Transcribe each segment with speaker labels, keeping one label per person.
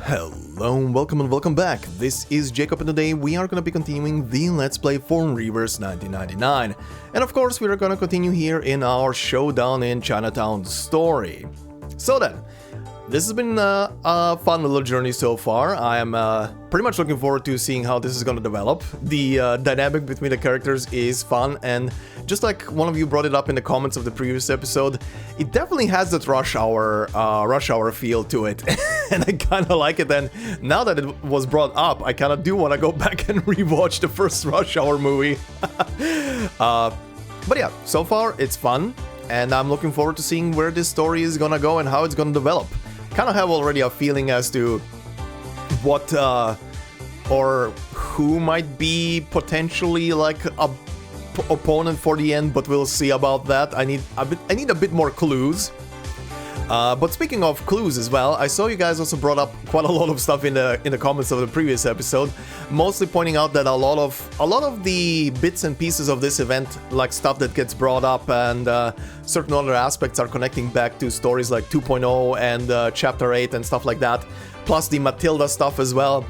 Speaker 1: Hello and welcome back. This is Jacob and today we are gonna be continuing the Let's Play for Reverse 1999. And of course we are gonna continue here in our showdown in Chinatown story. So then, this has been a fun little journey so far. I am pretty much looking forward to seeing how this is gonna develop. The dynamic between the characters is fun, and just like one of you brought it up in the comments of the previous episode, it definitely has that rush hour feel to it. And I kinda like it, and now that it was brought up, I kinda do wanna go back and rewatch the first Rush Hour movie. But yeah, so far it's fun, and I'm looking forward to seeing where this story is gonna go and how it's gonna develop. Kinda have already a feeling as to what or who might be potentially like a opponent for the end, but we'll see about that. I need a bit more clues. But speaking of clues as well, I saw you guys also brought up quite a lot of stuff in the comments of the previous episode, mostly pointing out that a lot of the bits and pieces of this event, like stuff that gets brought up and certain other aspects are connecting back to stories like 2.0 and Chapter 8 and stuff like that, plus the Matilda stuff as well.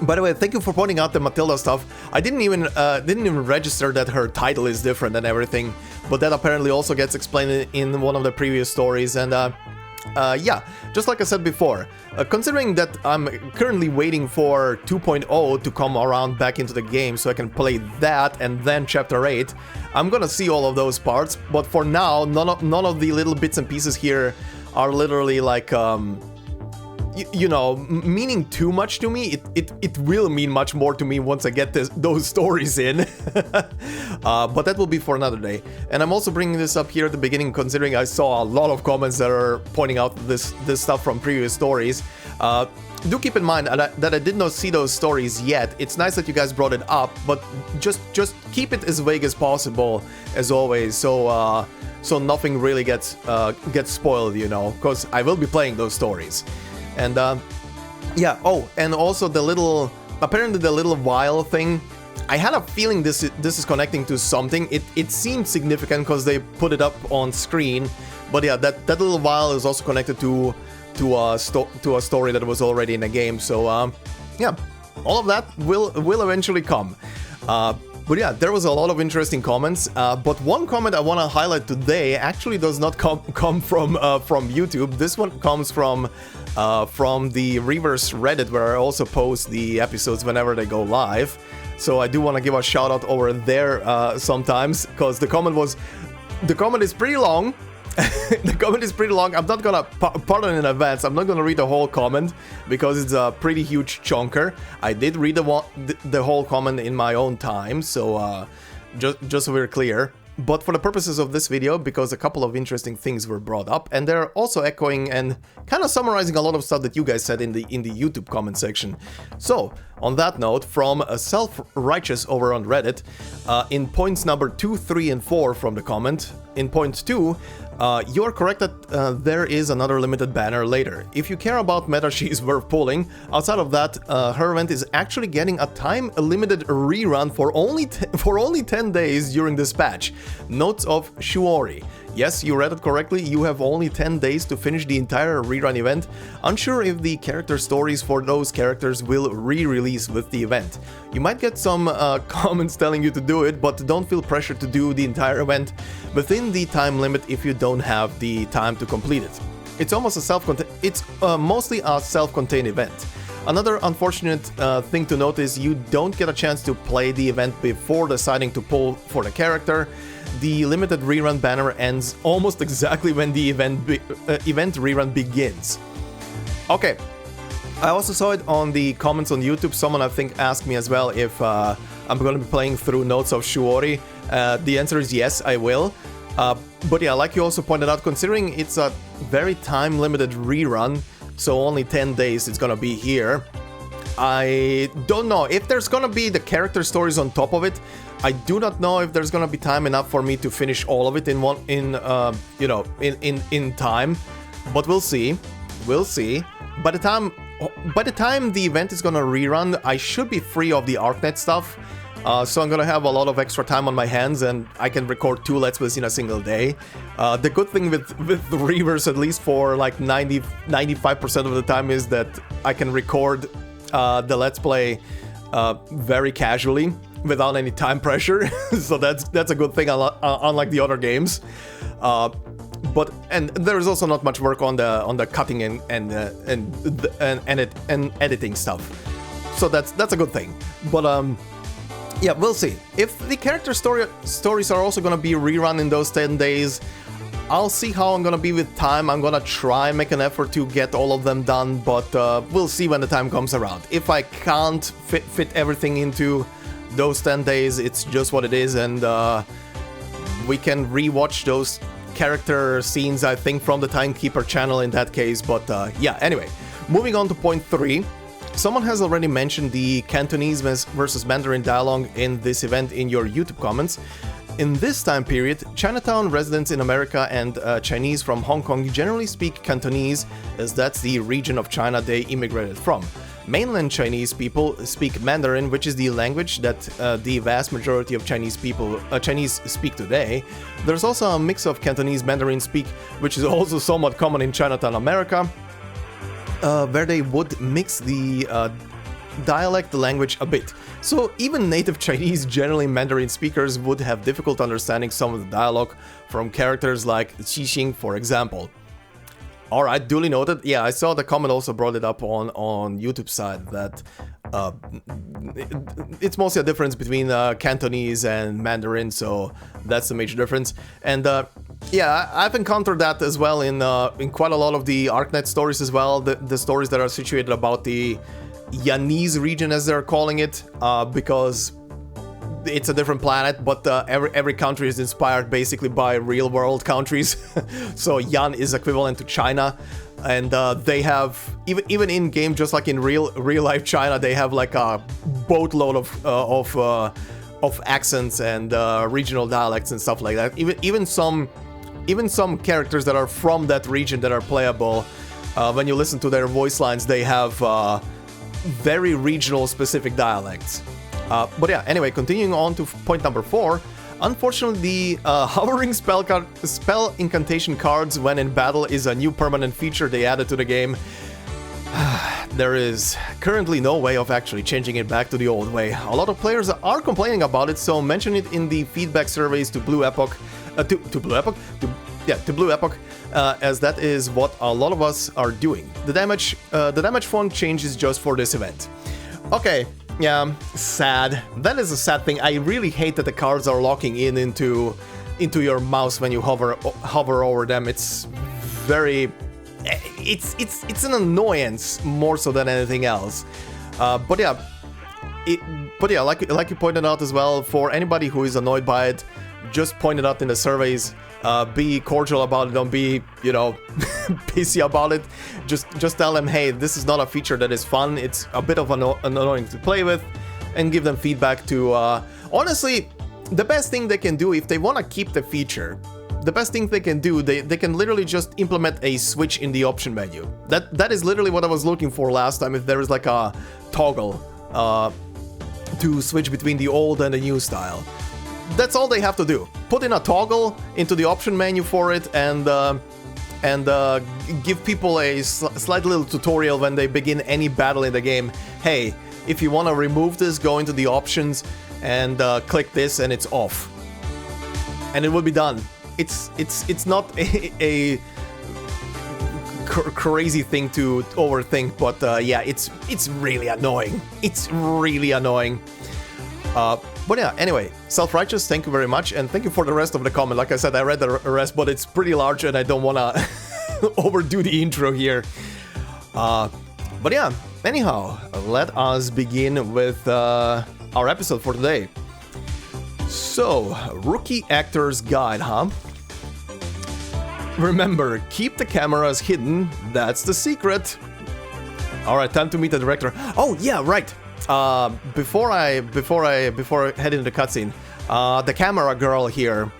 Speaker 1: By the way, thank you for pointing out the Matilda stuff. I didn't even register that her title is different and everything, but that apparently also gets explained in one of the previous stories. And yeah, just like I said before, considering that I'm currently waiting for 2.0 to come around back into the game so I can play that and then Chapter 8, I'm gonna see all of those parts. But for now, none of the little bits and pieces here are literally like you know, meaning too much to me. It will mean much more to me once I get those stories in. But that will be for another day. And I'm also bringing this up here at the beginning, considering I saw a lot of comments that are pointing out this stuff from previous stories. Do keep in mind that I did not see those stories yet. It's nice that you guys brought it up, but just keep it as vague as possible, as always, so nothing really gets spoiled, you know, because I will be playing those stories. And yeah, oh, and also apparently the little vial thing, I had a feeling this is connecting to something. It seemed significant because they put it up on screen, but yeah, that little vial is also connected to a story that was already in the game. So yeah, all of that will eventually come. But yeah, there was a lot of interesting comments, but one comment I want to highlight today actually does not come from YouTube. This one comes from the Reverse Reddit, where I also post the episodes whenever they go live. So I do want to give a shout out over there sometimes, because the comment is pretty long. The comment is pretty long. I'm not gonna, pardon in advance, I'm not gonna read the whole comment because it's a pretty huge chunker. I did read the whole comment in my own time, so just so we're clear. But for the purposes of this video, because a couple of interesting things were brought up, and they're also echoing and kind of summarizing a lot of stuff that you guys said in the YouTube comment section. So, on that note, from Self-Righteous over on Reddit, in points number 2, 3, and 4 from the comment, in point 2, you're correct that there is another limited banner later. If you care about meta, she's worth pulling. Outside of that, her event is actually getting a time-limited rerun for only 10 days during this patch. Notes of Shuori. Yes, you read it correctly, you have only 10 days to finish the entire rerun event. Unsure if the character stories for those characters will re-release with the event. You might get some comments telling you to do it, but don't feel pressured to do the entire event within the time limit if you don't have the time to complete it. It's mostly a self-contained event. Another unfortunate thing to note is you don't get a chance to play the event before deciding to pull for the character. The limited rerun banner ends almost exactly when the event rerun begins. Okay, I also saw it on the comments on YouTube. Someone, I think, asked me as well if I'm going to be playing through Notes of Shuori. The answer is yes, I will. But yeah, like you also pointed out, considering it's a very time-limited rerun, so only 10 days it's gonna be here, I don't know if there's gonna be the character stories on top of it. I do not know if there's gonna be time enough for me to finish all of it in time, but we'll see. We'll see. By the time the event is gonna rerun, I should be free of the ArcNet stuff, so I'm gonna have a lot of extra time on my hands, and I can record 2 Let's Plays in a single day. The good thing with the Reavers, at least for like 95% of the time, is that I can record the Let's Play very casually, without any time pressure. So that's a good thing, unlike the other games. And there's also not much work on the cutting and editing stuff. So that's a good thing. But yeah, we'll see. If the character stories are also gonna be rerun in those 10 days, I'll see how I'm gonna be with time. I'm gonna try and make an effort to get all of them done, but we'll see when the time comes around. If I can't fit everything into those 10 days, it's just what it is, and we can rewatch those character scenes, I think, from the Timekeeper channel in that case. But yeah, anyway, moving on to point 3. Someone has already mentioned the Cantonese versus Mandarin dialogue in this event in your YouTube comments. In this time period, Chinatown residents in America and Chinese from Hong Kong generally speak Cantonese, as that's the region of China they immigrated from. Mainland Chinese people speak Mandarin, which is the language that the vast majority of Chinese speak today. There's also a mix of Cantonese Mandarin speak, which is also somewhat common in Chinatown, America, where they would mix the dialect language a bit. So even native Chinese, generally Mandarin speakers, would have difficult understanding some of the dialogue from characters like Xixing, for example. Alright, duly noted. Yeah, I saw the comment also brought it up on YouTube side that it's mostly a difference between Cantonese and Mandarin, so that's the major difference. And yeah, I've encountered that as well in quite a lot of the ArcNet stories as well, the stories that are situated about the Yanese region, as they're calling it, because it's a different planet, but every country is inspired basically by real-world countries. So Yan is equivalent to China, and they have even in game, just like in real-life China, they have like a boatload of accents and regional dialects and stuff like that. Even some characters that are from that region that are playable, when you listen to their voice lines, they have very regional specific dialects. But yeah, anyway, continuing on to point number 4. Unfortunately, the hovering spell incantation cards when in battle is a new permanent feature they added to the game. There is currently no way of actually changing it back to the old way. A lot of players are complaining about it, so mention it in the feedback surveys to Blue Epoch, to Blue Epoch, as that is what a lot of us are doing. The damage font changes just for this event. Okay. Yeah, sad. That is a sad thing. I really hate that the cards are locking into your mouse when you hover over them. It's very... It's an annoyance more so than anything else. But yeah, like you pointed out as well, for anybody who is annoyed by it, just point it out in the surveys. Be cordial about it, don't be, pissy about it. Just tell them, hey, this is not a feature that is fun, it's a bit of annoying to play with, and give them feedback to, honestly, the best thing they can do if they want to keep the feature, the best thing they can do, they can literally just implement a switch in the option menu. That is literally what I was looking for last time, if there is like a toggle to switch between the old and the new style. That's all they have to do. Put in a toggle into the option menu for it, and give people a slight little tutorial when they begin any battle in the game. Hey, if you want to remove this, go into the options and click this, and it's off. And it will be done. It's not a crazy thing to overthink, but yeah, it's really annoying. It's really annoying. But yeah, anyway, Self-Righteous, thank you very much, and thank you for the rest of the comment. Like I said, I read the rest, but it's pretty large, and I don't want to overdo the intro here. But yeah, anyhow, let us begin with our episode for today. So, Rookie Actor's Guide, huh? Remember, keep the cameras hidden, that's the secret. Alright, time to meet the director. Oh, yeah, right. Before I head into the cutscene, the camera girl here,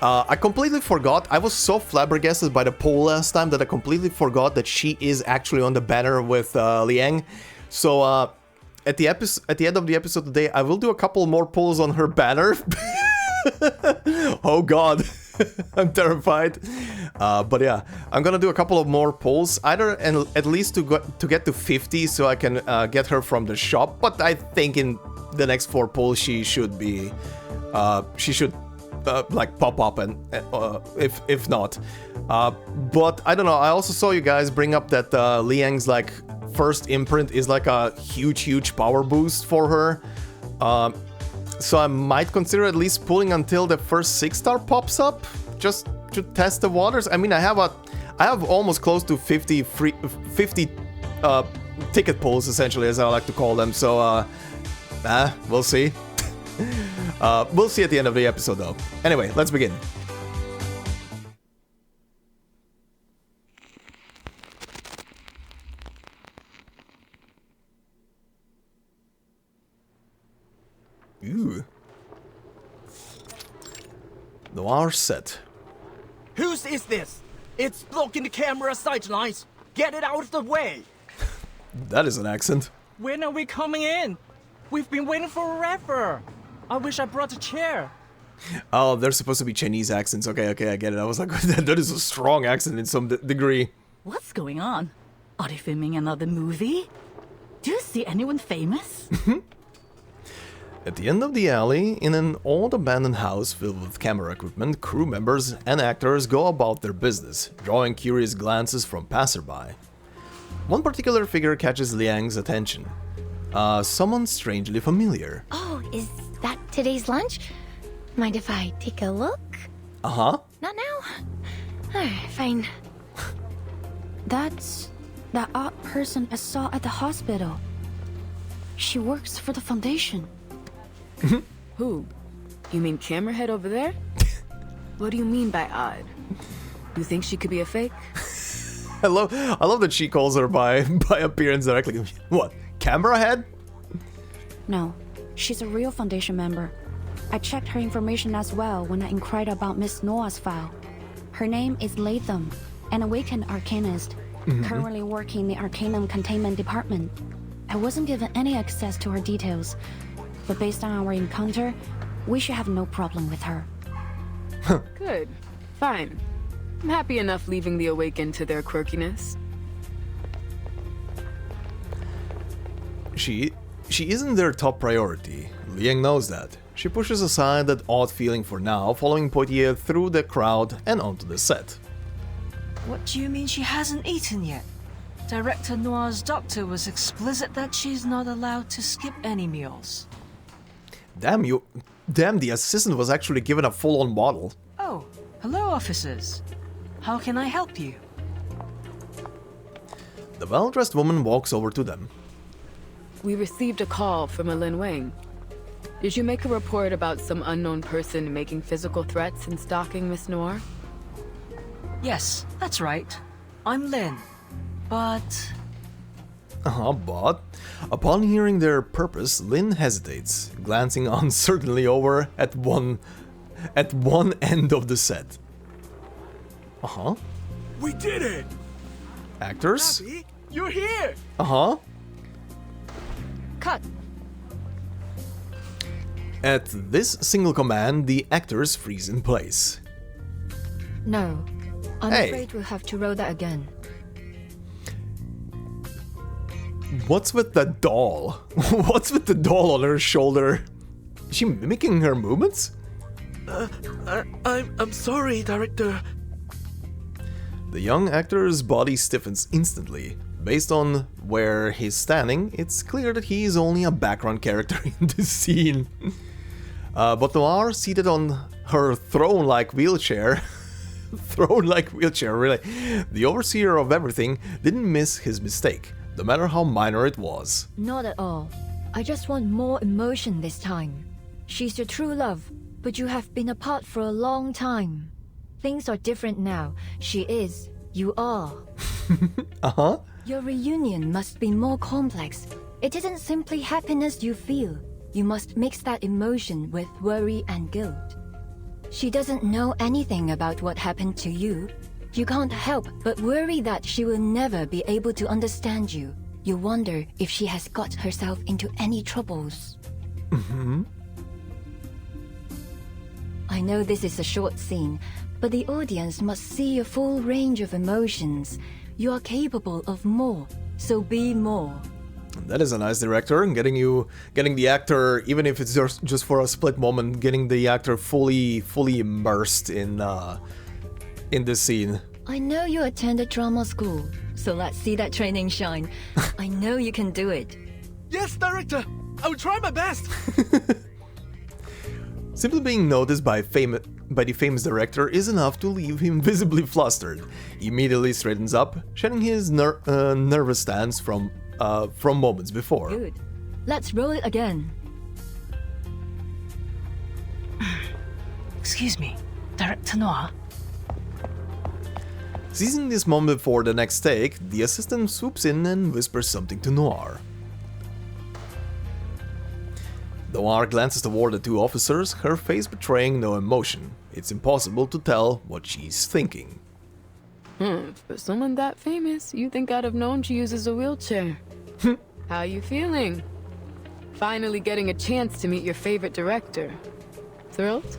Speaker 1: I completely forgot. I was so flabbergasted by the poll last time that I completely forgot that she is actually on the banner with Liang. So at the end of the episode today, I will do a couple more pulls on her banner. Oh god, I'm terrified. But yeah, I'm gonna do a couple of more pulls, either and at least to get to 50, so I can get her from the shop. But I think in the next 4 pulls she should be, like pop up, and if not. But I don't know. I also saw you guys bring up that Liang's like first imprint is like a huge power boost for her. So I might consider at least pulling until the first 6-star pops up, just to test the waters. I mean, I have almost close to 50 ticket pulls, essentially, as I like to call them. So we'll see. We'll see at the end of the episode, though. Anyway, let's begin. Ooh. Noir set.
Speaker 2: Whose is this? It's blocking the camera sightlines. Get it out of the way.
Speaker 1: That is an accent.
Speaker 2: When are we coming in? We've been waiting forever. I wish I brought a chair.
Speaker 1: Oh, they're supposed to be Chinese accents. Okay, I get it. I was like, that is a strong accent in some degree.
Speaker 3: What's going on? Are they filming another movie? Do you see anyone famous?
Speaker 1: At the end of the alley, in an old abandoned house filled with camera equipment, crew members and actors go about their business, drawing curious glances from passerby. One particular figure catches Liang's attention. Someone strangely familiar.
Speaker 4: Oh, is that today's lunch? Mind if I take a look?
Speaker 1: Uh-huh.
Speaker 4: Not now? Alright, fine.
Speaker 5: That's that odd person I saw at the hospital. She works for the foundation.
Speaker 6: Who? You mean Camerahead over there? What do you mean by odd? You think she could be a fake?
Speaker 1: I love that she calls her by appearance directly. What? Camerahead?
Speaker 5: No, she's a real foundation member. I checked her information as well when I inquired about Miss Noah's file. Her name is Latham, an awakened Arcanist, currently working in the Arcanum Containment Department. I wasn't given any access to her details, but based on our encounter, we should have no problem with her.
Speaker 6: Good. Fine. I'm happy enough leaving the awakened to their quirkiness.
Speaker 1: She isn't their top priority. Liang knows that. She pushes aside that odd feeling for now, following Poitier through the crowd and onto the set.
Speaker 7: What do you mean she hasn't eaten yet? Director Noir's doctor was explicit that she's not allowed to skip any meals.
Speaker 1: Damn, the assistant was actually given a full-on bottle.
Speaker 7: Oh, hello, officers. How can I help you?
Speaker 1: The well-dressed woman walks over to them.
Speaker 6: We received a call from a Lin Wang. Did you make a report about some unknown person making physical threats and stalking Miss Noir?
Speaker 7: Yes, that's right. I'm Lin. But...
Speaker 1: But upon hearing their purpose, Lin hesitates, glancing uncertainly over at one end of the set.
Speaker 2: We did it!
Speaker 1: Actors?
Speaker 2: Abby, you're here!
Speaker 4: Cut.
Speaker 1: At this single command, the actors freeze in place.
Speaker 4: No. I'm
Speaker 1: Hey.
Speaker 4: afraid we'll have to roll that again.
Speaker 1: What's with the doll? What's with the doll on her shoulder? Is she mimicking her movements?
Speaker 2: I'm sorry, Director.
Speaker 1: The young actor's body stiffens instantly. Based on where he's standing, it's clear that he is only a background character in the scene. But Noir, seated on her throne-like wheelchair, really, the overseer of everything, didn't miss his mistake, no matter how minor it was.
Speaker 4: Not at all. I just want more emotion this time. She's your true love, but you have been apart for a long time. Things are different now. She is. You are. Your reunion must be more complex. It isn't simply happiness you feel. You must mix that emotion with worry and guilt. She doesn't know anything about what happened to you. You can't help but worry that she will never be able to understand you. you wonder if she has got herself into any troubles. I know this is a short scene, but the audience must see a full range of emotions. You are capable of more, so be more.
Speaker 1: That is a nice director, getting the actor, even if it's just for a split moment, getting the actor fully immersed in this scene.
Speaker 4: I know you attended drama school, so let's see that training shine. I know you can do it.
Speaker 2: Yes, director! I will try my best!
Speaker 1: Simply being noticed by the famous director is enough to leave him visibly flustered. He immediately straightens up, shedding his nervous stance from moments before.
Speaker 4: Good. Let's roll it again.
Speaker 7: Excuse me, Director Noir.
Speaker 1: Seizing this moment before the next take, the assistant swoops in and whispers something to Noir. Noir glances toward the two officers, her face betraying no emotion. It's impossible to tell what she's thinking.
Speaker 6: For someone that famous, you think I'd have known she uses a wheelchair. How you feeling? Finally getting a chance to meet your favorite director. Thrilled?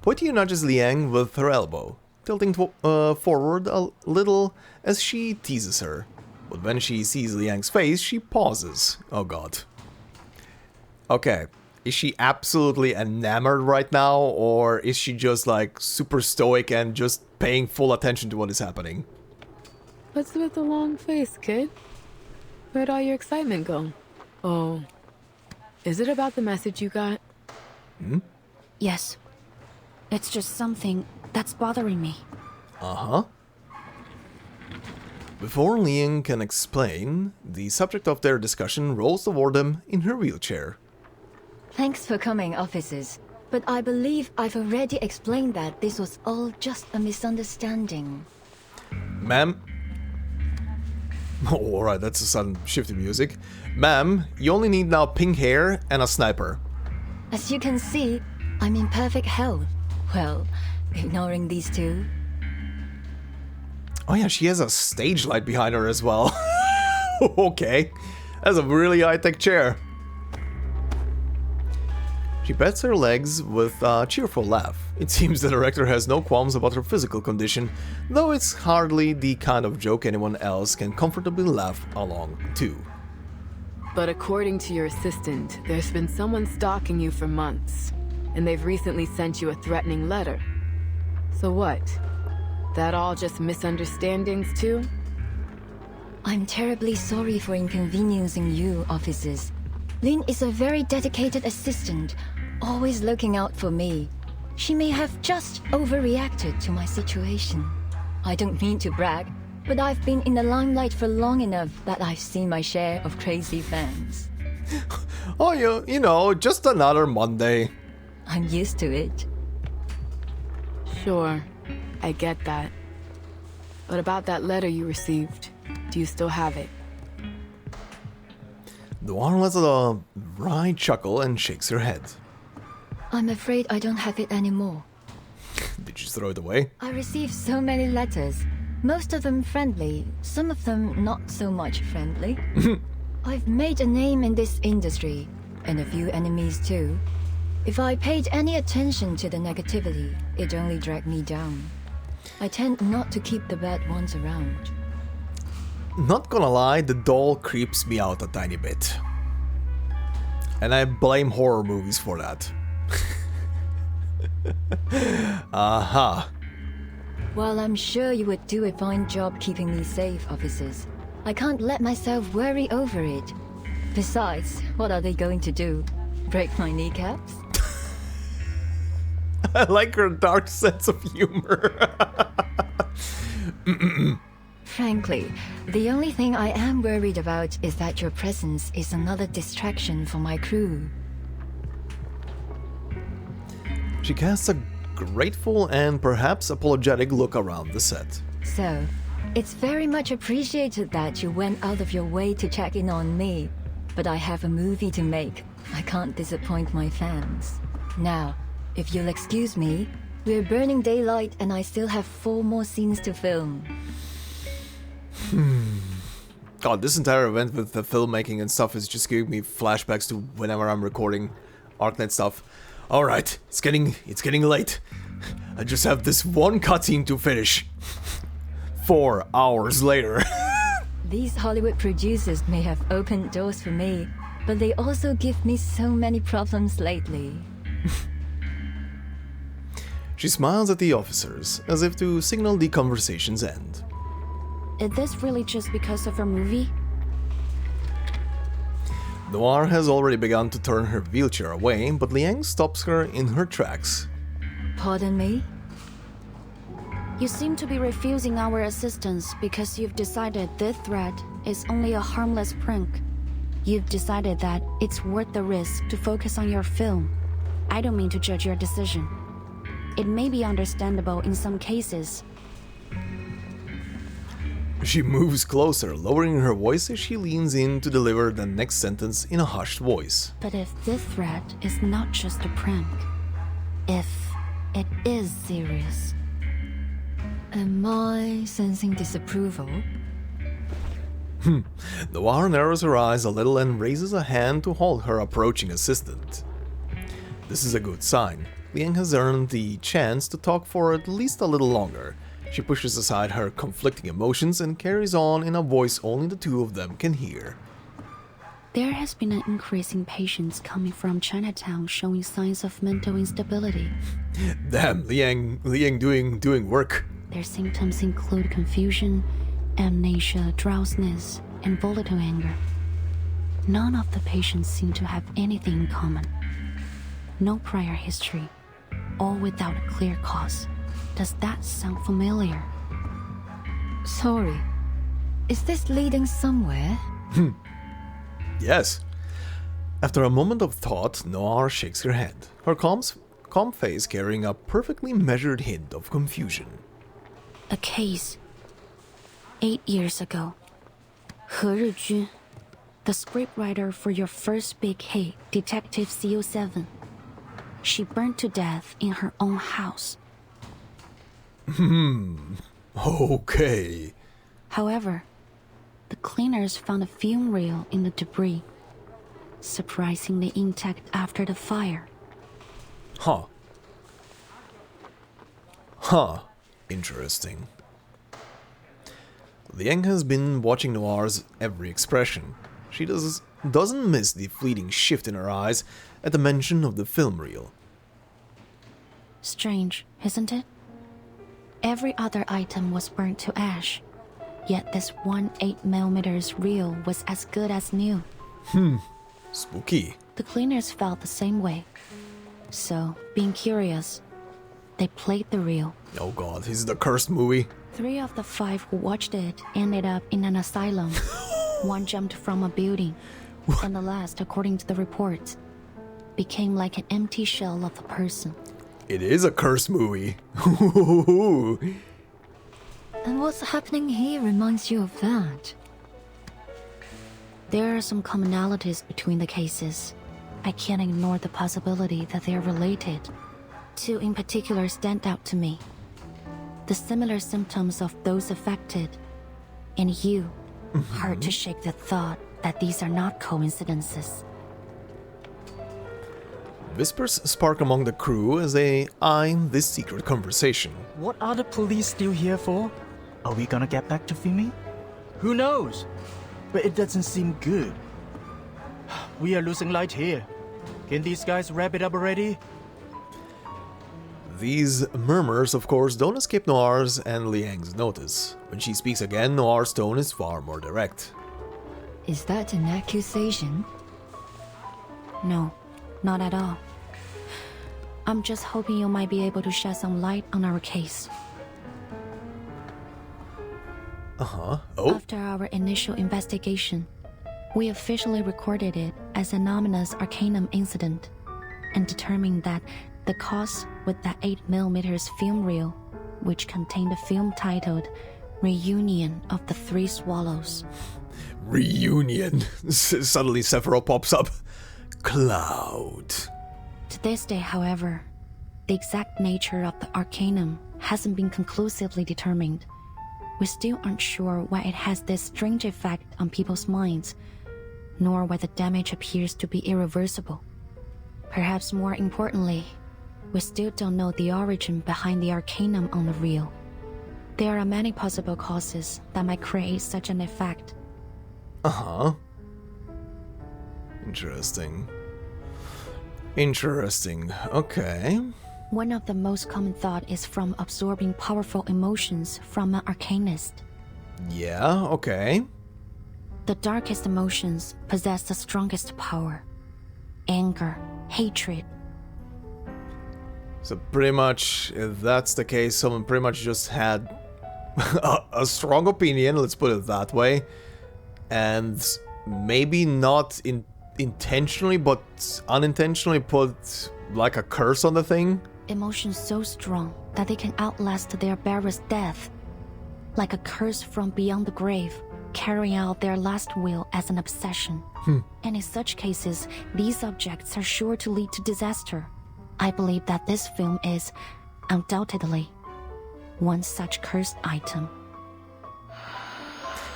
Speaker 1: Poitier nudges Liang with her elbow, tilting forward a little as she teases her. But when she sees Liang's face, she pauses. Oh god. Okay, is she absolutely enamored right now, or is she just like super stoic and just paying full attention to what is happening?
Speaker 6: What's with the long face, kid? Where'd all your excitement go? Oh, is it about the message you got?
Speaker 5: Yes. It's just something that's bothering me.
Speaker 1: Before Liang can explain, the subject of their discussion rolls toward them in her wheelchair.
Speaker 4: Thanks for coming, officers. But I believe I've already explained that this was all just a misunderstanding.
Speaker 1: Ma'am? Oh, alright, that's a sudden shift in music. Ma'am, you only need now pink hair and a sniper.
Speaker 4: As you can see, I'm in perfect health. Well, ignoring these two.
Speaker 1: Oh yeah, she has a stage light behind her as well. Okay, that's a really high-tech chair. She pats her legs with a cheerful laugh. It seems the director has no qualms about her physical condition, though it's hardly the kind of joke anyone else can comfortably laugh along to.
Speaker 6: But according to your assistant, there's been someone stalking you for months, and they've recently sent you a threatening letter. So what? That all just misunderstandings too?
Speaker 4: I'm terribly sorry for inconveniencing you, officers. Lin is a very dedicated assistant, always looking out for me. She may have just overreacted to my situation. I don't mean to brag, but I've been in the limelight for long enough that I've seen my share of crazy fans.
Speaker 1: Oh, you know, just another Monday.
Speaker 4: I'm used to it.
Speaker 6: Sure, I get that. But about that letter you received, do you still have it?
Speaker 1: Noir lets a wry chuckle and shakes her head.
Speaker 4: I'm afraid I don't have it anymore.
Speaker 1: Did you throw it away?
Speaker 4: I received so many letters. Most of them friendly, some of them not so much friendly. I've made a name in this industry, and a few enemies too. If I paid any attention to the negativity, it only dragged me down. I tend not to keep the bad ones around.
Speaker 1: Not gonna lie, the doll creeps me out a tiny bit. And I blame horror movies for that. Aha.
Speaker 4: While I'm sure you would do a fine job keeping me safe, officers, I can't let myself worry over it. Besides, what are they going to do? Break my kneecaps?
Speaker 1: I like her dark sense of humor.
Speaker 4: Frankly, the only thing I am worried about is that your presence is another distraction for my crew.
Speaker 1: She casts a grateful and perhaps apologetic look around the set.
Speaker 4: So, it's very much appreciated that you went out of your way to check in on me. But I have a movie to make. I can't disappoint my fans. Now, if you'll excuse me, we're burning daylight and I still have 4 more scenes to film.
Speaker 1: God, this entire event with the filmmaking and stuff is just giving me flashbacks to whenever I'm recording Arcnet stuff. Alright, it's getting late. I just have this one cutscene to finish. 4 hours later.
Speaker 4: These Hollywood producers may have opened doors for me, but they also give me so many problems lately.
Speaker 1: She smiles at the officers, as if to signal the conversation's end.
Speaker 5: Is this really just because of her movie?
Speaker 1: Noir has already begun to turn her wheelchair away, but Liang stops her in her tracks.
Speaker 4: Pardon me?
Speaker 5: You seem to be refusing our assistance because you've decided this threat is only a harmless prank. You've decided that it's worth the risk to focus on your film. I don't mean to judge your decision. It may be understandable in some cases.
Speaker 1: She moves closer, lowering her voice as she leans in to deliver the next sentence in a hushed voice.
Speaker 5: But if this threat is not just a prank, if it is serious...
Speaker 4: Am I sensing disapproval?
Speaker 1: Noir narrows her eyes a little and raises a hand to hold her approaching assistant. This is a good sign. Liang has earned the chance to talk for at least a little longer. She pushes aside her conflicting emotions and carries on in a voice only the two of them can hear.
Speaker 5: There has been an increase in patients coming from Chinatown showing signs of mental instability.
Speaker 1: Damn, Liang doing work.
Speaker 5: Their symptoms include confusion, amnesia, drowsiness, and volatile anger. None of the patients seem to have anything in common. No prior history, all without a clear cause. Does that sound familiar?
Speaker 4: Sorry. Is this leading somewhere?
Speaker 1: Yes. After a moment of thought, Noir shakes her head, her calm face carrying a perfectly measured hint of confusion.
Speaker 5: A case. 8 years ago. He Rizhun, the scriptwriter for your first big hit, Detective CO7. She burned to death in her own house.
Speaker 1: Okay.
Speaker 5: However, the cleaners found a film reel in the debris, surprisingly intact after the fire.
Speaker 1: Huh. Interesting. Liang has been watching Noir's every expression. She doesn't miss the fleeting shift in her eyes at the mention of the film reel.
Speaker 5: Strange, isn't it? Every other item was burnt to ash, yet this one 8mm reel was as good as new.
Speaker 1: Spooky.
Speaker 5: The cleaners felt the same way. So, being curious, they played the reel.
Speaker 1: Oh god, is it a cursed movie?
Speaker 5: 3 of the 5 who watched it ended up in an asylum. 1 jumped from a building, and the last, according to the reports, became like an empty shell of a person.
Speaker 1: It is a cursed movie.
Speaker 4: And what's happening here reminds you of that?
Speaker 5: There are some commonalities between the cases. I can't ignore the possibility that they are related. 2 in particular stand out to me. The similar symptoms of those affected. And you. Hard to shake the thought that these are not coincidences.
Speaker 1: Whispers spark among the crew as they eye this secret conversation.
Speaker 2: What are the police still here for? Are we gonna get back to filming? Who knows? But it doesn't seem good. We are losing light here. Can these guys wrap it up already?
Speaker 1: These murmurs, of course, don't escape Noir's and Liang's notice. When she speaks again, Noir's tone is far more direct.
Speaker 4: Is that an accusation?
Speaker 5: No, not at all. I'm just hoping you might be able to shed some light on our case.
Speaker 1: Oh?
Speaker 5: After our initial investigation, we officially recorded it as an ominous Arcanum incident and determined that the cause was that 8mm film reel, which contained a film titled Reunion of the 3 Swallows.
Speaker 1: Reunion. Suddenly Sephiroth pops up. Cloud.
Speaker 5: To this day, however, the exact nature of the Arcanum hasn't been conclusively determined, we still aren't sure why it has this strange effect on people's minds, nor why the damage appears to be irreversible. Perhaps more importantly, we still don't know the origin behind the arcanum on the reel. There are many possible causes that might create such an effect.
Speaker 1: Uh-huh. Interesting. Interesting. Okay.
Speaker 5: One of the most common thought is from absorbing powerful emotions from an Arcanist.
Speaker 1: Yeah, okay.
Speaker 5: The darkest emotions possess the strongest power. Anger, hatred.
Speaker 1: So pretty much, if that's the case, someone pretty much just had a strong opinion, let's put it that way, and maybe not intentionally, but unintentionally put like a curse on the thing.
Speaker 5: Emotions so strong that they can outlast their bearer's death. Like a curse from beyond the grave, carrying out their last will as an obsession. And in such cases, these objects are sure to lead to disaster. I believe that this film is, undoubtedly, one such cursed item.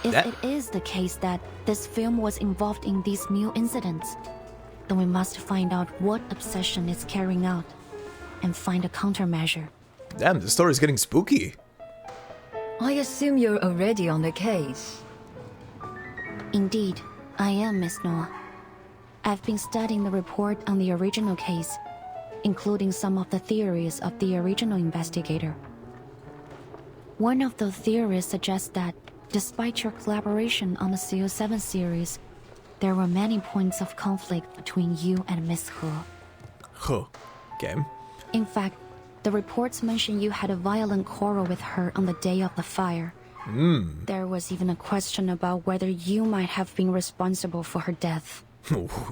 Speaker 5: If it is the case that this film was involved in these new incidents, then we must find out what obsession it's carrying out and find a countermeasure.
Speaker 1: Damn, the story's getting spooky.
Speaker 4: I assume you're already on the case.
Speaker 5: Indeed, I am, Miss Noah. I've been studying the report on the original case, including some of the theories of the original investigator. One of the theories suggests that, despite your collaboration on the CO7 series, there were many points of conflict between you and Miss He.
Speaker 1: Huh. Okay.
Speaker 5: In fact, the reports mention you had a violent quarrel with her on the day of the fire. There was even a question about whether you might have been responsible for her death.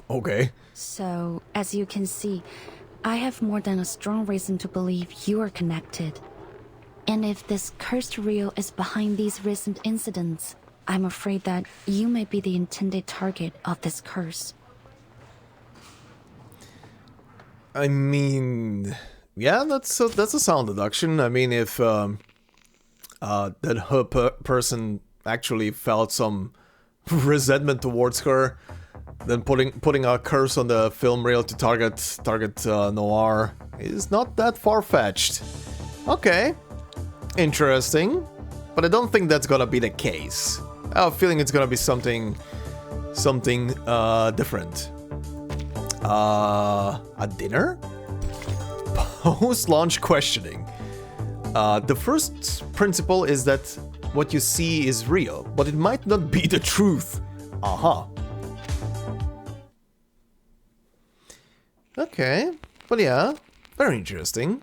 Speaker 1: Okay.
Speaker 5: So, as you can see, I have more than a strong reason to believe you are connected. And if this cursed reel is behind these recent incidents, I'm afraid that you may be the intended target of this curse.
Speaker 1: I mean, yeah, that's a sound deduction. I mean, if that her person actually felt some resentment towards her, then putting a curse on the film reel to target Noir is not that far-fetched. Okay, interesting, but I don't think that's gonna be the case. I have a feeling it's gonna be something different. A dinner? Post-launch questioning. The first principle is that what you see is real, but it might not be the truth. Aha. Okay, but yeah, very interesting.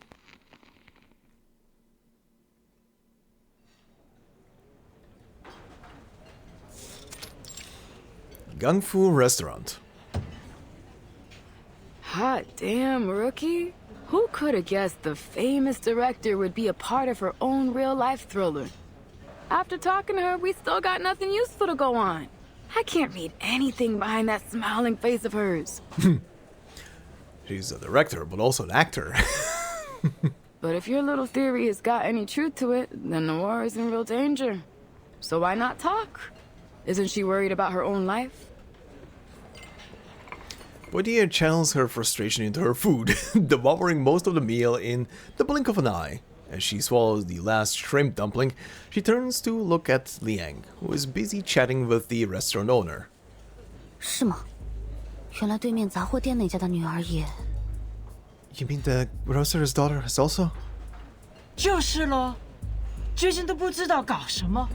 Speaker 1: Gung Fu Restaurant.
Speaker 6: Hot damn, rookie. Who could have guessed the famous director would be a part of her own real-life thriller? After talking to her, we still got nothing useful to go on. I can't read anything behind that smiling face of hers.
Speaker 1: She's a director, but also an actor.
Speaker 6: But if your little theory has got any truth to it, then Noir is in real danger. So why not talk? Isn't she worried about her own life?
Speaker 1: Bodia channels her frustration into her food, devouring most of the meal in the blink of an eye. As she swallows the last shrimp dumpling, she turns to look at Liang, who is busy chatting with the restaurant owner.
Speaker 5: 是吗？原来对面杂货店那家的女儿也…
Speaker 1: You mean the grocer's daughter is also?
Speaker 7: 就是咯，最近都不知道搞什么，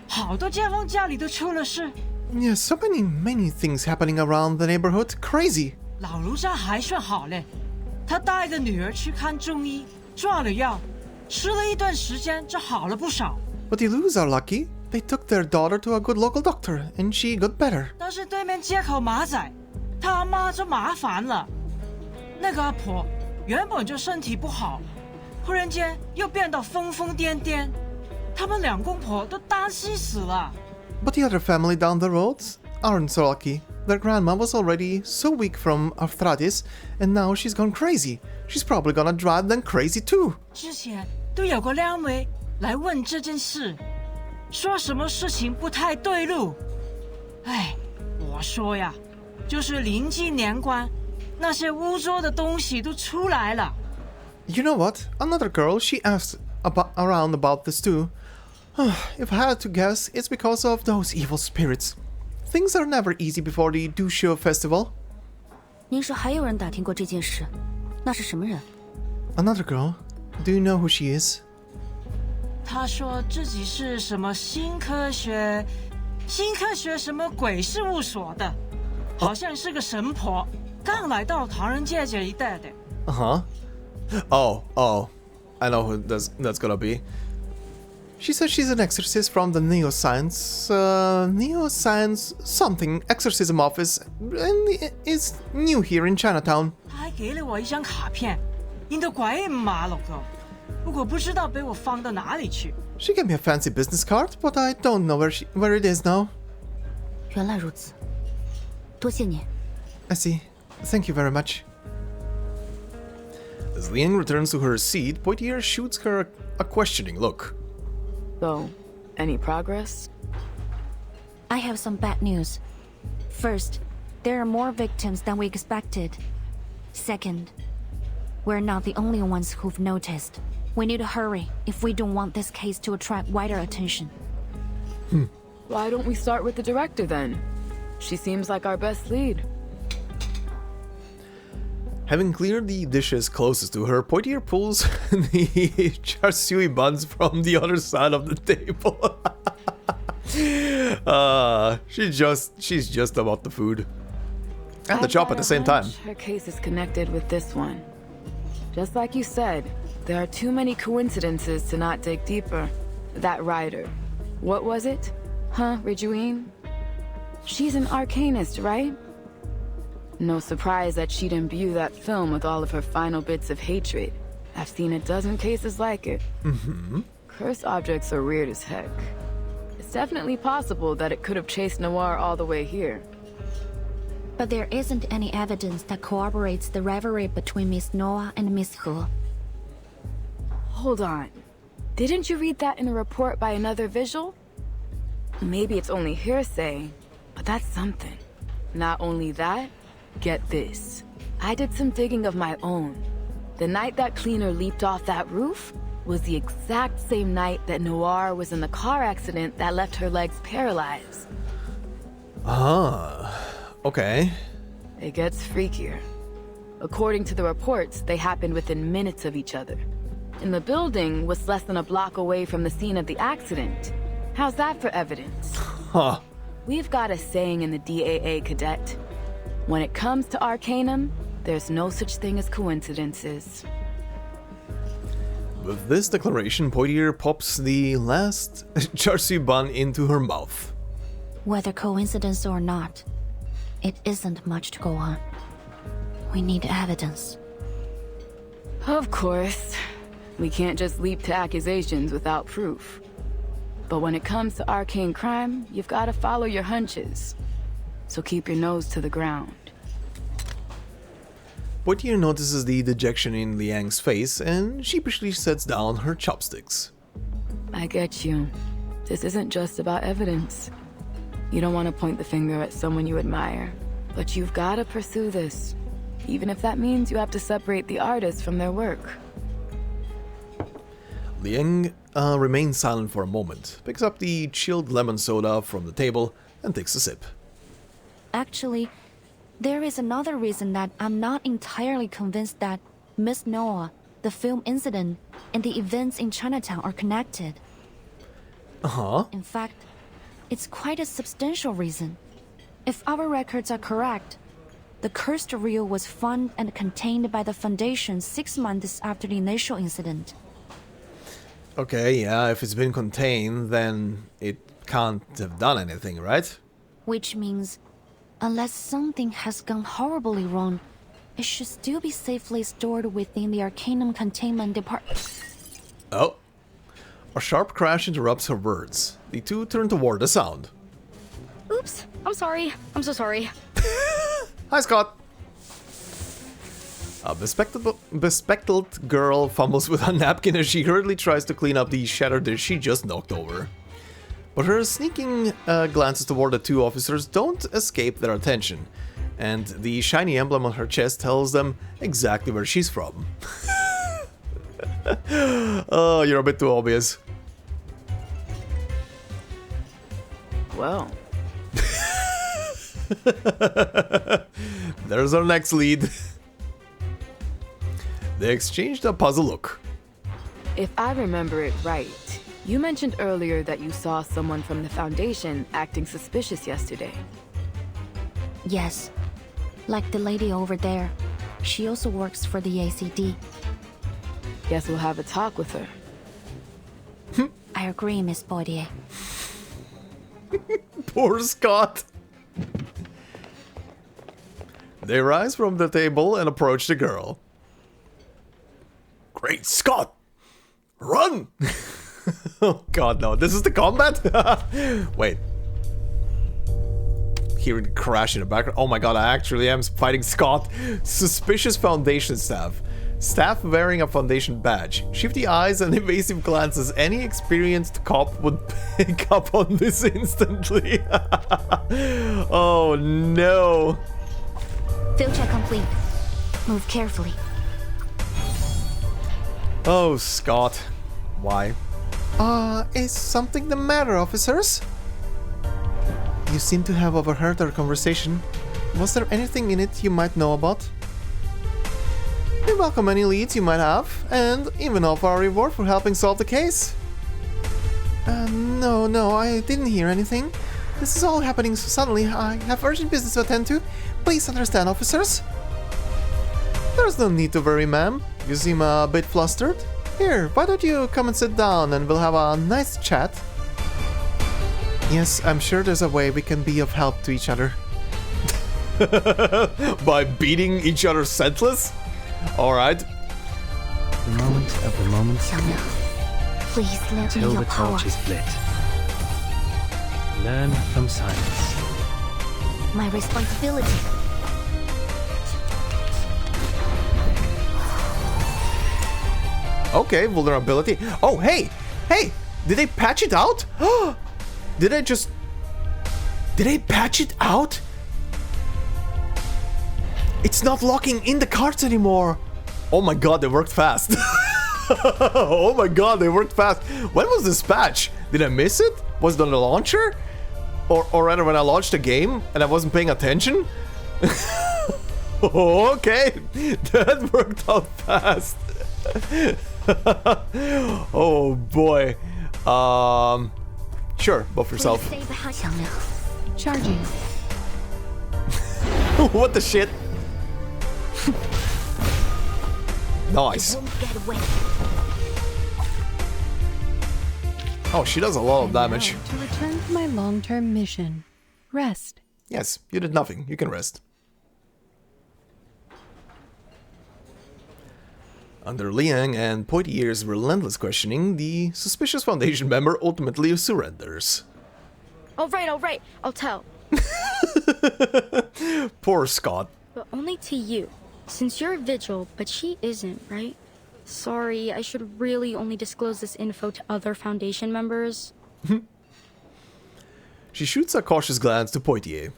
Speaker 7: 好多街坊家里都出了事。
Speaker 1: Yeah, so many things happening around the neighborhood. Crazy.
Speaker 7: 老卢家还算好嘞，他带着女儿去看中医，抓了药，吃了一段时间就好了不少。
Speaker 1: But the Lus are lucky. They took their daughter to a good local doctor, and she got better.
Speaker 7: 但是对面街口马仔，他阿妈就麻烦了。那个阿婆原本就身体不好，忽然间又变得疯疯癫癫，他们两公婆都担心死了。
Speaker 1: But the other family down the road aren't so lucky. Their grandma was already so weak from arthritis, and now she's gone crazy. She's probably gonna drive them crazy too.
Speaker 7: 之前都有个靓妹来问这件事，说什么事情不太对路。哎，我说呀，就是临近年关，那些污浊的东西都出来了。
Speaker 1: You know what? Another girl, she asked around about this too. If I had to guess, it's because of those evil spirits. Things are never easy before the Dusho festival.
Speaker 5: 您说还有人打听过这件事？那是什么人？
Speaker 1: Another girl. Do you know who she is?
Speaker 7: 她说自己是什么新科学什么鬼事务所的，好像是个神婆，刚来到唐人街这一带的。
Speaker 1: Uh-huh. Oh, I know who that's gonna be. She says she's an exorcist from the neuroscience something exorcism office and is new here in Chinatown.
Speaker 7: 她还给了我一张卡片，印得鬼马了个，不过不知道被我放到哪里去。
Speaker 1: She gave me a fancy business card, but I don't know where it is now.
Speaker 5: 原来如此，多谢您。
Speaker 1: I see. Thank you very much. As Liang returns to her seat, Poitier shoots her a questioning look.
Speaker 6: So, any progress?
Speaker 5: I have some bad news. First, there are more victims than we expected. Second, we're not the only ones who've noticed. We need to hurry if we don't want this case to attract wider attention.
Speaker 6: Why don't we start with the director then? She seems like our best lead.
Speaker 1: Having cleared the dishes closest to her, Poitier pulls the char siu buns from the other side of the table. She's just about the food. And the chop at the same time.
Speaker 6: Her case is connected with this one. Just like you said, there are too many coincidences to not dig deeper. That writer. What was it? Rijuine? She's an Arcanist, right? No surprise that she'd imbue that film with all of her final bits of hatred. I've seen a dozen cases like it. Cursed objects are weird as heck. It's definitely possible that it could have chased Noir all the way here.
Speaker 5: But there isn't any evidence that corroborates the rivalry between Miss Noah and Miss He.
Speaker 6: Hold on. Didn't you read that in a report by another visual? Maybe it's only hearsay, but that's something. Not only that, get this. I did some digging of my own. The night that cleaner leaped off that roof was the exact same night that Noir was in the car accident that left her legs paralyzed.
Speaker 1: Okay.
Speaker 6: It gets freakier. According to the reports, they happened within minutes of each other. And the building was less than a block away from the scene of the accident. How's that for evidence?
Speaker 1: Huh.
Speaker 6: We've got a saying in the DAA, Cadet. When it comes to Arcanum, there's no such thing as coincidences.
Speaker 1: With this declaration, Poitier pops the last char siu bun into her mouth.
Speaker 5: Whether coincidence or not, it isn't much to go on. We need evidence.
Speaker 6: Of course. We can't just leap to accusations without proof. But when it comes to arcane crime, you've got to follow your hunches. So keep your nose to the ground.
Speaker 1: Poitier notices the dejection in Liang's face and sheepishly sets down her chopsticks.
Speaker 6: I get you. This isn't just about evidence. You don't want to point the finger at someone you admire, but you've got to pursue this, even if that means you have to separate the artist from their work.
Speaker 1: Liang remains silent for a moment, picks up the chilled lemon soda from the table, and takes a sip.
Speaker 5: Actually, there is another reason that I'm not entirely convinced that Miss Noah, the film incident, and the events in Chinatown are connected. In fact, it's quite a substantial reason. If our records are correct, the cursed reel was found and contained by the Foundation 6 months after the initial incident.
Speaker 1: Okay, yeah, if it's been contained, then it can't have done anything, right?
Speaker 5: Which means, unless something has gone horribly wrong, it should still be safely stored within the Arcanum Containment Department.
Speaker 1: Oh. A sharp crash interrupts her words. The two turn toward the sound.
Speaker 8: Oops, I'm sorry. I'm so sorry.
Speaker 1: Hi, Scott. A bespectacled girl fumbles with a napkin as she hurriedly tries to clean up the shattered dish she just knocked over. but her sneaking glances toward the two officers don't escape their attention, and the shiny emblem on her chest tells them exactly where she's from. Oh, you're a bit too obvious.
Speaker 6: Well.
Speaker 1: There's our next lead. They exchanged a puzzled look.
Speaker 6: If I remember it right, you mentioned earlier that you saw someone from the Foundation acting suspicious yesterday.
Speaker 5: Yes. Like the lady over there. She also works for the ACD.
Speaker 6: Guess we'll have a talk with her.
Speaker 5: I agree, Miss Poitier.
Speaker 1: Poor Scott. They rise from the table and approach the girl. Great Scott! Run! Oh god, no. This is the combat? Wait. Hearing the crash in the background. Oh my god, I actually am fighting Scott. Suspicious Foundation staff. Staff wearing a Foundation badge. Shifty eyes and evasive glances. Any experienced cop would pick up on this instantly. Oh no.
Speaker 5: Field check complete. Move carefully.
Speaker 1: Oh, Scott. Why? Is something the matter, officers? You seem to have overheard our conversation. Was there anything in it you might know about? We welcome any leads you might have, and even offer our reward for helping solve the case. No, I didn't hear anything. This is all happening so suddenly. I have urgent business to attend to. Please understand, officers. There's no need to worry, ma'am. You seem a bit flustered. Here, why don't you come and sit down and we'll have a nice chat. Yes, I'm sure there's a way we can be of help to each other. By beating each other senseless? Alright.
Speaker 9: The moment of the moment.
Speaker 5: Please let me
Speaker 9: Till
Speaker 5: your
Speaker 9: the
Speaker 5: power.
Speaker 9: torch is lit. Learn from silence.
Speaker 5: My responsibility.
Speaker 1: Okay, vulnerability. Oh, hey! Hey! Did they patch it out? Did they patch it out? It's not locking in the cards anymore. Oh my god, they worked fast. Oh my god, they worked fast. When was this patch? Did I miss it? Was it on the launcher? Or rather when I launched the game and I wasn't paying attention? Okay, that worked out fast. Oh boy. Sure, buff yourself.
Speaker 5: Charging.
Speaker 1: What the shit? Nice. Oh, she does a lot of damage.
Speaker 10: To return to my long-term mission. Rest.
Speaker 1: Yes, you did nothing. You can rest. Under Liang and Poitier's relentless questioning, the suspicious Foundation member ultimately surrenders.
Speaker 8: All right, I'll tell.
Speaker 1: Poor Scott.
Speaker 8: But only to you, since you're a vigil, but she isn't, right? Sorry, I should really only disclose this info to other Foundation members.
Speaker 1: She shoots a cautious glance to Poitier.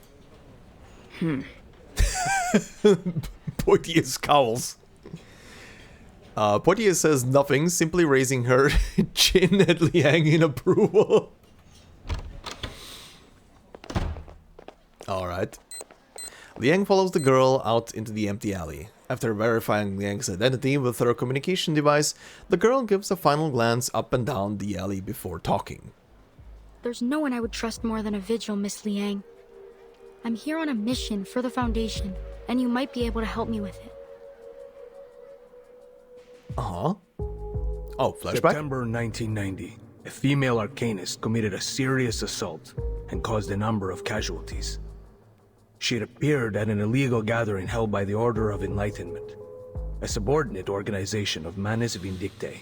Speaker 1: Poitier scowls. Poitier says nothing, simply raising her chin at Liang in approval. Alright. Liang follows the girl out into the empty alley. After verifying Liang's identity with her communication device, the girl gives a final glance up and down the alley before talking.
Speaker 8: There's no one I would trust more than a vigil, Miss Liang. I'm here on a mission for the Foundation, and you might be able to help me with it.
Speaker 1: Uh-huh. Oh, flashback?
Speaker 9: September 1990. A female Arcanist committed a serious assault and caused a number of casualties. She had appeared at an illegal gathering held by the Order of Enlightenment, a subordinate organization of Manes Vindictae.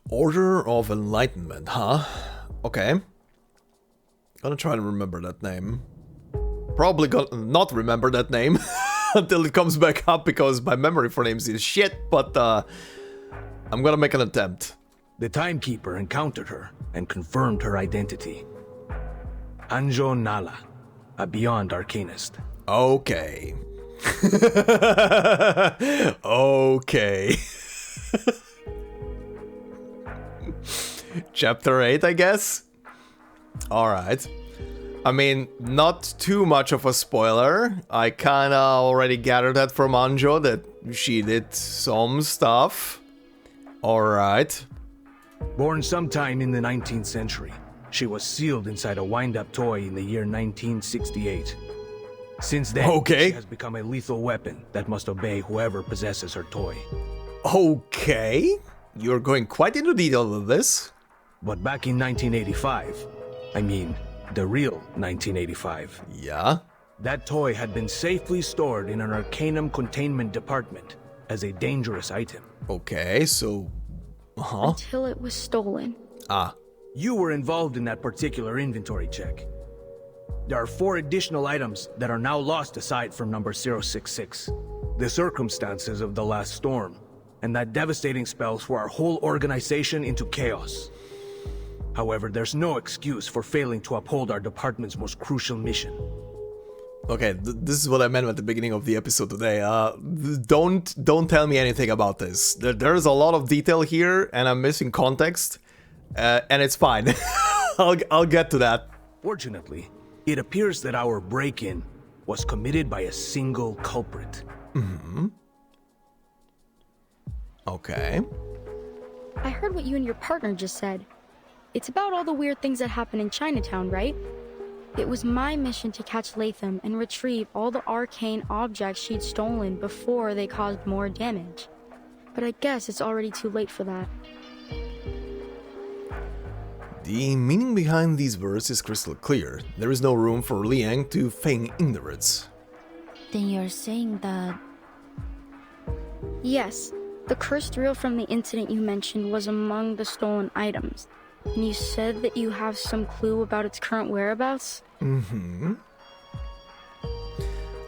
Speaker 1: Order of Enlightenment, huh? Okay. Gonna try to remember that name. Probably gonna not remember that name until it comes back up because my memory for names is shit, but I'm gonna make an attempt.
Speaker 9: The Timekeeper encountered her and confirmed her identity. Anjo Nala, a beyond Arcanist.
Speaker 1: Okay. Okay. Chapter 8, I guess? Alright. I mean, not too much of a spoiler. I kinda already gathered that from Anjo that she did some stuff. Alright.
Speaker 9: Born sometime in the 19th century, she was sealed inside a wind-up toy in the year 1968. Since then, she has become a lethal weapon that must obey whoever possesses her toy.
Speaker 1: Okay. You're going quite into detail with this.
Speaker 9: But back in 1985, I mean, the real 1985.
Speaker 1: Yeah?
Speaker 9: That toy had been safely stored in an Arcanum containment department as a dangerous item.
Speaker 1: Okay, so...
Speaker 8: Until it was stolen.
Speaker 1: Ah.
Speaker 9: You were involved in that particular inventory check. There are 4 additional items that are now lost aside from number 066. The circumstances of the last storm, and that devastating spell threw our whole organization into chaos. However, there's no excuse for failing to uphold our department's most crucial mission.
Speaker 1: Okay, this is what I meant at the beginning of the episode today. Don't tell me anything about this. There's a lot of detail here, and I'm missing context, and it's fine. I'll get to that.
Speaker 9: Fortunately, it appears that our break-in was committed by a single culprit.
Speaker 1: Mm-hmm. Okay.
Speaker 8: I heard what you and your partner just said. It's about all the weird things that happen in Chinatown, right? It was my mission to catch Latham and retrieve all the arcane objects she'd stolen before they caused more damage. But I guess it's already too late for that.
Speaker 1: The meaning behind these words is crystal clear. There is no room for Liang to feign ignorance.
Speaker 5: Then you're saying that...
Speaker 8: Yes, the cursed reel from the incident you mentioned was among the stolen items. And you said that you have some clue about its current whereabouts?
Speaker 1: Mm-hmm.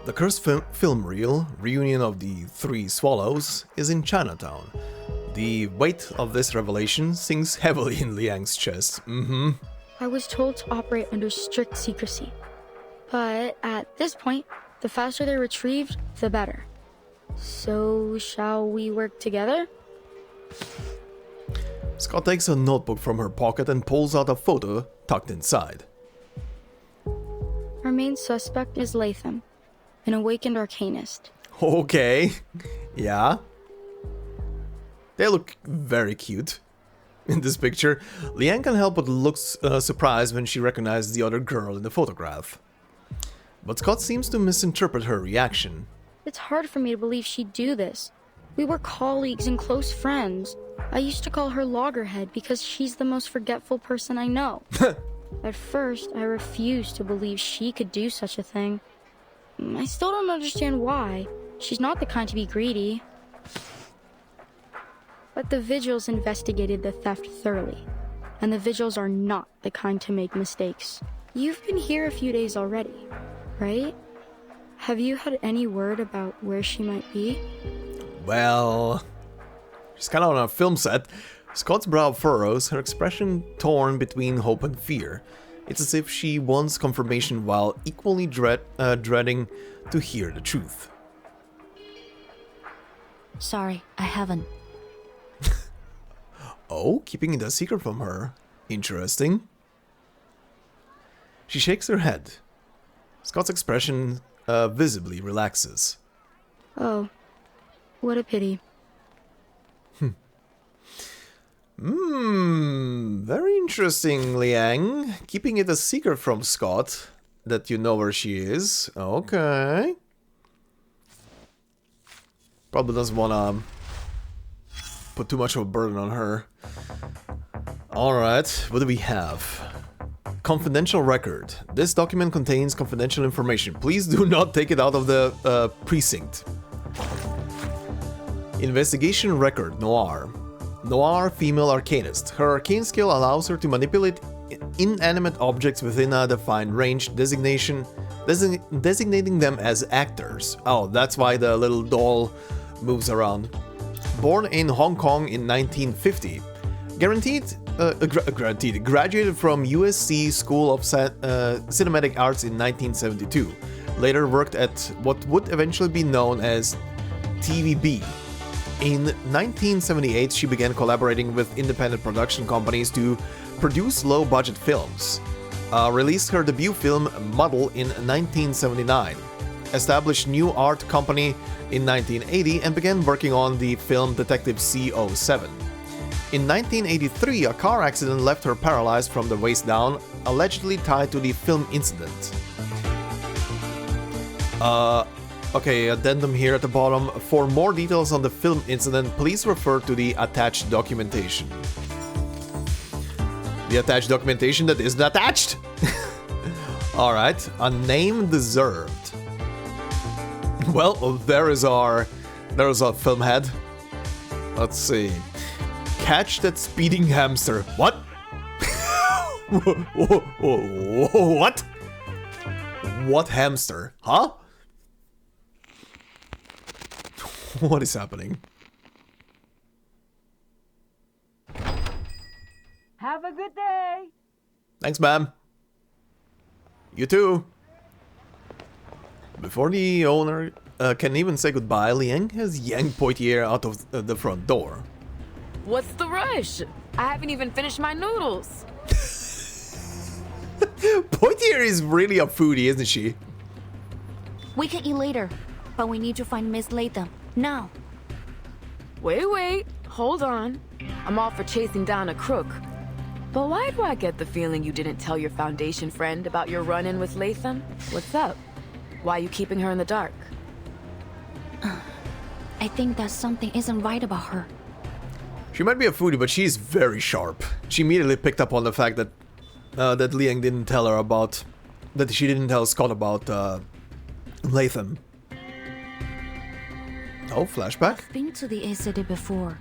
Speaker 1: The cursed film reel, Reunion of the Three Swallows, is in Chinatown. The weight of this revelation sinks heavily in Liang's chest. Mm-hmm.
Speaker 8: I was told to operate under strict secrecy. But at this point, the faster they're retrieved, the better. So, shall we work together?
Speaker 1: Scott takes a notebook from her pocket and pulls out a photo tucked inside.
Speaker 8: Our main suspect is Latham, an awakened Arcanist.
Speaker 1: Okay, yeah. They look very cute in this picture. Liang can't help but look surprised when she recognizes the other girl in the photograph. But Scott seems to misinterpret her reaction.
Speaker 8: It's hard for me to believe she'd do this. We were colleagues and close friends. I used to call her Loggerhead because she's the most forgetful person I know. At first, I refused to believe she could do such a thing. I still don't understand why. She's not the kind to be greedy. But the Vigils investigated the theft thoroughly, and the Vigils are not the kind to make mistakes. You've been here a few days already, right? Have you had any word about where she might be?
Speaker 1: Well, she's kind of on a film set. Scott's brow furrows, her expression torn between hope and fear. It's as if she wants confirmation while equally dreading to hear the truth.
Speaker 5: Sorry, I haven't.
Speaker 1: Oh, keeping it a secret from her. Interesting. She shakes her head. Scott's expression visibly relaxes.
Speaker 8: Oh, what a pity.
Speaker 1: Very interesting, Liang. Keeping it a secret from Scott, that you know where she is. Okay. Probably doesn't want to put too much of a burden on her. Alright, what do we have? Confidential record. This document contains confidential information. Please do not take it out of the precinct. Investigation record, Noir. Noir, female Arcanist. Her arcane skill allows her to manipulate inanimate objects within a defined range, designating them as actors. Oh, that's why the little doll moves around. Born in Hong Kong in 1950. Guaranteed graduated from USC School of Cinematic Arts in 1972. Later worked at what would eventually be known as TVB. In 1978, she began collaborating with independent production companies to produce low-budget films. Released her debut film Muddle in 1979. Established new art company in 1980 and began working on the film Detective C07. In 1983, a car accident left her paralyzed from the waist down, allegedly tied to the film incident. Okay, addendum here at the bottom. For more details on the film incident, please refer to the attached documentation. The attached documentation that isn't attached! Alright, a name deserved. Well, there's our film head. Let's see. Catch that speeding hamster. What? What? What hamster? Huh? What is happening?
Speaker 7: Have a good day.
Speaker 1: Thanks, ma'am. You too. Before the owner can even say goodbye, Liang has yanked Poitier out of the front door.
Speaker 6: What's the rush? I haven't even finished my noodles.
Speaker 1: Poitier is really a foodie, isn't she?
Speaker 5: We can eat later, but we need to find Miss Latham. Now.
Speaker 6: Wait, hold on. I'm all for chasing down a crook. But why do I get the feeling you didn't tell your Foundation friend about your run-in with Latham? What's up? Why are you keeping her in the dark?
Speaker 5: I think that something isn't right about her.
Speaker 1: She might be a foodie, but she's very sharp. She immediately picked up on the fact that that Liang didn't tell her about... that she didn't tell Scott about Latham. Oh, flashback?
Speaker 5: I've been to the A City before.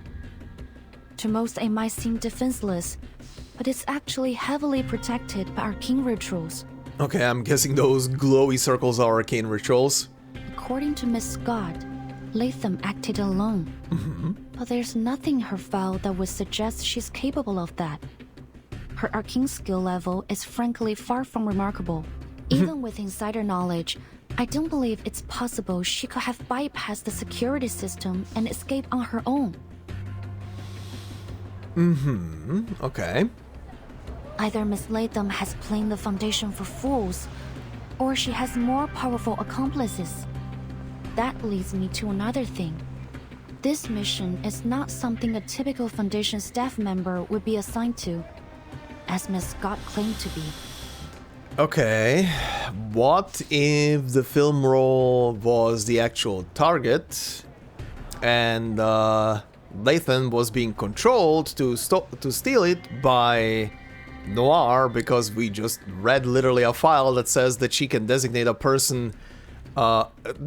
Speaker 5: To most, it might seem defenseless, but it's actually heavily protected by arcane rituals.
Speaker 1: Okay, I'm guessing those glowy circles are arcane rituals.
Speaker 5: According to Miss Scott, Latham acted alone. But there's nothing in her file that would suggest she's capable of that. Her arcane skill level is frankly far from remarkable. Even with insider knowledge, I don't believe it's possible she could have bypassed the security system and escaped on her own.
Speaker 1: Okay.
Speaker 5: Either Miss Latham has played the Foundation for fools, or she has more powerful accomplices. That leads me to another thing. This mission is not something a typical Foundation staff member would be assigned to, as Miss Scott claimed to be.
Speaker 1: Okay, what if the film role was the actual target and Latham was being controlled to steal it by Noir, because we just read literally a file that says that she can designate a person,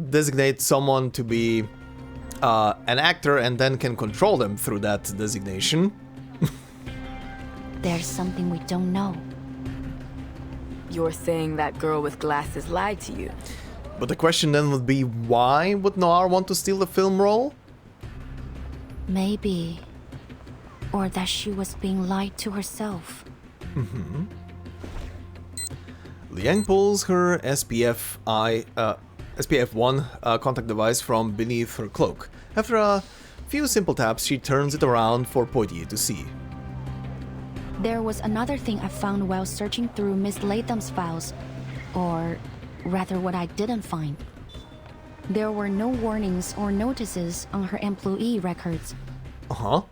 Speaker 1: designate someone to be an actor and then can control them through that designation.
Speaker 5: There's something we don't know.
Speaker 6: You're saying that girl with glasses lied to you.
Speaker 1: But the question then would be, why would Noir want to steal the film role?
Speaker 5: Maybe. Or that she was being lied to herself.
Speaker 1: Liang pulls her SPF-1 contact device from beneath her cloak. After a few simple taps, she turns it around for Poitier to see.
Speaker 5: There was another thing I found while searching through Miss Latham's files. Or rather, what I didn't find. There were no warnings or notices on her employee records.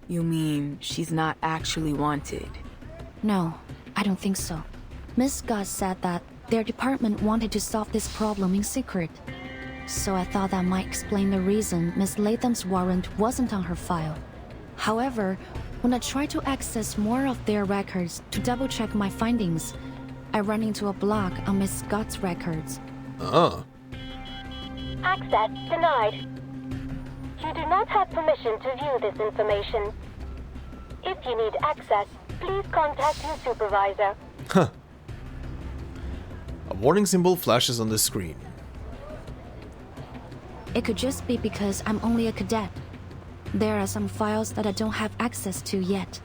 Speaker 6: You mean she's not actually wanted?
Speaker 5: No, I don't think so. Miss Scott said that their department wanted to solve this problem in secret. So I thought that might explain the reason Miss Latham's warrant wasn't on her file. However, when I tried to access more of their records to double-check my findings, I ran into a block on Miss Scott's records.
Speaker 11: Access denied. You do not have permission to view this information. If you need access, please contact your supervisor.
Speaker 1: A warning symbol flashes on the screen.
Speaker 5: It could just be because I'm only a cadet. There are some files that I don't have access to yet.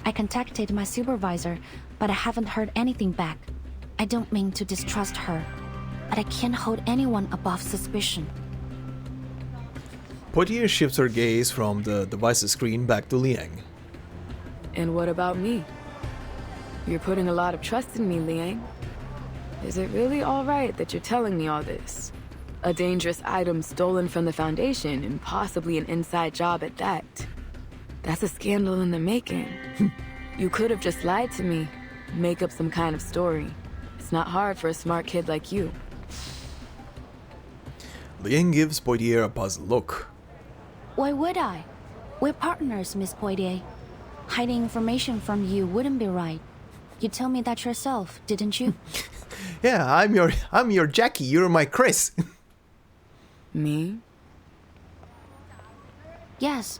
Speaker 5: I contacted my supervisor, but I haven't heard anything back. I don't mean to distrust her, but I can't hold anyone above suspicion.
Speaker 1: Poitier shifts her gaze from the device's screen back to Liang.
Speaker 6: And what about me? You're putting a lot of trust in me, Liang. Is it really alright that you're telling me all this? A dangerous item stolen from the Foundation, and possibly an inside job at that. That's a scandal in the making. You could have just lied to me, make up some kind of story. It's not hard for a smart kid like you.
Speaker 1: Liang gives Poitier a puzzled look.
Speaker 5: Why would I? We're partners, Miss Poitier. Hiding information from you wouldn't be right. You told me that yourself, didn't you?
Speaker 1: Yeah, I'm your Jackie, you're my Chris.
Speaker 6: Me?
Speaker 5: Yes.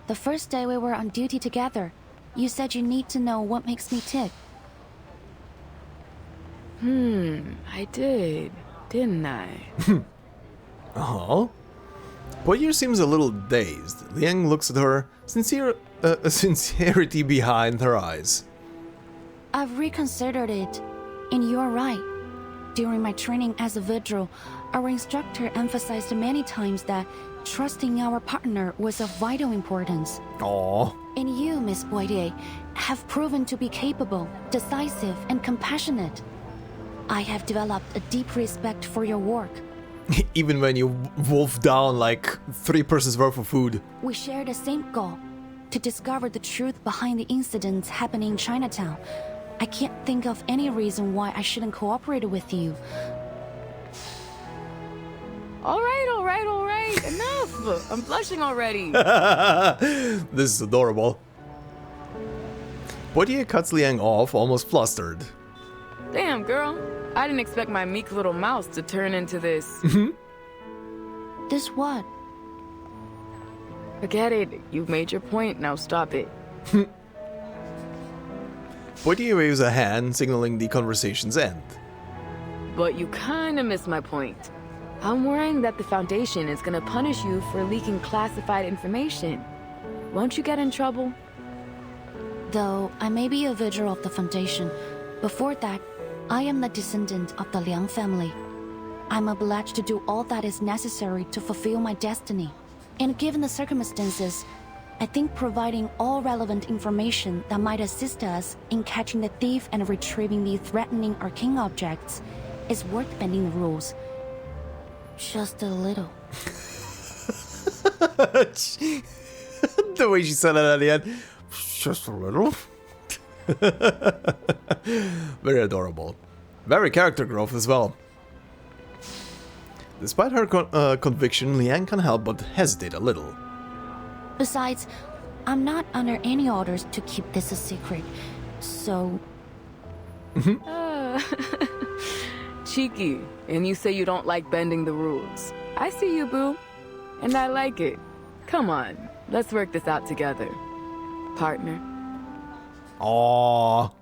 Speaker 5: The first day we were on duty together, you said you need to know what makes me tick.
Speaker 6: I did, didn't I?
Speaker 1: Uh-huh. Poitier seems a little dazed. Liang looks at her, sincerity behind her eyes.
Speaker 5: I've reconsidered it, and you're right. During my training as a vigil, our instructor emphasized many times that trusting our partner was of vital importance.
Speaker 1: Aww.
Speaker 5: And you, Miss Poitier, have proven to be capable, decisive, and compassionate. I have developed a deep respect for your work.
Speaker 1: Even when you wolf down like 3 persons worth of food.
Speaker 5: We share the same goal, to discover the truth behind the incidents happening in Chinatown. I can't think of any reason why I shouldn't cooperate with you.
Speaker 6: Alright, enough! I'm blushing already.
Speaker 1: This is adorable. Poitier cuts Liang off, almost flustered.
Speaker 6: Damn, girl. I didn't expect my meek little mouse to turn into this.
Speaker 5: This what?
Speaker 6: Forget it. You've made your point, now stop it.
Speaker 1: Poitier waves a hand, signaling the conversation's end.
Speaker 6: But you kinda missed my point. I'm worrying that the Foundation is gonna punish you for leaking classified information. Won't you get in trouble?
Speaker 5: Though I may be a vigil of the Foundation, before that, I am the descendant of the Liang family. I'm obliged to do all that is necessary to fulfill my destiny. And given the circumstances, I think providing all relevant information that might assist us in catching the thief and retrieving the threatening arcane objects is worth bending the rules. Just a little.
Speaker 1: The way she said it at the end. Just a little. Very adorable. Very character growth as well. Despite her conviction, Liang can't help but hesitate a little.
Speaker 5: Besides, I'm not under any orders to keep this a secret, so...
Speaker 6: Cheeky, and you say you don't like bending the rules. I see you, boo. And I like it. Come on, let's work this out together. Partner.
Speaker 1: Aww.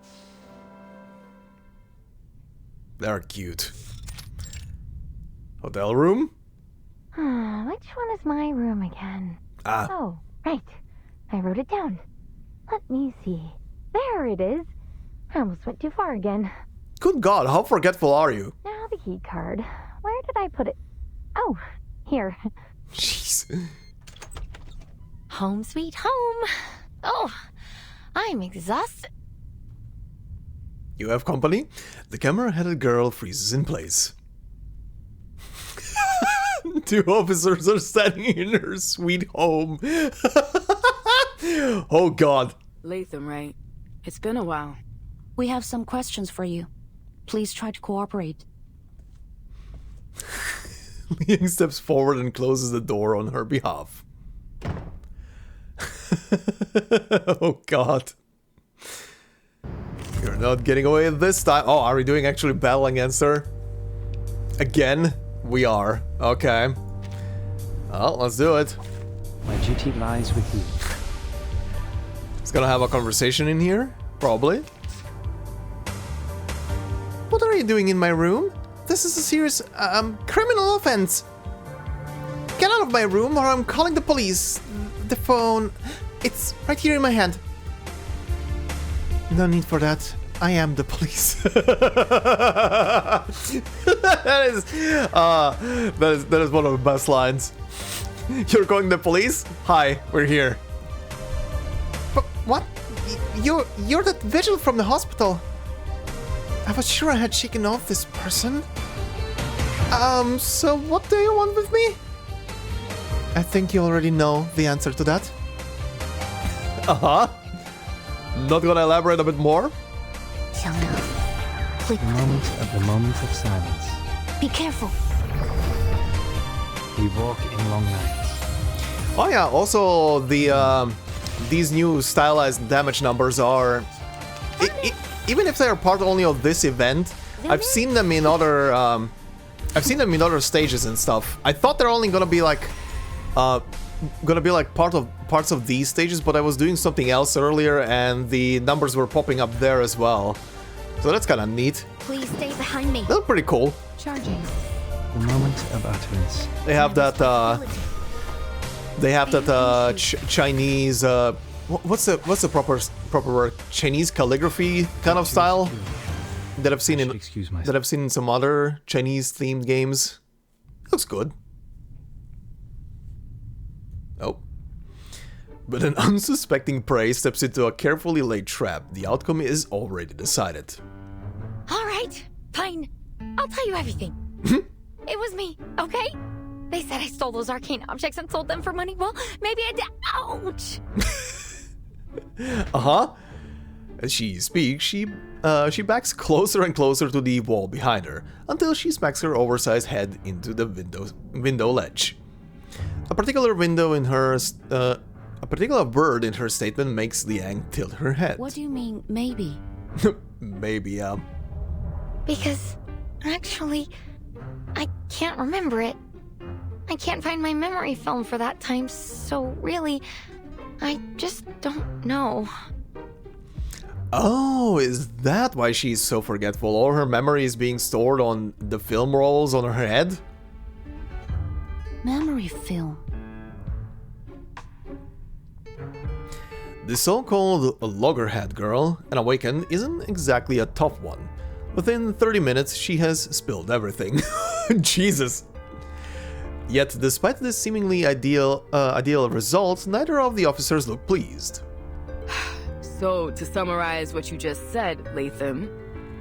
Speaker 1: They're cute. Hotel room?
Speaker 11: Which one is my room again? Oh, right. I wrote it down. Let me see. There it is. I almost went too far again.
Speaker 1: Good God, how forgetful are you?
Speaker 11: Now the key card. Where did I put it? Oh, here.
Speaker 1: Jeez.
Speaker 11: Home sweet home. Oh, I'm exhausted.
Speaker 1: You have company? The camera-headed girl freezes in place. 2 officers are standing in her sweet home. Oh God.
Speaker 6: Latham, right? It's been a while.
Speaker 5: We have some questions for you. Please try to cooperate.
Speaker 1: Liang steps forward and closes the door on her behalf. Oh God. You're not getting away this time. Oh, are we doing actually battle against her? Again? We are. Okay. Well, let's do it.
Speaker 12: My duty lies with you.
Speaker 1: It's gonna have a conversation in here? Probably. What are you doing in my room? This is a serious, criminal offense. Get out of my room or I'm calling the police. The phone... It's right here in my hand. No need for that. I am the police. that is one of the best lines. You're calling the police? Hi, we're here. But what? You're that vigil from the hospital. I was sure I had shaken off this person. So what do you want with me? I think you already know the answer to that. Uh-huh. Not gonna elaborate a bit more?
Speaker 12: The moment of silence.
Speaker 11: Be careful.
Speaker 12: We walk in long nights.
Speaker 1: Oh yeah, also the these new stylized damage numbers are even if they are part only of this event, I've seen them in other stages and stuff. I thought they're only gonna be like parts of these stages, but I was doing something else earlier and the numbers were popping up there as well. So that's kind of neat.
Speaker 11: Please stay behind me.
Speaker 1: That's pretty cool.
Speaker 11: Charging.
Speaker 12: The moment of utterance.
Speaker 1: They have that Chinese what's the proper word? Chinese calligraphy kind of style that I've seen in some other Chinese themed games. Looks good. Oh. But an unsuspecting prey steps into a carefully laid trap. The outcome is already decided.
Speaker 11: All right, fine. I'll tell you everything. It was me, okay? They said I stole those arcane objects and sold them for money. Well, maybe I did. Ouch!
Speaker 1: Uh-huh. As she speaks, she backs closer and closer to the wall behind her, until she smacks her oversized head into the window ledge. A particular word in her statement makes Liang tilt her head.
Speaker 5: What do you mean, maybe?
Speaker 1: Maybe,
Speaker 11: Because, actually, I can't remember it. I can't find my memory film for that time, so really, I just don't know.
Speaker 1: Oh, is that why she's so forgetful? All her memory is being stored on the film rolls on her head?
Speaker 5: Memory film.
Speaker 1: The so-called loggerhead girl, an awakened, isn't exactly a tough one. Within 30 minutes, she has spilled everything. Jesus. Yet, despite this seemingly ideal result, neither of the officers look pleased.
Speaker 6: So, to summarize what you just said, Latham,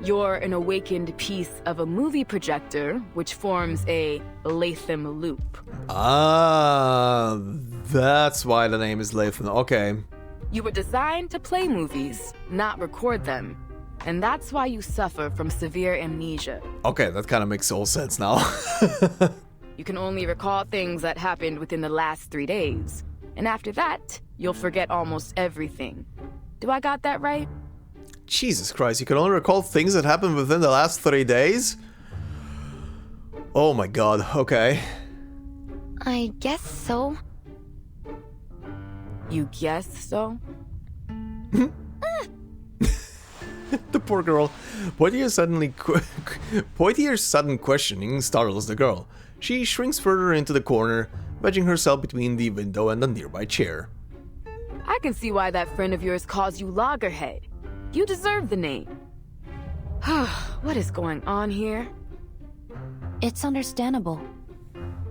Speaker 6: you're an awakened piece of a movie projector, which forms a Latham loop.
Speaker 1: Ah, that's why the name is Latham. Okay.
Speaker 6: You were designed to play movies, not record them. And that's why you suffer from severe amnesia.
Speaker 1: Okay, that kind of makes all sense now.
Speaker 6: You can only recall things that happened within the last 3 days. And after that, you'll forget almost everything. Do I got that right?
Speaker 1: Jesus Christ, you can only recall things that happened within the last 3 days? Oh my god, okay.
Speaker 11: I guess so.
Speaker 6: You guess so?
Speaker 1: The poor girl. Poitier's sudden questioning startles the girl. She shrinks further into the corner, wedging herself between the window and a nearby chair.
Speaker 6: I can see why that friend of yours calls you Loggerhead. You deserve the name. What is going on here?
Speaker 5: It's understandable.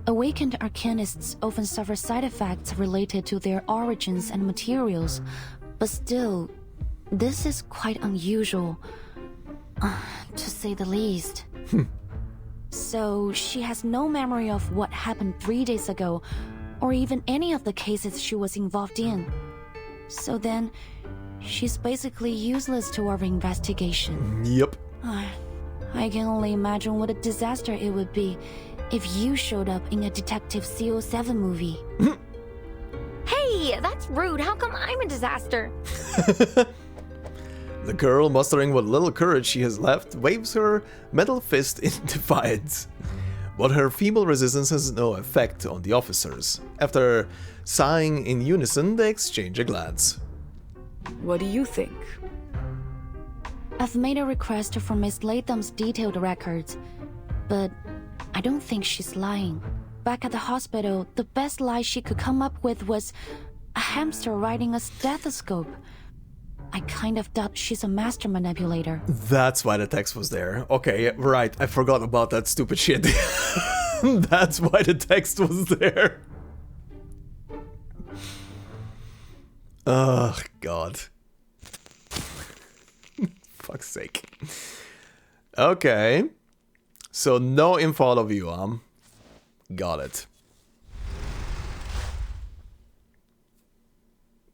Speaker 5: Awakened Arcanists often suffer side effects related to their origins and materials, but still, this is quite unusual, to say the least. So, she has no memory of what happened 3 days ago, or even any of the cases she was involved in. So then, she's basically useless to our investigation.
Speaker 1: Yep.
Speaker 5: I can only imagine what a disaster it would be if you showed up in a Detective CO7 movie.
Speaker 11: Hey, that's rude. How come I'm a disaster?
Speaker 1: The girl, mustering what little courage she has left, waves her metal fist in defiance. But her feeble resistance has no effect on the officers. After sighing in unison, they exchange a glance.
Speaker 6: What do you think?
Speaker 5: I've made a request for Miss Latham's detailed records, but I don't think she's lying. Back at the hospital, the best lie she could come up with was a hamster riding a stethoscope. I kind of doubt she's a master manipulator.
Speaker 1: That's why the text was there. Okay, right. I forgot about that stupid shit. That's why the text was there. Oh, God. Fuck's sake. Okay. So no info out of you, got it.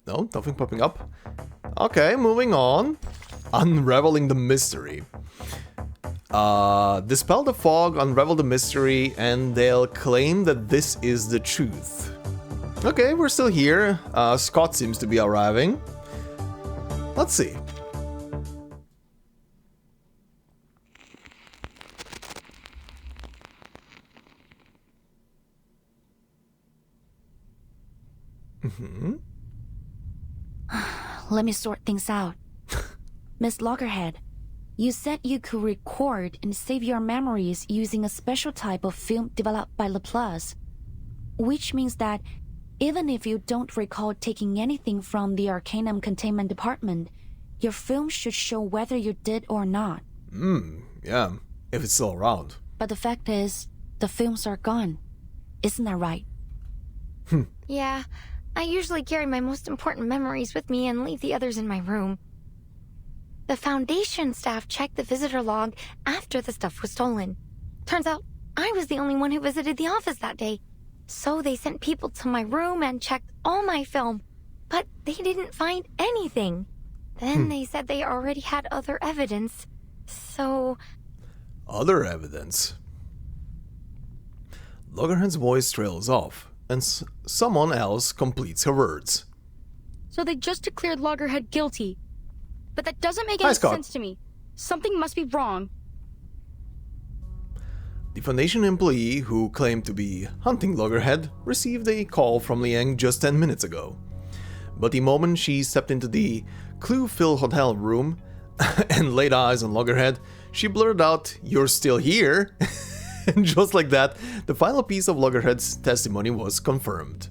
Speaker 1: No, nothing popping up. Okay, moving on. Unraveling the mystery. Dispel the fog, unravel the mystery, and they'll claim that this is the truth. Okay, we're still here. Scott seems to be arriving. Let's see.
Speaker 5: Let me sort things out. Miss Loggerhead, you said you could record and save your memories using a special type of film developed by Laplace, which means that even if you don't recall taking anything from the Arcanum containment department, your film should show whether you did or not.
Speaker 1: Yeah, if it's still around.
Speaker 5: But the fact is, the films are gone. Isn't that right?
Speaker 11: Yeah, I usually carry my most important memories with me and leave the others in my room. The Foundation staff checked the visitor log after the stuff was stolen. Turns out, I was the only one who visited the office that day. So they sent people to my room and checked all my film, but they didn't find anything. Then they said they already had other evidence, so...
Speaker 1: Other evidence? Loggerhead's voice trails off, and someone else completes her words.
Speaker 8: So they just declared Loggerhead guilty. But that doesn't make any sense to me. Something must be wrong.
Speaker 1: The Foundation employee who claimed to be hunting Loggerhead received a call from Liang just 10 minutes ago. But the moment she stepped into the clue-filled hotel room and laid eyes on Loggerhead, she blurted out, "You're still here?" And just like that, the final piece of Loggerhead's testimony was confirmed.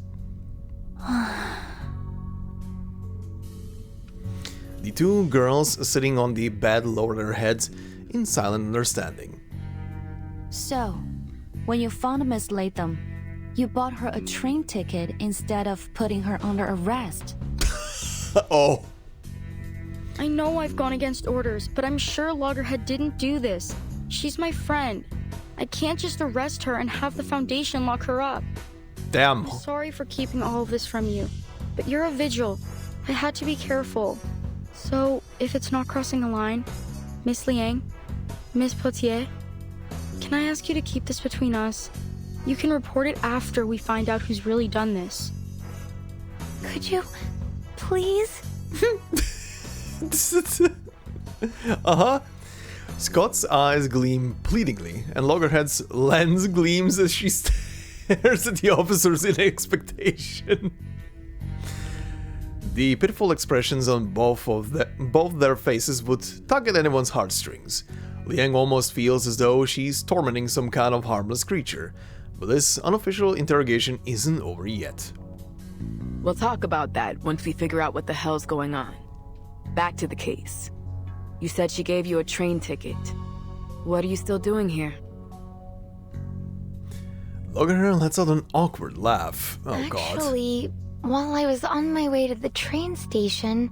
Speaker 1: The two girls sitting on the bed lowered their heads in silent understanding.
Speaker 5: So, when you found Miss Latham, you bought her a train ticket instead of putting her under arrest.
Speaker 1: Oh.
Speaker 8: I know I've gone against orders, but I'm sure Loggerhead didn't do this. She's my friend. I can't just arrest her and have the Foundation lock her up.
Speaker 1: Damn.
Speaker 8: I'm sorry for keeping all of this from you, but you're a vigil. I had to be careful. So, if it's not crossing a line, Miss Liang, Miss Potier, can I ask you to keep this between us? You can report it after we find out who's really done this.
Speaker 11: Could you, please?
Speaker 1: Uh-huh. Scott's eyes gleam pleadingly, and Loggerhead's lens gleams as she stares at the officers in expectation. The pitiful expressions on both their faces would tug at anyone's heartstrings. Liang almost feels as though she's tormenting some kind of harmless creature, but this unofficial interrogation isn't over yet.
Speaker 6: We'll talk about that once we figure out what the hell's going on. Back to the case. You said she gave you a train ticket. What are you still doing here?
Speaker 1: Loggerhead lets out an awkward laugh. Oh, God.
Speaker 11: Actually, while I was on my way to the train station,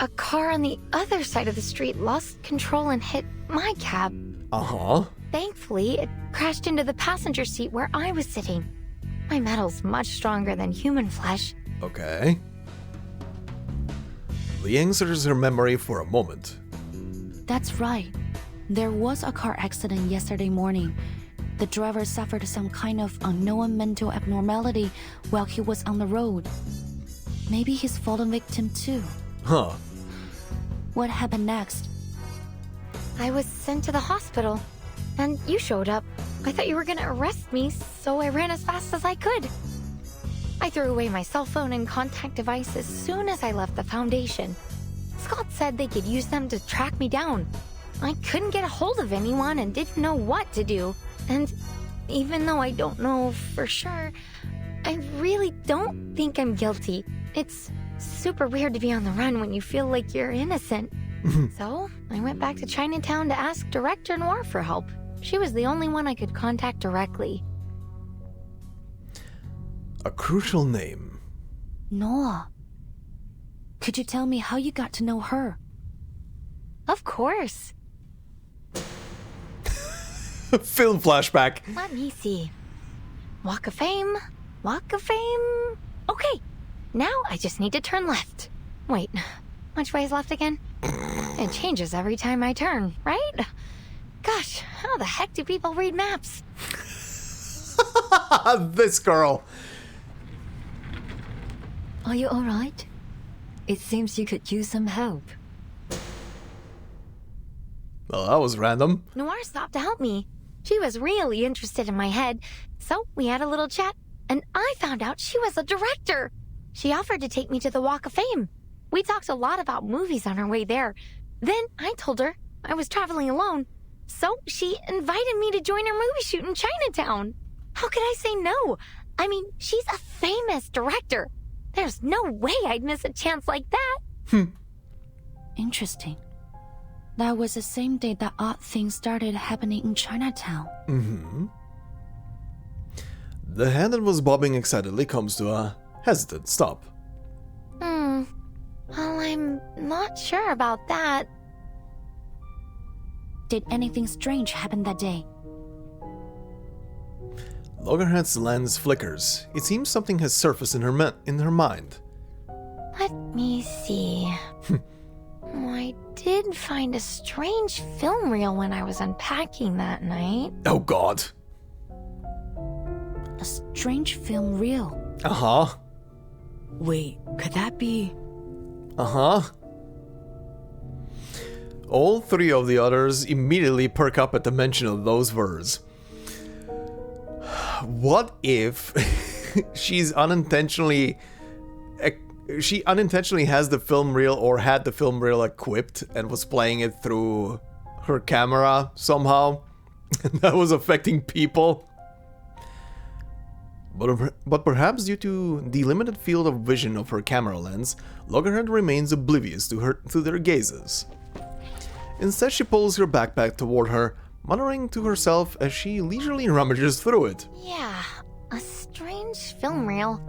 Speaker 11: a car on the other side of the street lost control and hit my cab.
Speaker 1: Uh-huh.
Speaker 11: Thankfully, it crashed into the passenger seat where I was sitting. My metal's much stronger than human flesh.
Speaker 1: Okay. Liang searches her memory for a moment.
Speaker 5: That's right. There was a car accident yesterday morning. The driver suffered some kind of unknown mental abnormality while he was on the road. Maybe he's fallen victim too.
Speaker 1: Huh.
Speaker 5: What happened next?
Speaker 11: I was sent to the hospital, and you showed up. I thought you were gonna arrest me, so I ran as fast as I could. I threw away my cell phone and contact device as soon as I left the Foundation. Scott said they could use them to track me down. I couldn't get a hold of anyone and didn't know what to do. And even though I don't know for sure, I really don't think I'm guilty. It's super weird to be on the run when you feel like you're innocent. So, I went back to Chinatown to ask Director Noir for help. She was the only one I could contact directly.
Speaker 1: A crucial name.
Speaker 5: Noah. Could you tell me how you got to know her?
Speaker 11: Of course.
Speaker 1: Film flashback.
Speaker 11: Let me see. Walk of Fame. Walk of Fame. Okay. Now I just need to turn left. Wait, which way is left again? It changes every time I turn, right? Gosh, how the heck do people read maps?
Speaker 1: This girl.
Speaker 4: Are you alright? It seems you could use some help.
Speaker 1: Well, that was random.
Speaker 11: Noir stopped to help me. She was really interested in my head, so we had a little chat, and I found out she was a director. She offered to take me to the Walk of Fame. We talked a lot about movies on our way there. Then I told her I was traveling alone, so she invited me to join her movie shoot in Chinatown. How could I say no? I mean, she's a famous director. There's no way I'd miss a chance like that.
Speaker 5: Interesting. That was the same day that odd things started happening in Chinatown.
Speaker 1: Mm-hmm. The hand that was bobbing excitedly comes to a hesitant stop.
Speaker 11: Well, I'm not sure about that.
Speaker 5: Did anything strange happen that day?
Speaker 1: Loggerhead's lens flickers. It seems something has surfaced in her mind.
Speaker 11: Let me see. I did find a strange film reel when I was unpacking that night.
Speaker 1: Oh god.
Speaker 5: A strange film reel?
Speaker 1: Uh-huh.
Speaker 6: Wait, could that be...
Speaker 1: Uh-huh. All three of the others immediately perk up at the mention of those words. What if she unintentionally has the film reel or had the film reel equipped and was playing it through her camera somehow? And that was affecting people? But perhaps due to the limited field of vision of her camera lens, Loggerhead remains oblivious to their gazes. Instead, she pulls her backpack toward her, muttering to herself as she leisurely rummages through it.
Speaker 11: Yeah, a strange film reel.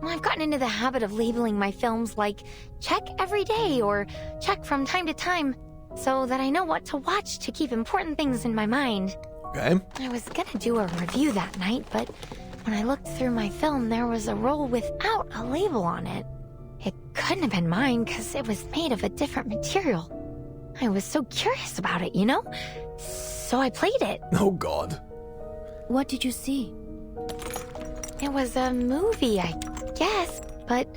Speaker 11: I've gotten into the habit of labeling my films like check every day or check from time to time, so that I know what to watch to keep important things in my mind.
Speaker 1: Okay.
Speaker 11: I was gonna do a review that night, but when I looked through my film, there was a roll without a label on it. It couldn't have been mine because it was made of a different material. I was so curious about it, you know? So I played it.
Speaker 1: Oh god.
Speaker 5: What did you see?
Speaker 11: It was a movie, I guess, but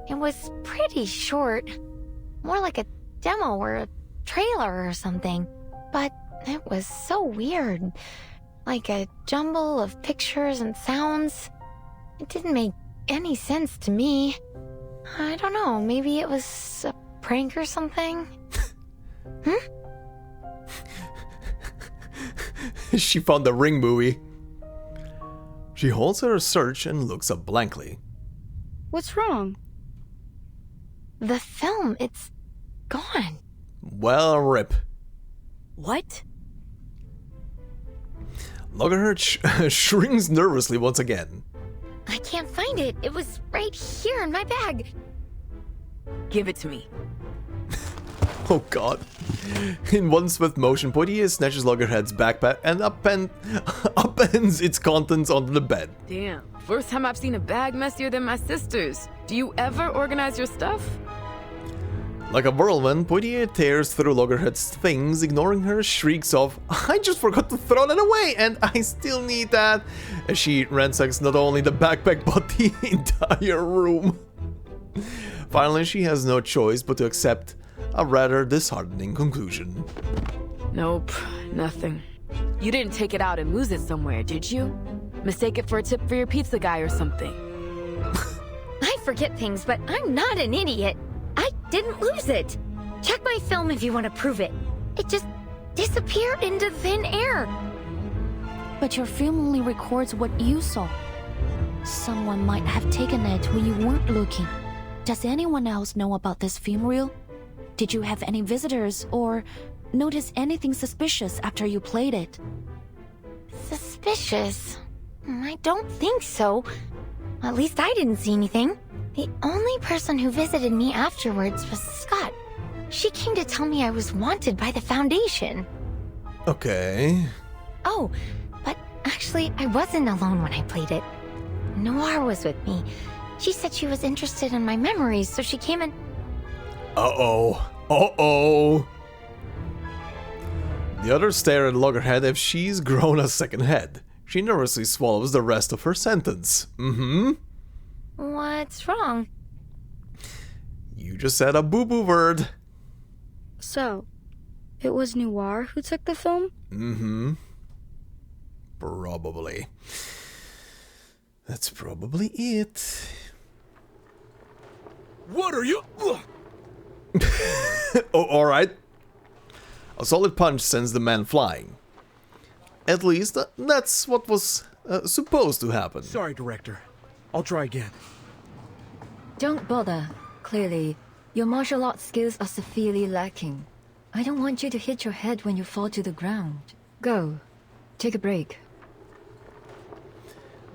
Speaker 11: it was pretty short. More like a demo or a trailer or something. But it was so weird. Like a jumble of pictures and sounds. It didn't make any sense to me. I don't know, maybe it was a prank or something?
Speaker 1: She found the Ring movie. She holds her search and looks up blankly.
Speaker 8: What's wrong?
Speaker 11: The film, it's gone.
Speaker 1: Well, rip.
Speaker 6: What?
Speaker 1: Loggerhead shrinks nervously once again.
Speaker 11: I can't find it. It was right here in my bag.
Speaker 6: Give it to me.
Speaker 1: Oh god. In one swift motion, Poitier snatches Loggerhead's backpack and upends its contents onto the bed.
Speaker 6: Damn, first time I've seen a bag messier than my sister's. Do you ever organize your stuff?
Speaker 1: Like a whirlwind, Poitier tears through Loggerhead's things, ignoring her shrieks of, "I just forgot to throw that away, and I still need that," as she ransacks not only the backpack, but the entire room. Finally, she has no choice but to accept a rather disheartening conclusion.
Speaker 6: Nope, nothing. You didn't take it out and lose it somewhere, did you? Mistake it for a tip for your pizza guy or something.
Speaker 11: I forget things, but I'm not an idiot. I didn't lose it. Check my film if you want to prove it. It just disappeared into thin air.
Speaker 5: But your film only records what you saw. Someone might have taken it when you weren't looking. Does anyone else know about this film reel? Did you have any visitors or notice anything suspicious after you played it?
Speaker 11: Suspicious? I don't think so. At least I didn't see anything. The only person who visited me afterwards was Scott. She came to tell me I was wanted by the Foundation.
Speaker 1: Okay.
Speaker 11: Oh, but actually, I wasn't alone when I played it. Noir was with me. She said she was interested in my memories, so she came and...
Speaker 1: Uh-oh. Uh-oh. The others stare at Loggerhead as she's grown a second head. She nervously swallows the rest of her sentence.
Speaker 11: What's wrong?
Speaker 1: You just said a boo-boo word.
Speaker 8: So, it was Noir who took the film?
Speaker 1: Probably. That's probably it.
Speaker 9: What are you?
Speaker 1: Oh, alright. A solid punch sends the man flying. At least, that's what was supposed to happen.
Speaker 2: Sorry, Director. I'll try again.
Speaker 4: Don't bother. Clearly, your martial arts skills are severely lacking. I don't want you to hit your head when you fall to the ground. Go. Take a break.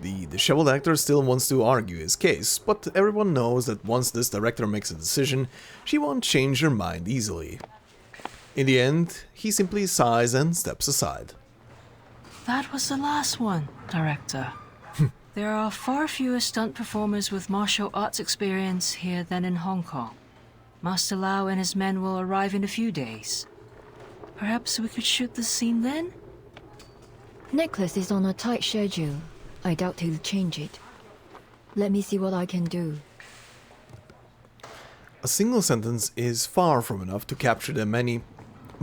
Speaker 1: The disheveled actor still wants to argue his case, but everyone knows that once this director makes a decision, she won't change her mind easily. In the end, he simply sighs and steps aside.
Speaker 7: That was the last one, Director. There are far fewer stunt performers with martial arts experience here than in Hong Kong. Master Lau and his men will arrive in a few days. Perhaps we could shoot the scene then?
Speaker 4: Nicholas is on a tight schedule. I doubt he'll change it. Let me see what I can do.
Speaker 1: A single sentence is far from enough to capture the many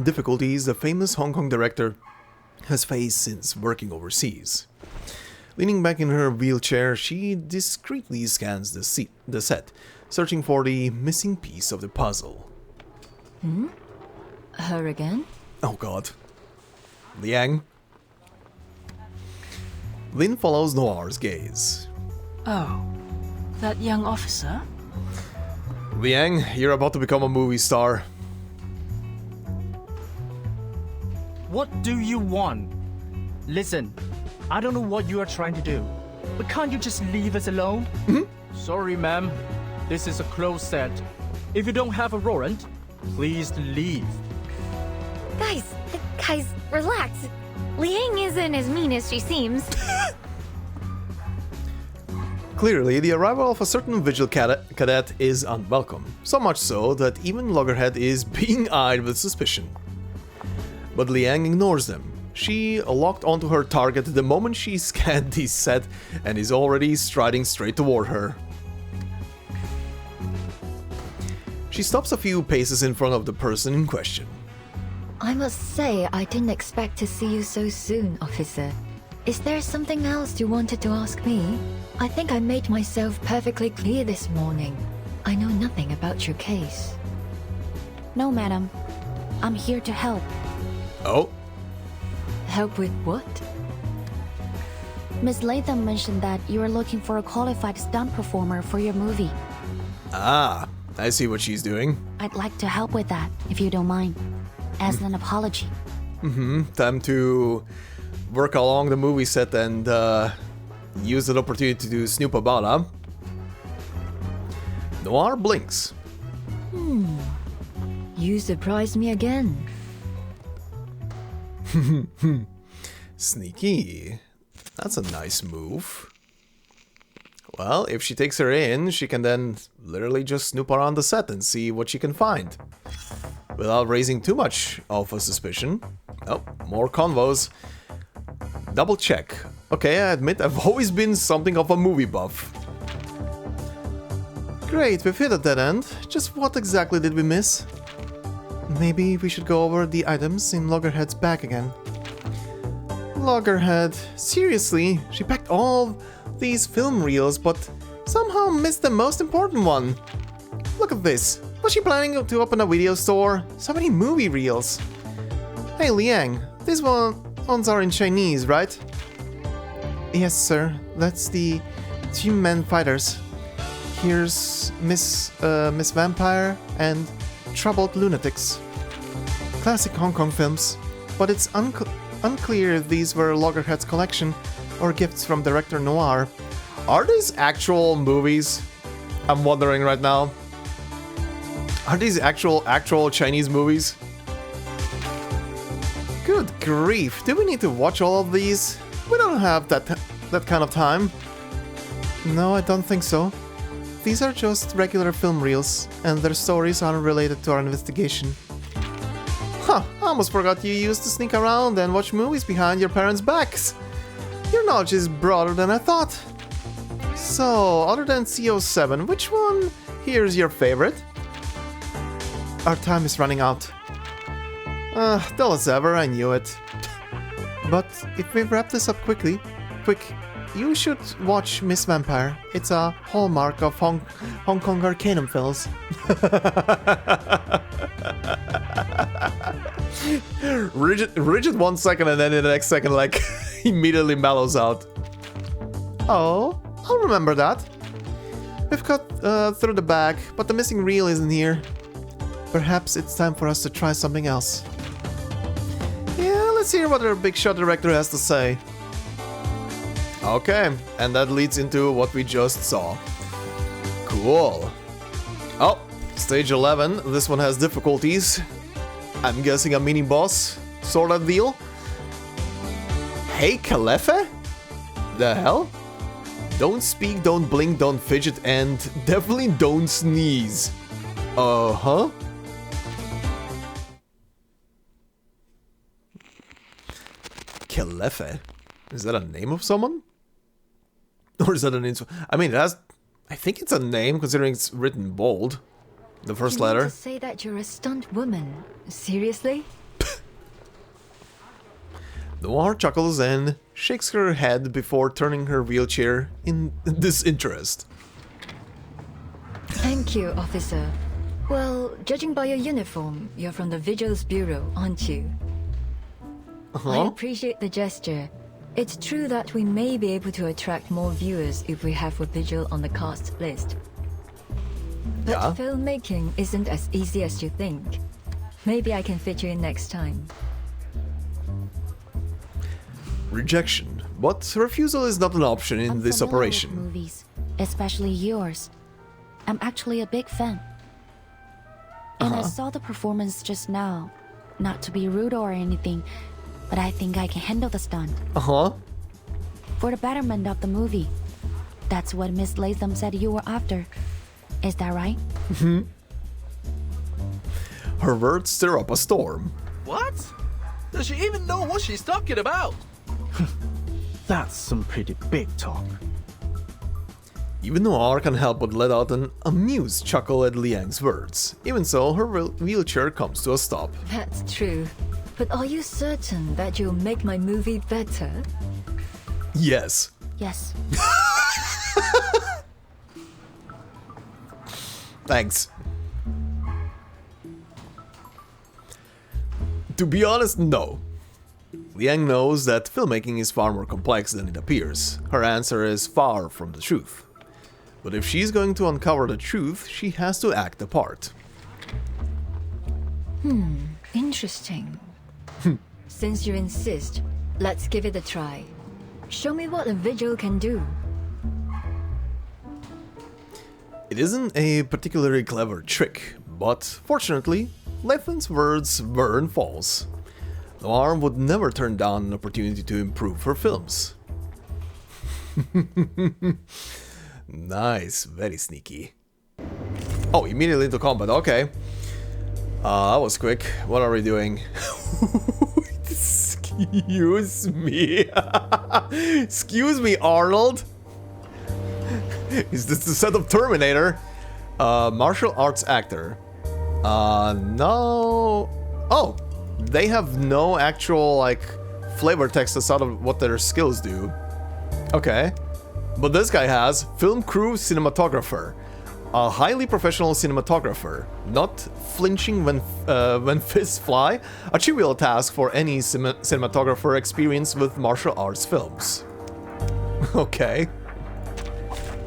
Speaker 1: difficulties the famous Hong Kong director has faced since working overseas. Leaning back in her wheelchair, she discreetly scans the set, searching for the missing piece of the puzzle.
Speaker 4: Her again?
Speaker 1: Oh god. Liang. Lin follows Noir's gaze.
Speaker 7: Oh, that young officer?
Speaker 1: Liang, you're about to become a movie star.
Speaker 2: What do you want? Listen, I don't know what you are trying to do, but can't you just leave us alone? Sorry, ma'am. This is a closed set. If you don't have a warrant, please leave.
Speaker 11: Guys, relax. Liang isn't as mean as she seems.
Speaker 1: Clearly, the arrival of a certain vigil cadet is unwelcome, so much so that even Loggerhead is being eyed with suspicion. But Liang ignores them. She locked onto her target the moment she scanned the set and is already striding straight toward her. She stops a few paces in front of the person in question.
Speaker 4: I must say I didn't expect to see you so soon, officer. Is there something else you wanted to ask me? I think I made myself perfectly clear this morning. I know nothing about your case.
Speaker 5: No, madam. I'm here to help.
Speaker 1: Oh?
Speaker 4: Help with what?
Speaker 5: Miss Latham mentioned that you are looking for a qualified stunt performer for your movie.
Speaker 1: Ah, I see what she's doing.
Speaker 5: I'd like to help with that, if you don't mind. As an apology.
Speaker 1: Time to work along the movie set and use that opportunity to snoop about, huh? Noir blinks.
Speaker 4: You surprised me again.
Speaker 1: Sneaky. That's a nice move. Well, if she takes her in, she can then literally just snoop around the set and see what she can find. Without raising too much of a suspicion. Oh, more convos. Double check. Okay, I admit I've always been something of a movie buff. Great, we've hit a dead end. Just what exactly did we miss? Maybe we should go over the items in Loggerhead's bag again. Loggerhead, seriously? She packed all these film reels, but somehow missed the most important one. Look at this. Was she planning to open a video store? So many movie reels. Hey Liang, these ones are in Chinese, right? Yes, sir. That's the Two-Man Fighters. Here's Miss Vampire and Troubled Lunatics. Classic Hong Kong films, but it's unclear if these were Loggerhead's collection or gifts from director Noir. Are these actual movies? I'm wondering right now. Are these actual Chinese movies? Good grief, do we need to watch all of these? We don't have that kind of time. No, I don't think so. These are just regular film reels, and their stories aren't related to our investigation. Huh, I almost forgot you used to sneak around and watch movies behind your parents' backs. Your knowledge is broader than I thought. So, other than CO7, which one here is your favorite? Our time is running out. Dull as ever, I knew it. But if we wrap this up quick, you should watch Miss Vampire. It's a hallmark of Hong Kong Arcanum films. rigid 1 second and then in the next second like immediately mellows out. Oh, I'll remember that. We've got through the bag, but the missing reel isn't here. Perhaps it's time for us to try something else. Yeah, let's hear what our big shot director has to say. Okay, and that leads into what we just saw. Cool. Oh, stage 11. This one has difficulties. I'm guessing a mini boss sort of deal. Hey, Kalefe? The hell? Don't speak, don't blink, don't fidget, and definitely don't sneeze. Uh-huh. Kalefe? Is that a name of someone? Or is that an I mean, I think it's a name, considering it's written bold. The first letter.
Speaker 4: You mean to say that you're a stunt woman? Seriously?
Speaker 1: Noir chuckles and shakes her head before turning her wheelchair in disinterest.
Speaker 4: Thank you, officer. Well, judging by your uniform, you're from the Vigils Bureau, aren't you? I appreciate the gesture. It's true that we may be able to attract more viewers if we have a Vigil on the cast list. But filmmaking isn't as easy as you think. Maybe I can fit you in next time.
Speaker 1: Rejection. But refusal is not an option in this operation.
Speaker 5: With movies, especially yours. I'm actually a big fan. And I saw the performance just now. Not to be rude or anything, but I think I can handle the stunt. For the betterment of the movie. That's what Miss Latham said you were after. Is that right?
Speaker 1: Her words stir up a storm.
Speaker 13: What? Does she even know what she's talking about?
Speaker 2: That's some pretty big talk.
Speaker 1: Even Noir can't help but let out an amused chuckle at Liang's words. Even so, her wheelchair comes to a stop.
Speaker 4: That's true. But are you certain that you'll make my movie better?
Speaker 1: Yes.
Speaker 5: Yes.
Speaker 1: Thanks. To be honest, no. Liang knows that filmmaking is far more complex than it appears. Her answer is far from the truth. But if she's going to uncover the truth, she has to act the part.
Speaker 4: Interesting. Since you insist, let's give it a try. Show me what a Vigil can do.
Speaker 1: It isn't a particularly clever trick, but fortunately, Latham's words weren't false. Noir would never turn down an opportunity to improve her films. Nice, very sneaky. Oh, immediately into combat, okay. That was quick. What are we doing? Excuse me. Excuse me, Arnold. Is this the set of Terminator? Martial arts actor. No. Oh, they have no actual, like, flavor text aside of what their skills do. Okay. But this guy has film crew cinematographer. A highly professional cinematographer, not flinching when fists fly, a trivial task for any cinematographer experienced with martial arts films. Okay.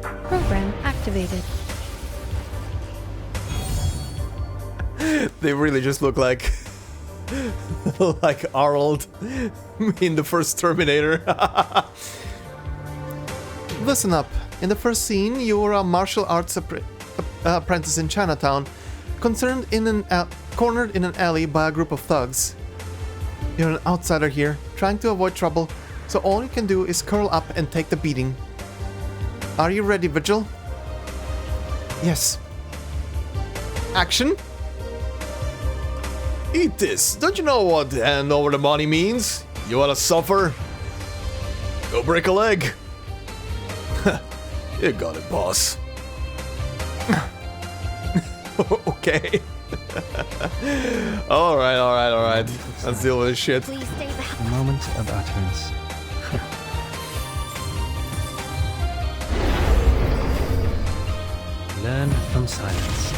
Speaker 8: Program activated.
Speaker 1: They really just look like like Arnold in the first Terminator. Listen up. In the first scene, you were a martial arts apprentice in Chinatown, cornered in an alley by a group of thugs. You're an outsider here, trying to avoid trouble, so all you can do is curl up and take the beating. Are you ready, Vigil? Yes. Action? Eat this! Don't you know what hand over the money means? You wanna suffer? Go break a leg! You got it, boss. Okay. Alright. Let's deal with this shit.
Speaker 12: A moment of utterance. Learn from silence.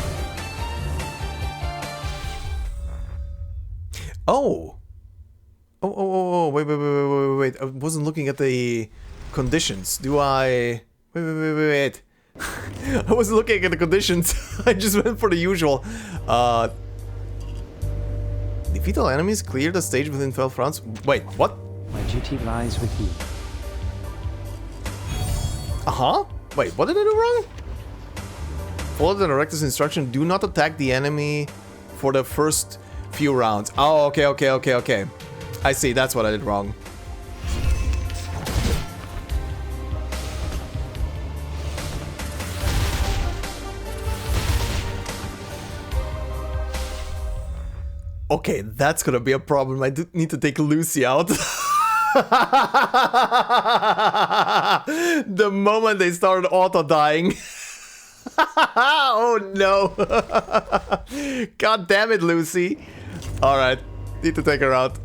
Speaker 1: Oh, wait. I wasn't looking at the conditions. Do I... Wait. I wasn't looking at the conditions. I just went for the usual. Defeat all enemies, clear the stage within 12 rounds. Wait, what?
Speaker 12: My duty lies with you.
Speaker 1: Wait, what did I do wrong? Follow the director's instruction. Do not attack the enemy for the first few rounds. Oh, okay. I see, that's what I did wrong. Okay, that's gonna be a problem. I do need to take Lucy out. The moment they started auto-dying. Oh no. God damn it, Lucy. Alright, need to take her out.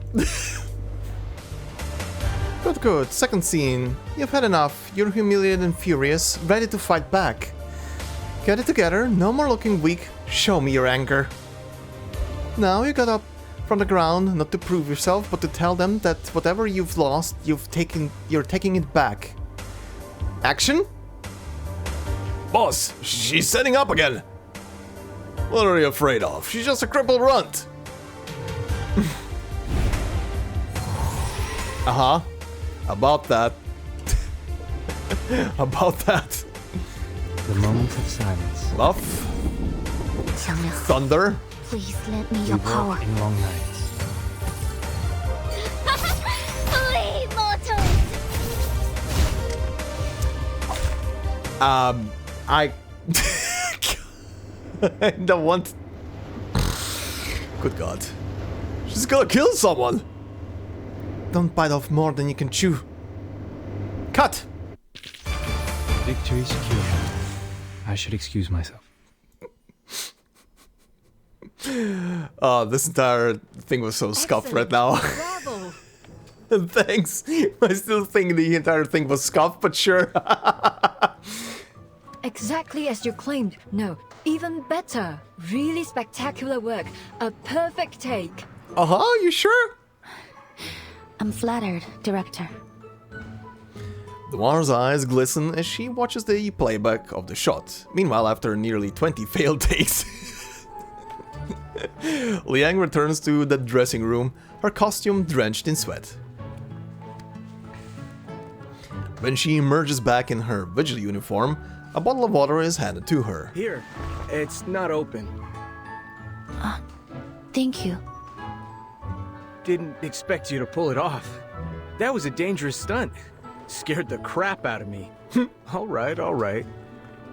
Speaker 1: Good. Second scene. You've had enough. You're humiliated and furious, ready to fight back. Get it together, no more looking weak. Show me your anger. Now you got up from the ground, not to prove yourself, but to tell them that whatever you've lost, you're taking it back. Action? Boss, she's setting up again. What are you afraid of? She's just a crippled runt. About that. About that.
Speaker 12: The moment of silence.
Speaker 1: Love. Thunder.
Speaker 11: Please lend me
Speaker 12: We
Speaker 11: your
Speaker 12: walk
Speaker 11: power.
Speaker 12: in long nights.
Speaker 11: Flee, mortals!
Speaker 1: I don't want... Good God. She's gonna kill someone! Don't bite off more than you can chew. Cut!
Speaker 12: Victory secure. I should excuse myself.
Speaker 1: This entire thing was so scuffed right now.
Speaker 3: Bravo!
Speaker 1: Thanks. I still think the entire thing was scuffed, but sure.
Speaker 4: Exactly as you claimed. No, even better. Really spectacular work. A perfect take.
Speaker 1: You sure?
Speaker 5: I'm flattered, Director.
Speaker 1: Noir's eyes glisten as she watches the playback of the shot. Meanwhile, after nearly 20 failed takes, Liang returns to the dressing room, her costume drenched in sweat. When she emerges back in her vigil uniform, a bottle of water is handed to her.
Speaker 9: Here, it's not open.
Speaker 5: Thank you.
Speaker 9: Didn't expect you to pull it off. That was a dangerous stunt. Scared the crap out of me. All right.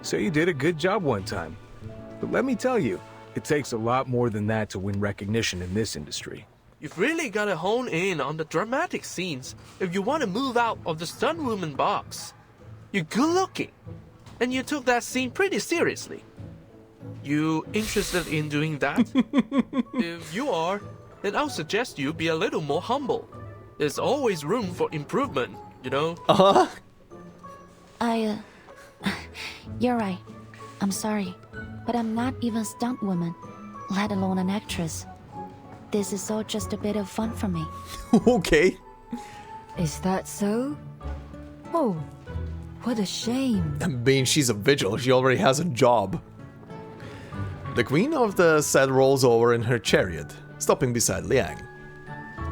Speaker 9: So you did a good job one time. But let me tell you, it takes a lot more than that to win recognition in this industry.
Speaker 13: You've really got to hone in on the dramatic scenes if you want to move out of the stunt woman box. You're good looking, and you took that scene pretty seriously. You interested in doing that? If you are, then I'll suggest you be a little more humble. There's always room for improvement, you know?
Speaker 5: You're right. I'm sorry, but I'm not even a stunt woman, let alone an actress. This is all just a bit of fun for me.
Speaker 1: Okay.
Speaker 4: Is that so? Oh, what a shame.
Speaker 1: I mean, she's a vigil. She already has a job. The queen of the set rolls over in her chariot, stopping beside Liang.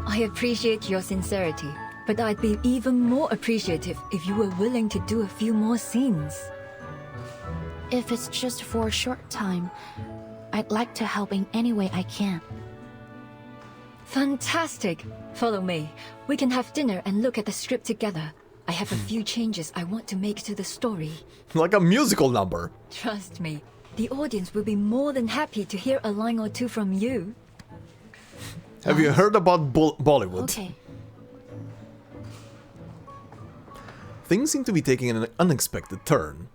Speaker 4: I appreciate your sincerity, but I'd be even more appreciative if you were willing to do a few more scenes.
Speaker 5: If it's just for a short time, I'd like to help in any way I can.
Speaker 4: Fantastic! Follow me. We can have dinner and look at the script together. I have a few changes I want to make to the story.
Speaker 1: Like a musical number.
Speaker 4: Trust me, the audience will be more than happy to hear a line or two from you.
Speaker 1: Have you heard about Bollywood?
Speaker 5: Okay.
Speaker 1: Things seem to be taking an unexpected turn.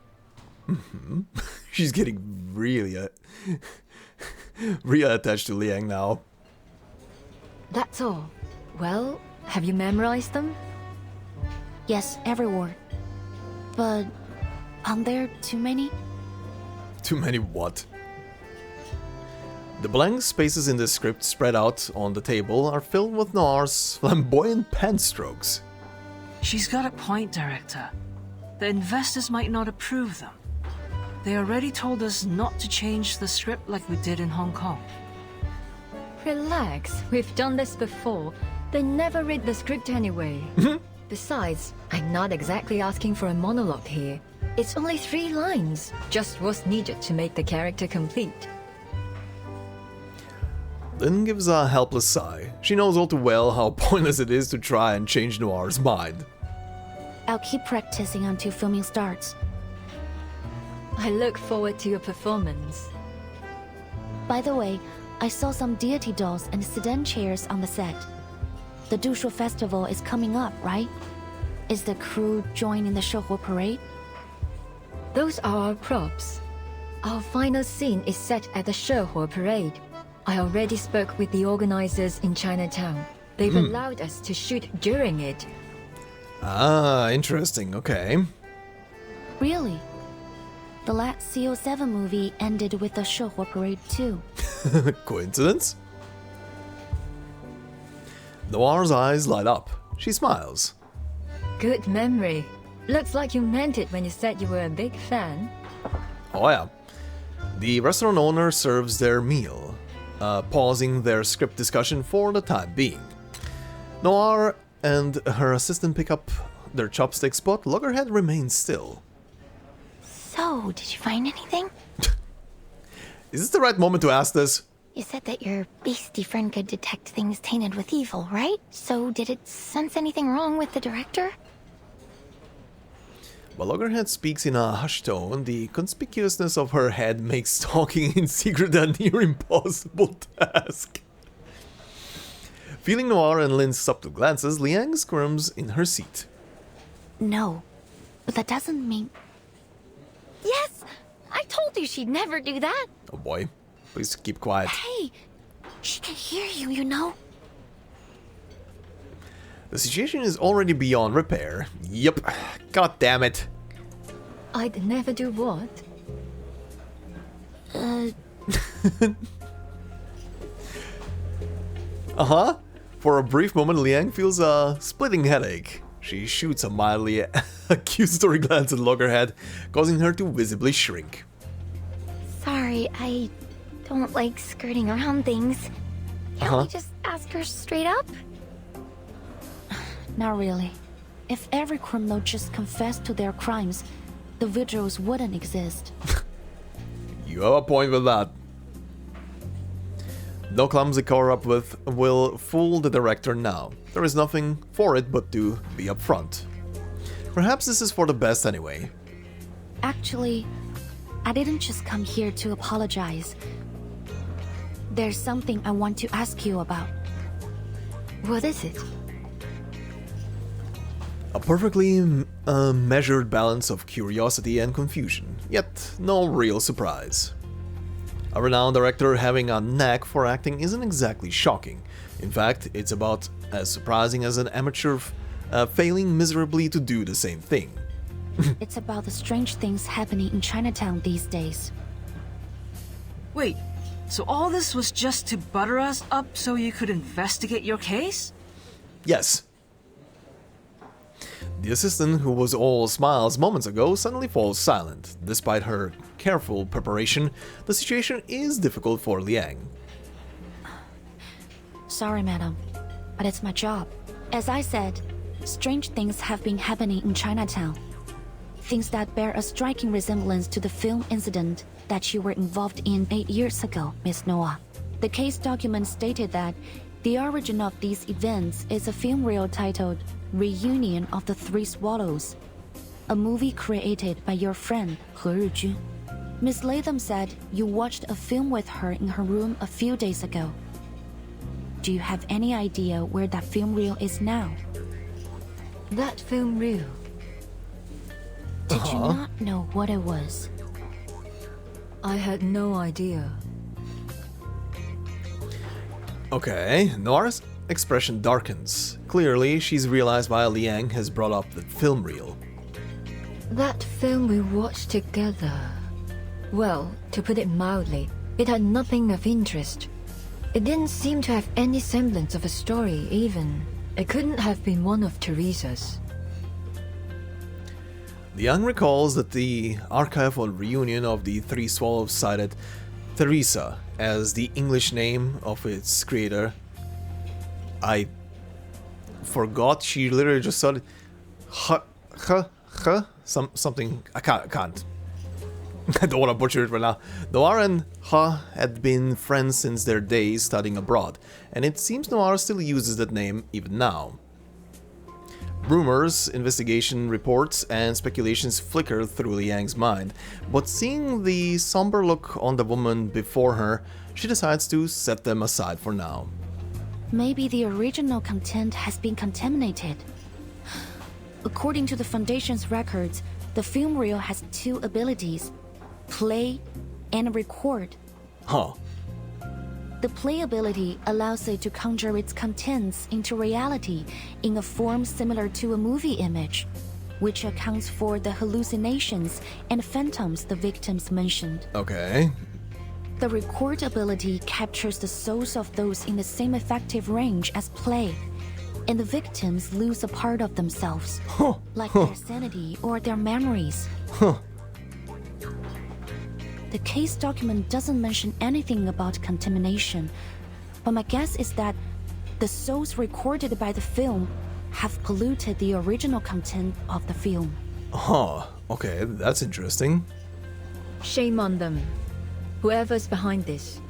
Speaker 1: She's getting really attached to Liang now.
Speaker 4: That's all. Well, have you memorized them?
Speaker 5: Yes, every word. But aren't there too many?
Speaker 1: Too many what? The blank spaces in the script spread out on the table are filled with Noir's flamboyant pen strokes.
Speaker 7: She's got a point, Director. The investors might not approve them. They already told us not to change the script like we did in Hong Kong.
Speaker 4: Relax, we've done this before. They never read the script anyway. Besides, I'm not exactly asking for a monologue here. It's only 3 lines, just what's needed to make the character complete.
Speaker 1: Lynn gives a helpless sigh. She knows all too well how pointless it is to try and change Noir's mind.
Speaker 5: I'll keep practicing until filming starts.
Speaker 4: I look forward to your performance.
Speaker 5: By the way, I saw some deity dolls and sedan chairs on the set. The Dushu festival is coming up, right? Is the crew joining the Shehuo parade?
Speaker 4: Those are our props. Our final scene is set at the Shehuo parade. I already spoke with the organizers in Chinatown. They've allowed us to shoot during it.
Speaker 1: Ah, interesting, okay.
Speaker 5: Really? The last CO7 movie ended with the Shehuo parade too.
Speaker 1: Coincidence? Noir's eyes light up. She smiles.
Speaker 4: Good memory. Looks like you meant it when you said you were a big fan.
Speaker 1: Oh yeah. The restaurant owner serves their meal, pausing their script discussion for the time being. Noir and her assistant pick up their chopsticks, but Loggerhead remains still.
Speaker 11: So, did you find anything?
Speaker 1: Is this the right moment to ask this?
Speaker 11: You said that your beastie friend could detect things tainted with evil, right? So, did it sense anything wrong with the director?
Speaker 1: While Loggerhead speaks in a hushed tone, the conspicuousness of her head makes talking in secret a near impossible task. Feeling Noir and Lynn's subtle glances, Liang squirms in her seat.
Speaker 5: No, but that doesn't mean...
Speaker 11: Yes! I told you she'd never do that!
Speaker 1: Oh boy, please keep quiet.
Speaker 11: Hey! She can hear you, you know?
Speaker 1: The situation is already beyond repair. Yep, god damn it.
Speaker 4: I'd never do what?
Speaker 1: Uh-huh. For a brief moment, Liang feels a splitting headache. She shoots a mildly accusatory glance at Loggerhead, causing her to visibly shrink.
Speaker 11: Sorry, I don't like skirting around things. Can't we just ask her straight up?
Speaker 5: Not really. If every criminal just confessed to their crimes, the vigils wouldn't exist.
Speaker 1: You have a point with that. No clumsy cover-up will fool the director now. There is nothing for it but to be upfront. Perhaps this is for the best anyway.
Speaker 5: Actually, I didn't just come here to apologize. There's something I want to ask you about.
Speaker 4: What is it?
Speaker 1: A perfectly measured balance of curiosity and confusion, yet no real surprise. A renowned director having a knack for acting isn't exactly shocking. In fact, it's about as surprising as an amateur failing miserably to do the same thing.
Speaker 5: It's about the strange things happening in Chinatown these days.
Speaker 7: Wait, so all this was just to butter us up so you could investigate your case?
Speaker 1: Yes. The assistant, who was all smiles moments ago, suddenly falls silent. Despite her careful preparation, the situation is difficult for Liang.
Speaker 5: Sorry, madam, but it's my job. As I said, strange things have been happening in Chinatown. Things that bear a striking resemblance to the film incident that you were involved in 8 years ago, Miss Noah. The case document stated that the origin of these events is a film reel titled Reunion of the Three Swallows, a movie created by your friend He Rijun. Miss Latham said you watched a film with her in her room a few days ago. Do you have any idea where that film reel is now?
Speaker 4: That film reel?
Speaker 5: Did you not know what it was?
Speaker 4: I had no idea.
Speaker 1: Okay, Nora's expression darkens. Clearly, she's realized why Liang has brought up the film reel.
Speaker 4: That film we watched together. Well, to put it mildly, it had nothing of interest. It didn't seem to have any semblance of a story, even. It couldn't have been one of Teresa's.
Speaker 1: Liang recalls that the archive on reunion of the Three Swallows cited Teresa as the English name of its creator. I forgot, she literally just said something. I can't. I don't want to butcher it right now. Noir and Ha had been friends since their days studying abroad, and it seems Noir still uses that name even now. Rumors, investigation reports, and speculations flickered through Liang's mind, but seeing the somber look on the woman before her, she decides to set them aside for now.
Speaker 5: Maybe the original content has been contaminated. According to the Foundation's records, the film reel has 2 abilities: play and record.
Speaker 1: Huh.
Speaker 5: The play ability allows it to conjure its contents into reality in a form similar to a movie image, which accounts for the hallucinations and phantoms the victims mentioned.
Speaker 1: Okay.
Speaker 5: The record ability captures the souls of those in the same effective range as play, and the victims lose a part of themselves, like their sanity or their memories. The case document doesn't mention anything about contamination, but my guess is that the souls recorded by the film have polluted the original content of the film.
Speaker 1: Okay, that's interesting.
Speaker 4: Shame on them. Whoever's behind this.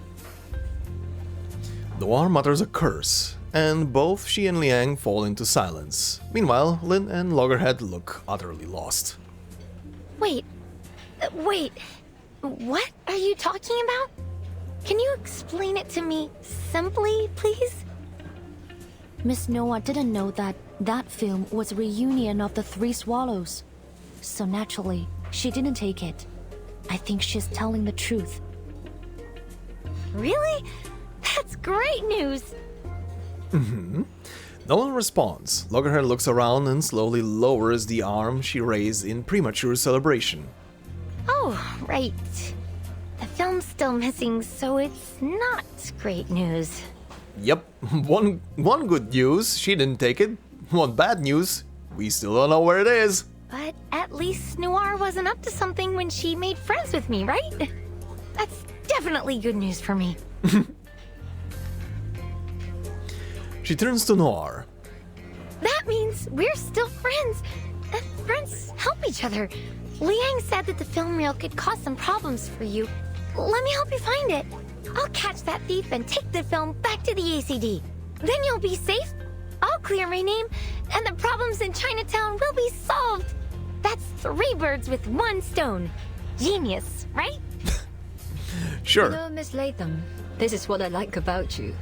Speaker 1: Noir mutters a curse, and both she and Liang fall into silence. Meanwhile, Lin and Loggerhead look utterly lost.
Speaker 11: Wait. What are you talking about? Can you explain it to me simply, please?
Speaker 5: Miss Noah didn't know that that film was a reunion of the Three Swallows. So naturally, she didn't take it. I think she's telling the truth.
Speaker 11: Really? That's great news!
Speaker 1: No one responds. Loggerhead looks around and slowly lowers the arm she raised in premature celebration.
Speaker 11: Oh, right. The film's still missing, so it's not great news.
Speaker 1: Yep, one good news, she didn't take it. One bad news, we still don't know where it is.
Speaker 11: But at least Noir wasn't up to something when she made friends with me, right? That's definitely good news for me.
Speaker 1: She turns to Noir.
Speaker 11: That means we're still friends. And friends help each other. Liang said that the film reel could cause some problems for you. Let me help you find it. I'll catch that thief and take the film back to the ACD. Then you'll be safe. I'll clear my name, and the problems in Chinatown will be solved. That's 3 birds with 1 stone. Genius, right?
Speaker 1: Sure.
Speaker 4: You know, Miss Latham, this is what I like about you.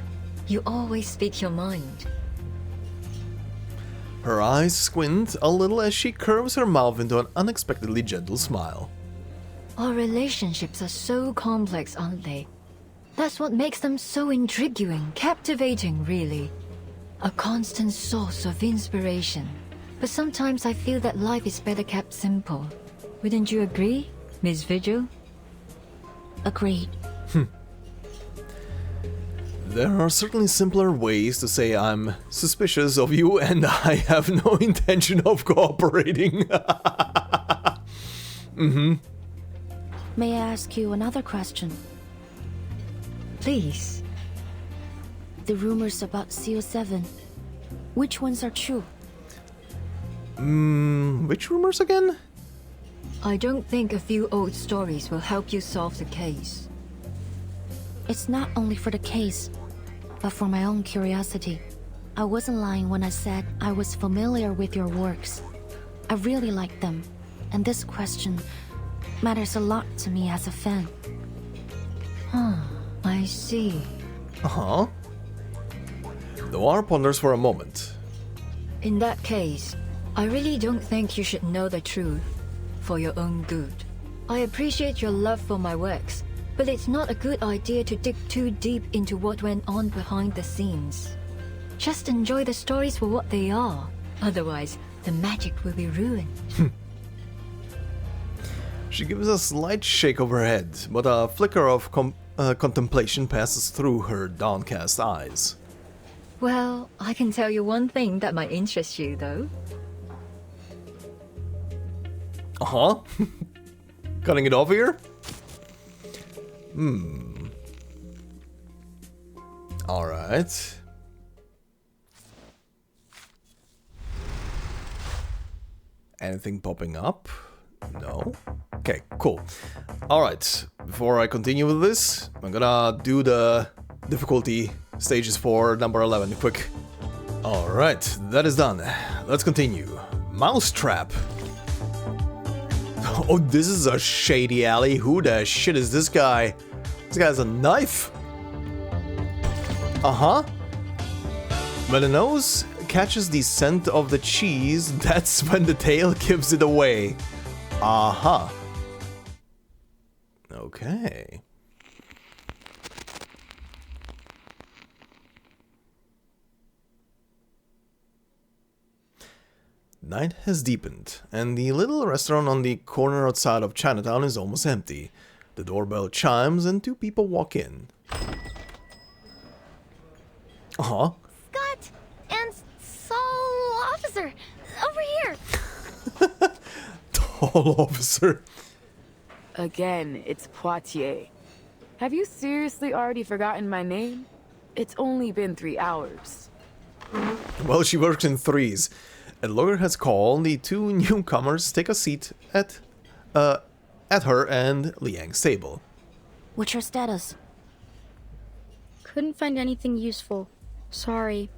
Speaker 4: You always speak your mind.
Speaker 1: Her eyes squint a little as she curves her mouth into an unexpectedly gentle smile.
Speaker 4: Our relationships are so complex, aren't they? That's what makes them so intriguing, captivating, really. A constant source of inspiration. But sometimes I feel that life is better kept simple. Wouldn't you agree, Miss Vigil?
Speaker 5: Agreed.
Speaker 1: There are certainly simpler ways to say I'm suspicious of you and I have no intention of cooperating.
Speaker 5: May I ask you another question?
Speaker 4: Please.
Speaker 5: The rumors about CO7, which ones are true?
Speaker 1: Which rumors again?
Speaker 4: I don't think a few old stories will help you solve the case.
Speaker 5: It's not only for the case, but for my own curiosity. I wasn't lying when I said I was familiar with your works. I really like them, and this question matters a lot to me as a fan.
Speaker 4: I see.
Speaker 1: Noir ponders for a moment.
Speaker 4: In that case, I really don't think you should know the truth for your own good. I appreciate your love for my works, but it's not a good idea to dig too deep into what went on behind the scenes. Just enjoy the stories for what they are. Otherwise, the magic will be ruined.
Speaker 1: She gives a slight shake of her head, but a flicker of contemplation passes through her downcast eyes.
Speaker 4: Well, I can tell you one thing that might interest you, though.
Speaker 1: Cutting it off here? Alright. Anything popping up? No? Okay, cool. Alright, before I continue with this, I'm gonna do the difficulty stages for number 11 quick. Alright, that is done. Let's continue. Mousetrap. Oh, this is a shady alley. Who the shit is this guy? This guy has a knife. When the nose catches the scent of the cheese, that's when the tail gives it away. Okay. Night has deepened, and the little restaurant on the corner outside of Chinatown is almost empty. The doorbell chimes and two people walk in.
Speaker 11: Scott and Soul Officer, over here.
Speaker 1: Tall officer.
Speaker 6: Again, it's Poitier. Have you seriously already forgotten my name? It's only been 3 hours.
Speaker 1: Well, she works in threes. A lawyer has called the two newcomers take a seat at her and Liang's table.
Speaker 5: What's your status?
Speaker 8: Couldn't find anything useful. Sorry.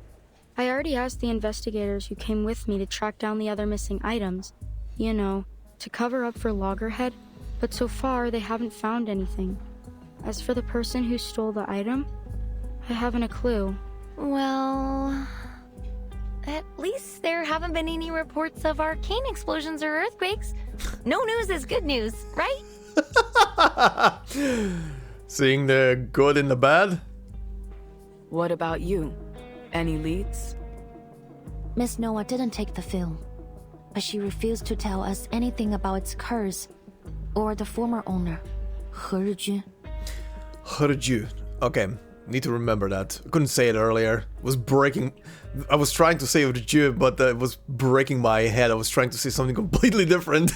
Speaker 8: I already asked the investigators who came with me to track down the other missing items. You know, to cover up for Loggerhead, but so far they haven't found anything. As for the person who stole the item, I haven't a clue.
Speaker 11: Well, at least there haven't been any reports of arcane explosions or earthquakes. No news is good news, right?
Speaker 1: Seeing the good in the bad?
Speaker 6: What about you? Any leads?
Speaker 5: Miss Noah didn't take the film, but she refused to tell us anything about its curse or the former owner, He Rijun.
Speaker 1: He Rijun. Okay, need to remember that. I couldn't say it earlier. It was breaking. I was trying to say Rijun, but it was breaking my head. I was trying to say something completely different.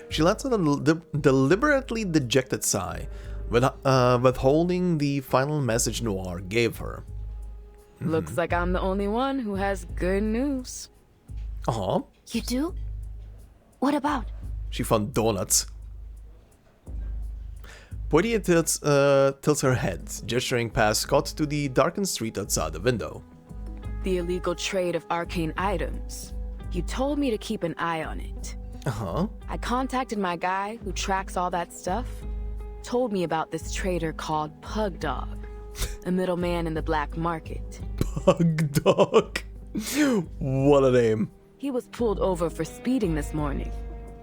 Speaker 1: She lets out a deliberately dejected sigh, withholding the final message Noir gave her.
Speaker 6: Looks like I'm the only one who has good news.
Speaker 5: You do? What about?
Speaker 1: She found donuts. Poitier tilts her head, gesturing past Scott to the darkened street outside the window.
Speaker 6: The illegal trade of arcane items. You told me to keep an eye on it. I contacted my guy who tracks all that stuff. Told me about this trader called Pug Dog, a middleman in the black market.
Speaker 1: Pug Dog? What a name.
Speaker 6: He was pulled over for speeding this morning,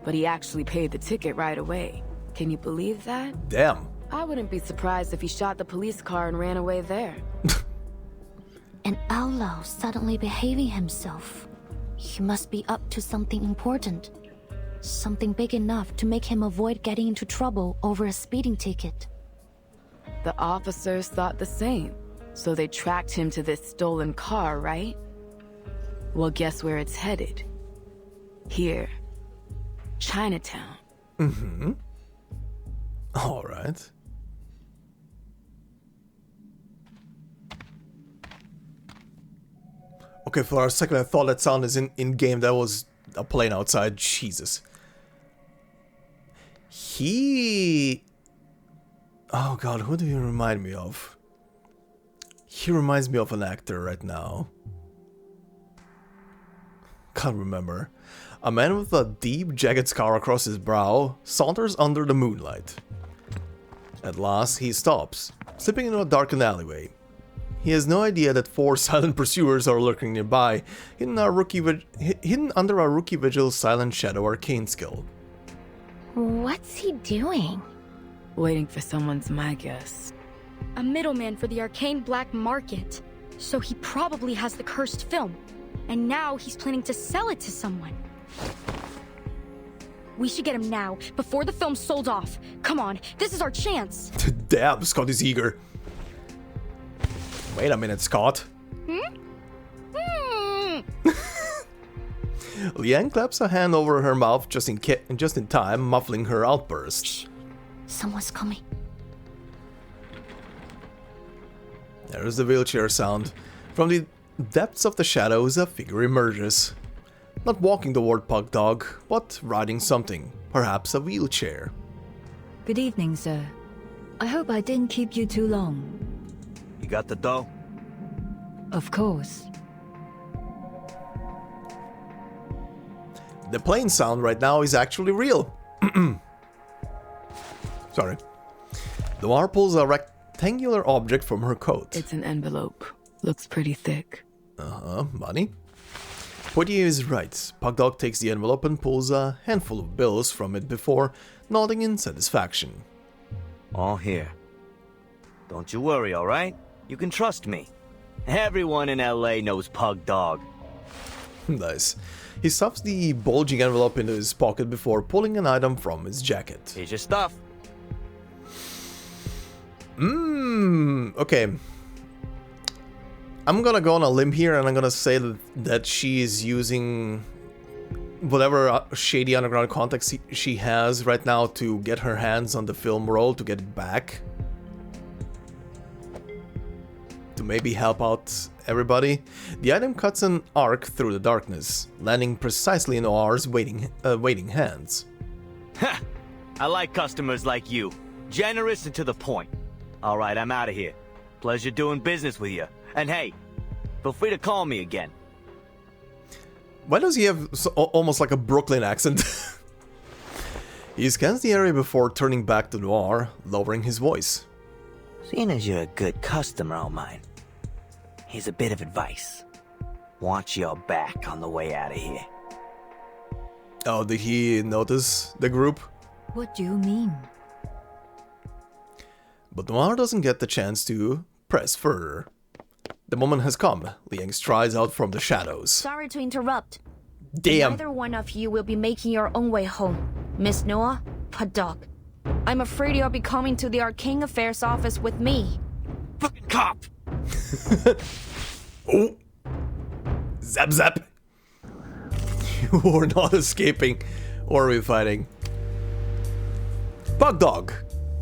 Speaker 6: but he actually paid the ticket right away. Can you believe that?
Speaker 1: Damn.
Speaker 6: I wouldn't be surprised if he shot the police car and ran away there.
Speaker 5: An outlaw suddenly behaving himself. He must be up to something important. Something big enough to make him avoid getting into trouble over a speeding ticket.
Speaker 6: The officers thought the same, so they tracked him to this stolen car, right? Well, guess where it's headed? Here. Chinatown.
Speaker 1: Mm-hmm. All right. Okay, for a second I thought that sound is in-game. That was a plane outside. Jesus. Oh god, who do you remind me of? He reminds me of an actor right now. Can't remember. A man with a deep, jagged scar across his brow saunters under the moonlight. At last, he stops, slipping into a darkened alleyway. He has no idea that 4 silent pursuers are lurking nearby, hidden under a rookie vigil's silent shadow arcane skill.
Speaker 11: What's he doing?
Speaker 6: Waiting for someone's my guess.
Speaker 8: A middleman for the arcane black market. So he probably has the cursed film. And now he's planning to sell it to someone. We should get him now, before the film's sold off. Come on, this is our chance.
Speaker 1: Damn, Scott is eager. Wait a minute, Scott. Liang claps a hand over her mouth just in time, muffling her outburst.
Speaker 11: Shh. Someone's coming.
Speaker 1: There's the wheelchair sound. From the depths of the shadows, a figure emerges. Not walking toward Pug Dog, but riding something, perhaps a wheelchair.
Speaker 4: Good evening, sir. I hope I didn't keep you too long.
Speaker 14: You got the dough?
Speaker 4: Of course.
Speaker 1: The plane sound right now is actually real. Sorry. Noir pulls a rectangular object from her coat.
Speaker 6: It's an envelope. Looks pretty thick.
Speaker 1: Money? Poitier is right. Pugdog takes the envelope and pulls a handful of bills from it before nodding in satisfaction.
Speaker 14: All here. Don't you worry, alright? You can trust me. Everyone in LA knows Pugdog.
Speaker 1: Nice. He stuffs the bulging envelope into his pocket before pulling an item from his jacket.
Speaker 14: Here's your stuff.
Speaker 1: Okay. I'm gonna go on a limb here and I'm gonna say that she is using whatever shady underground contacts she has right now to get her hands on the film roll to get it back. To maybe help out everybody. The item cuts an arc through the darkness, landing precisely in Noir's waiting hands.
Speaker 14: Ha! I like customers like you. Generous and to the point. Alright, I'm out of here. Pleasure doing business with you. And hey, feel free to call me again.
Speaker 1: Why does he have almost like a Brooklyn accent? He scans the area before turning back to Noir, lowering his voice.
Speaker 14: Seeing as you're a good customer of mine, here's a bit of advice. Watch your back on the way out of here.
Speaker 1: Oh, did he notice the group?
Speaker 4: What do you mean?
Speaker 1: But Noir doesn't get the chance to press further. The moment has come. Liang strides out from the shadows.
Speaker 5: Sorry to interrupt.
Speaker 1: Damn.
Speaker 5: Neither one of you will be making your own way home. Miss Noah, Puddock. I'm afraid you'll be coming to the Arcane Affairs office with me.
Speaker 14: Fucking cop!
Speaker 1: Oh! Zap zap! You are not escaping. Or are we fighting? Pugdog,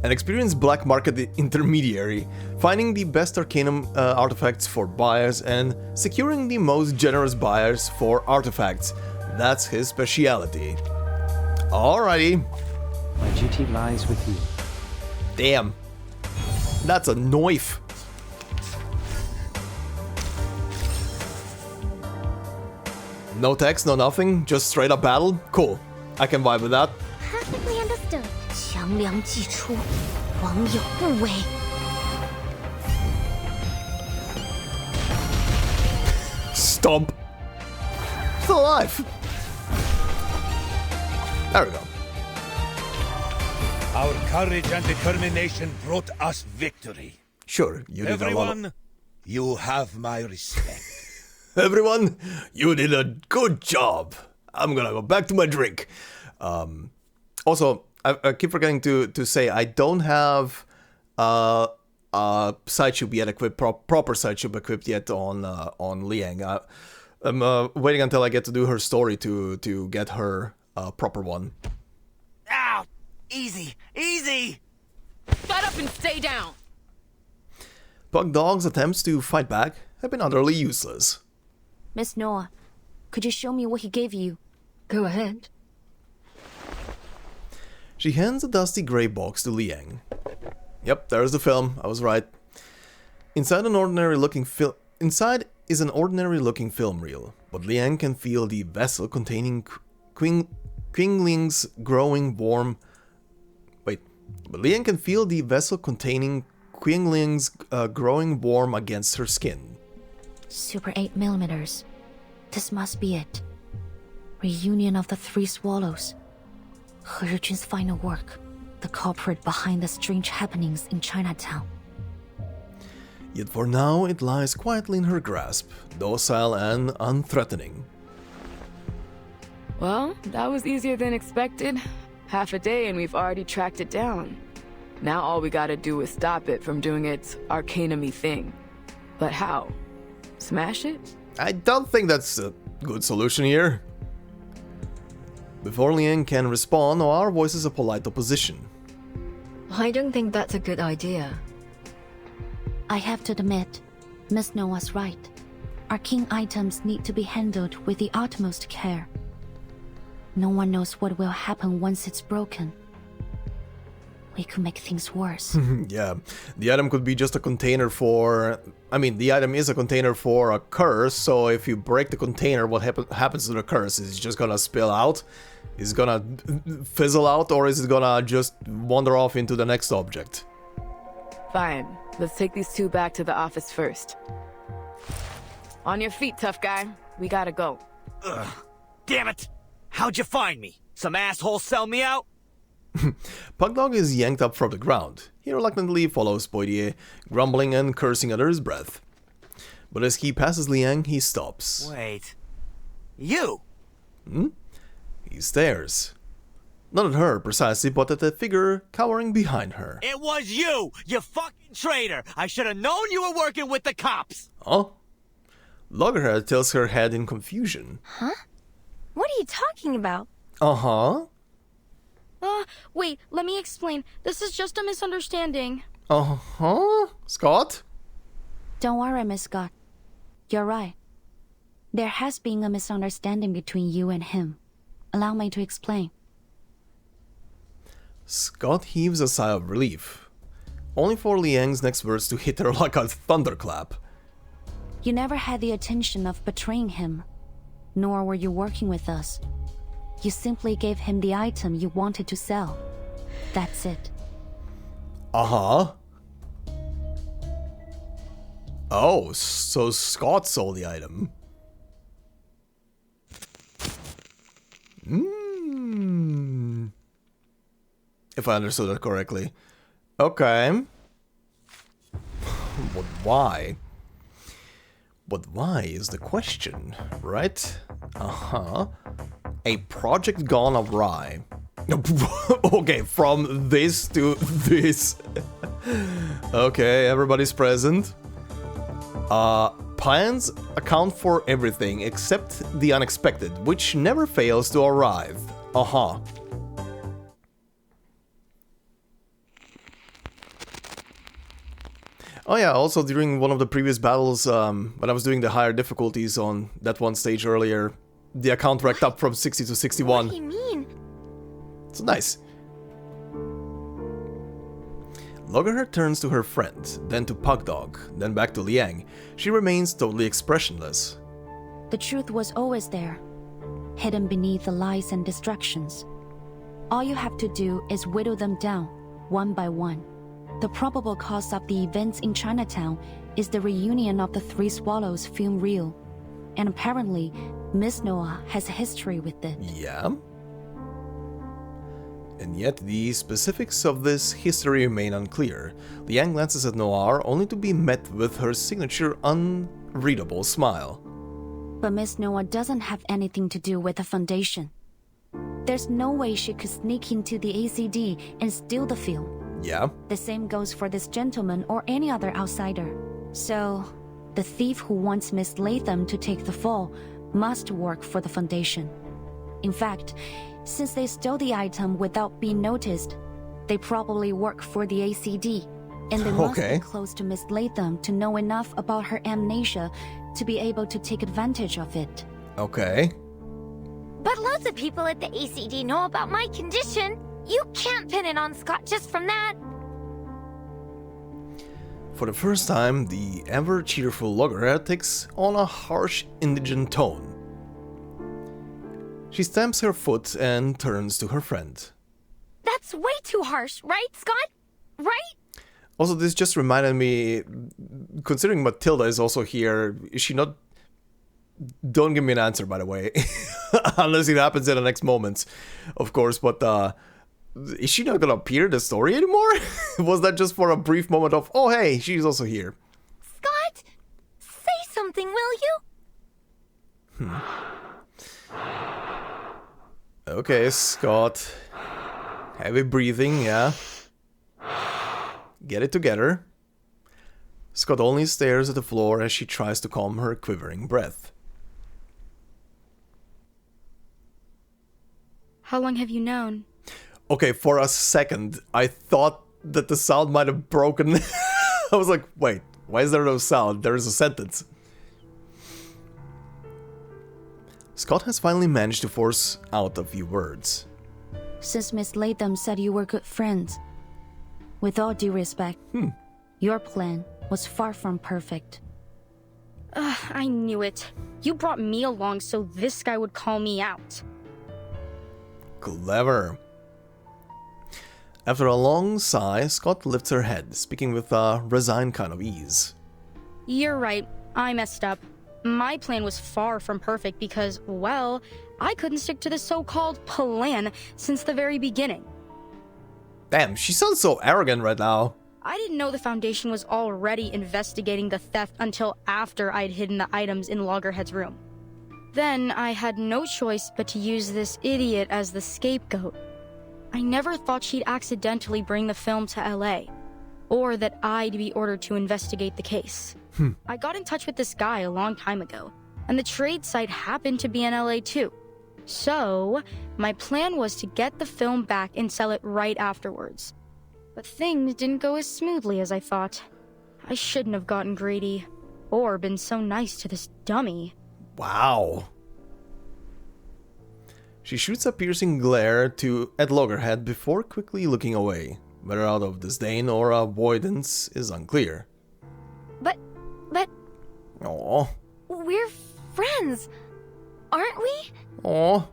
Speaker 1: an experienced black market intermediary, finding the best Arcanum artifacts for buyers and securing the most generous buyers for artifacts. That's his speciality. Alrighty.
Speaker 12: My duty lies with you.
Speaker 1: Damn. That's a knife. No text, no nothing, just straight up battle? Cool. I can vibe with that.
Speaker 11: Perfectly understood. 强梁既出，王有不为。
Speaker 1: Stomp. Still alive. There we go.
Speaker 15: Our courage and determination brought us victory.
Speaker 1: Sure, you did
Speaker 15: Everyone, you have my respect.
Speaker 1: Everyone, you did a good job. I'm gonna go back to my drink. Also, I keep forgetting to say I don't have sideshoe yet equipped, proper sideshoe equipped yet on Liang. I'm waiting until I get to do her story to get her proper one.
Speaker 14: Ow! Easy! Easy!
Speaker 6: Shut up and stay down!
Speaker 1: Pugdog's attempts to fight back have been utterly useless.
Speaker 5: Miss Noah, could you show me what he gave you?
Speaker 4: Go ahead.
Speaker 1: She hands a dusty grey box to Liang. Yep, there's the film. I was right. Inside is an ordinary looking film reel, but Liang can feel the vessel containing Qingling's growing warm. Wait, but Liang can feel the vessel containing Qingling's growing warm against her skin.
Speaker 5: Super 8mm. This must be it. Reunion of the Three Swallows. He Zhijun's final work. The culprit behind the strange happenings in Chinatown.
Speaker 1: Yet for now it lies quietly in her grasp, docile and unthreatening.
Speaker 6: Well, that was easier than expected. Half a day and we've already tracked it down. Now all we gotta do is stop it from doing its arcanemy thing. But how? Smash it?
Speaker 1: I don't think that's a good solution here. Before Liang can respond, Noir voices a polite opposition.
Speaker 4: I don't think that's a good idea.
Speaker 5: I have to admit, Miss Noah's right. Arcane items need to be handled with the utmost care. No one knows what will happen once it's broken. We could make things worse.
Speaker 1: Yeah, the item could be just a container for... I mean, the item is a container for a curse, so if you break the container, what happens to the curse? Is it just gonna spill out? Is it gonna fizzle out, or is it gonna just wander off into the next object?
Speaker 6: Fine. Let's take these two back to the office first. On your feet, tough guy. We gotta go.
Speaker 14: Ugh. Damn it! How'd you find me? Some asshole sell me out?
Speaker 1: Pugdog is yanked up from the ground. He reluctantly follows Poitier, grumbling and cursing under his breath. But as he passes Liang, he stops.
Speaker 14: Wait. You?
Speaker 1: He stares. Not at her, precisely, but at the figure cowering behind her.
Speaker 14: It was you! You fucking traitor! I should have known you were working with the cops!
Speaker 1: Huh? Loggerhead tilts her head in confusion.
Speaker 11: Huh? What are you talking about?
Speaker 1: Uh-huh.
Speaker 8: Wait, let me explain. This is just a misunderstanding.
Speaker 1: Uh-huh? Scott?
Speaker 5: Don't worry, Miss Scott. You're right. There has been a misunderstanding between you and him. Allow me to explain.
Speaker 1: Scott heaves a sigh of relief, only for Liang's next words to hit her like a thunderclap.
Speaker 5: You never had the intention of betraying him, nor were you working with us. You simply gave him the item you wanted to sell. That's it.
Speaker 1: Uh-huh. Oh, so Scott sold the item. If I understood that correctly. Okay. But why? But why is the question, right? Uh-huh. A project gone awry. Okay, from this to this. Okay, everybody's present. Plans account for everything except the unexpected, which never fails to arrive. Uh-huh. Oh yeah, also during one of the previous battles, when I was doing the higher difficulties on that one stage earlier, the account racked up from 60 to 61.
Speaker 11: What do you mean?
Speaker 1: It's nice. Loggerhead turns to her friend, then to Pugdog, then back to Liang. She remains totally expressionless.
Speaker 5: The truth was always there, hidden beneath the lies and distractions. All you have to do is whittle them down, one by one. The probable cause of the events in Chinatown is the reunion of the Three Swallows film reel, and apparently, Miss Noah has a history with it.
Speaker 1: Yeah? And yet the specifics of this history remain unclear. Liang glances at Noir only to be met with her signature unreadable smile.
Speaker 5: But Miss Noah doesn't have anything to do with the Foundation. There's no way she could sneak into the ACD and steal the film.
Speaker 1: Yeah.
Speaker 5: The same goes for this gentleman or any other outsider. So, the thief who wants Miss Latham to take the fall must work for the Foundation. In fact, since they stole the item without being noticed, they probably work for the ACD, and they must be close to Miss Latham to know enough about her amnesia to be able to take advantage of it.
Speaker 1: Okay.
Speaker 11: But lots of people at the ACD know about my condition. You can't pin it on Scott just from that.
Speaker 1: For the first time, the ever-cheerful loggerhead takes on a harsh, indigent tone. She stamps her foot and turns to her friend.
Speaker 11: That's way too harsh, right, Scott? Right?
Speaker 1: Also, this just reminded me, considering Matilda is also here, is she not... Don't give me an answer, by the way. Unless it happens in the next moment, of course, but is she not gonna appear in the story anymore? Was that just for a brief moment of, oh hey, she's also here?
Speaker 11: Scott, say something, will you?
Speaker 1: Okay, Scott. Heavy breathing, yeah. Get it together. Scott only stares at the floor as she tries to calm her quivering breath.
Speaker 8: How long have you known?
Speaker 1: Okay, for a second, I thought that the sound might have broken. I was like, wait, why is there no sound? There is a sentence. Scott has finally managed to force out a few words.
Speaker 5: Since Miss Latham said you were good friends, with all due respect, your plan was far from perfect.
Speaker 8: I knew it. You brought me along so this guy would call me out.
Speaker 1: Clever. After a long sigh, Scott lifts her head, speaking with a resigned kind of ease.
Speaker 8: You're right. I messed up. My plan was far from perfect because, well, I couldn't stick to the so-called plan since the very beginning.
Speaker 1: Damn, she sounds so arrogant right now.
Speaker 8: I didn't know the Foundation was already investigating the theft until after I'd hidden the items in Loggerhead's room. Then I had no choice but to use this idiot as the scapegoat. I never thought she'd accidentally bring the film to LA, or that I'd be ordered to investigate the case. I got in touch with this guy a long time ago, and the trade site happened to be in LA too. So, my plan was to get the film back and sell it right afterwards. But things didn't go as smoothly as I thought. I shouldn't have gotten greedy, or been so nice to this dummy.
Speaker 1: Wow. She shoots a piercing glare at Loggerhead before quickly looking away. Whether out of disdain or avoidance is unclear.
Speaker 11: But...
Speaker 1: Aww.
Speaker 11: We're friends, aren't we?
Speaker 1: Aww.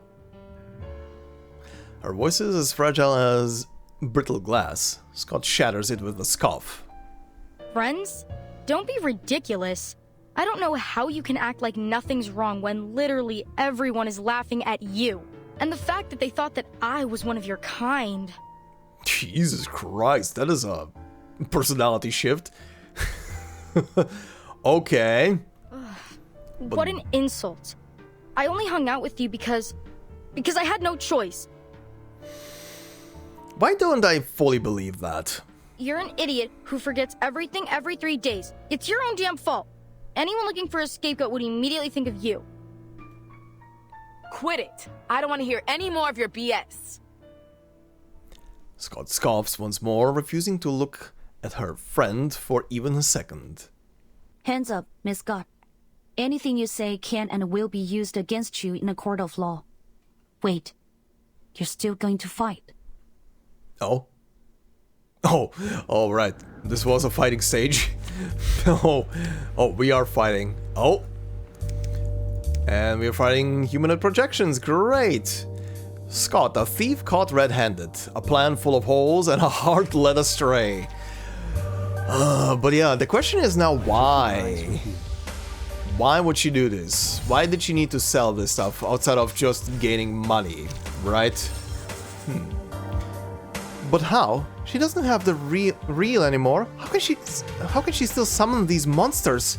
Speaker 1: Her voice is as fragile as brittle glass. Scott shatters it with a scoff.
Speaker 8: Friends? Don't be ridiculous. I don't know how you can act like nothing's wrong when literally everyone is laughing at you. And the fact that they thought that I was one of your kind.
Speaker 1: Jesus Christ, that is a personality shift. Okay.
Speaker 8: What an insult. I only hung out with you because I had no choice.
Speaker 1: Why don't I fully believe that?
Speaker 8: You're an idiot who forgets everything every 3 days. It's your own damn fault. Anyone looking for a scapegoat would immediately think of you.
Speaker 6: Quit it. I don't want to hear any more of your BS.
Speaker 1: Scott scoffs once more, refusing to look at her friend for even a second.
Speaker 5: Hands up, Miss Scott. Anything you say can and will be used against you in a court of law. Wait, you're still going to fight?
Speaker 1: Oh? Oh, right. This was a fighting stage. Oh, we are fighting. Oh. And we're fighting humanoid projections. Great. Scott, a thief caught red-handed. A plan full of holes and a heart led astray. But yeah, the question is now why? Why would she do this? Why did she need to sell this stuff outside of just gaining money, right? But how? She doesn't have the reel anymore. How can she still summon these monsters?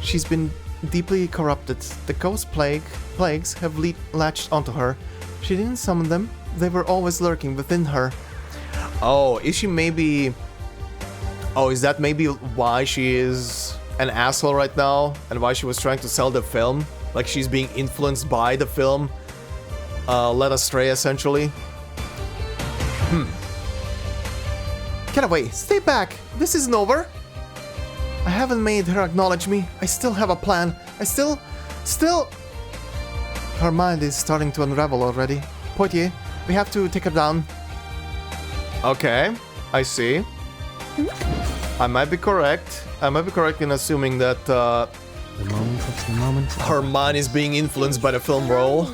Speaker 1: She's been deeply corrupted. The ghost plagues have latched onto her. She didn't summon them. They were always lurking within her. Oh, is she maybe... Oh, is that maybe why she is an asshole right now? And why she was trying to sell the film? Like she's being influenced by the film? Led astray, essentially? Get away! Stay back! This isn't over! I haven't made her acknowledge me. I still have a plan. I still... Her mind is starting to unravel already. Poitier, we have to take her down. Okay, I see. I might be correct. I might be correct in assuming that
Speaker 12: The moment.
Speaker 1: her mind is being influenced by the film role.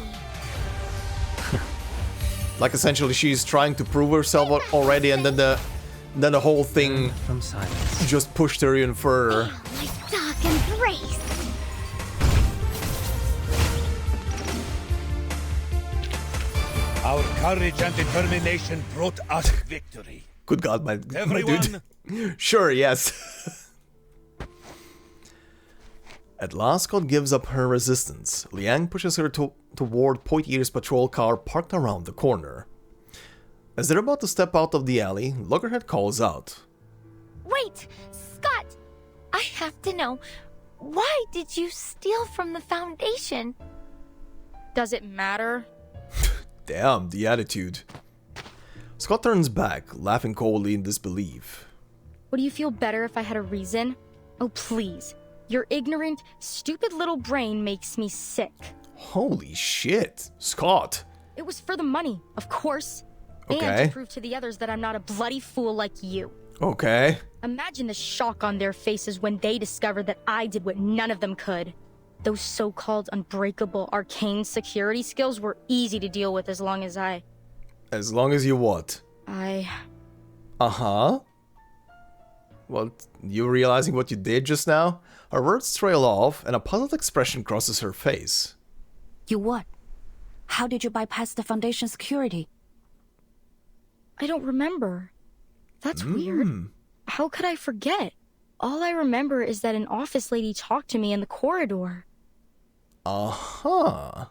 Speaker 1: Like essentially she's trying to prove herself already, and then the whole thing
Speaker 12: From silence.
Speaker 1: just pushed her even further.
Speaker 11: My stock embrace.
Speaker 15: Our courage and determination brought us victory.
Speaker 1: Good God, my
Speaker 15: Everyone.
Speaker 1: dude. Sure, yes. At last, Scott gives up her resistance. Liang pushes her toward Poitier's patrol car parked around the corner. As they're about to step out of the alley, Loggerhead calls out.
Speaker 11: Wait, Scott! I have to know, why did you steal from the Foundation?
Speaker 8: Does it matter?
Speaker 1: Damn, the attitude. Scott turns back, laughing coldly in disbelief.
Speaker 8: Would you feel better if I had a reason? Oh, please. Your ignorant, stupid little brain makes me sick.
Speaker 1: Holy shit, Scott.
Speaker 8: It was for the money, of course.
Speaker 1: Okay.
Speaker 8: And to prove to the others that I'm not a bloody fool like you.
Speaker 1: Okay.
Speaker 8: Imagine the shock on their faces when they discovered that I did what none of them could. Those so-called unbreakable arcane security skills were easy to deal with as long as
Speaker 1: As long as you what? Uh-huh. What, you realizing what you did just now? Her words trail off, and a puzzled expression crosses her face.
Speaker 5: You what? How did you bypass the Foundation security?
Speaker 8: I don't remember. That's weird. How could I forget? All I remember is that an office lady talked to me in the corridor.
Speaker 1: Uh-huh.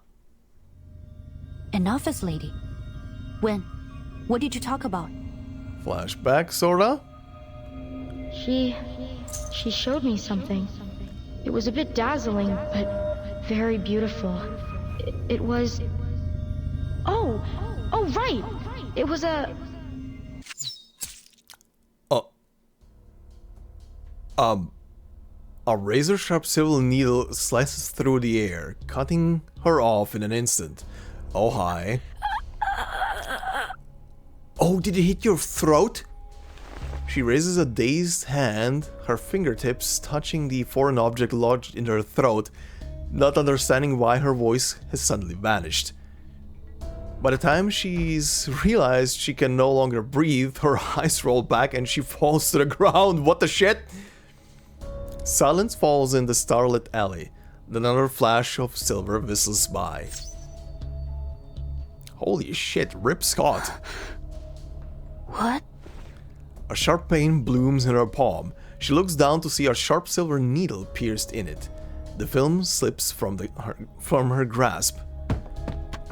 Speaker 5: An office lady? When? What did you talk about?
Speaker 1: Flashback, sorta?
Speaker 8: She showed me something. It was a bit dazzling, but very beautiful. It was... Oh, right! It was a...
Speaker 1: A razor-sharp silver needle slices through the air, cutting her off in an instant. Oh, hi. Oh, did it hit your throat? She raises a dazed hand, her fingertips touching the foreign object lodged in her throat, not understanding why her voice has suddenly vanished. By the time she's realized she can no longer breathe, her eyes roll back and she falls to the ground. What the shit? Silence falls in the starlit alley. Then another flash of silver whistles by. Holy shit, Rip Scott.
Speaker 5: What?
Speaker 1: A sharp pain blooms in her palm. She looks down to see a sharp silver needle pierced in it. The film slips from her grasp.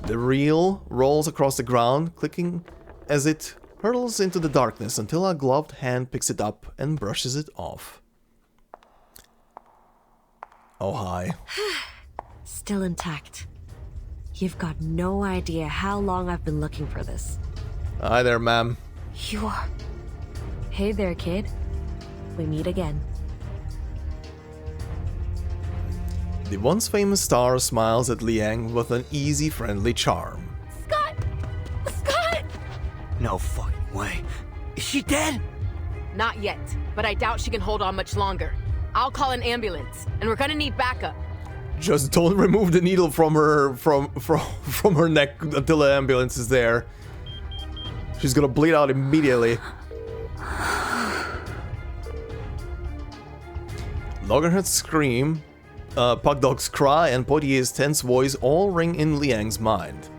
Speaker 1: The reel rolls across the ground, clicking as it hurtles into the darkness until a gloved hand picks it up and brushes it off. Oh, hi.
Speaker 16: Still intact. You've got no idea how long I've been looking for this.
Speaker 1: Hi there, ma'am.
Speaker 16: You are... Hey there, kid. We meet again.
Speaker 1: The once famous star smiles at Liang with an easy, friendly charm.
Speaker 11: Scott! Scott!
Speaker 14: No fucking way. Is she dead?
Speaker 6: Not yet, but I doubt she can hold on much longer. I'll call an ambulance, and we're gonna need backup.
Speaker 1: Just don't remove the needle from her from her neck until the ambulance is there. She's gonna bleed out immediately. Loggerhead's scream, Pugdog's cry, and Poitier's tense voice all ring in Liang's mind.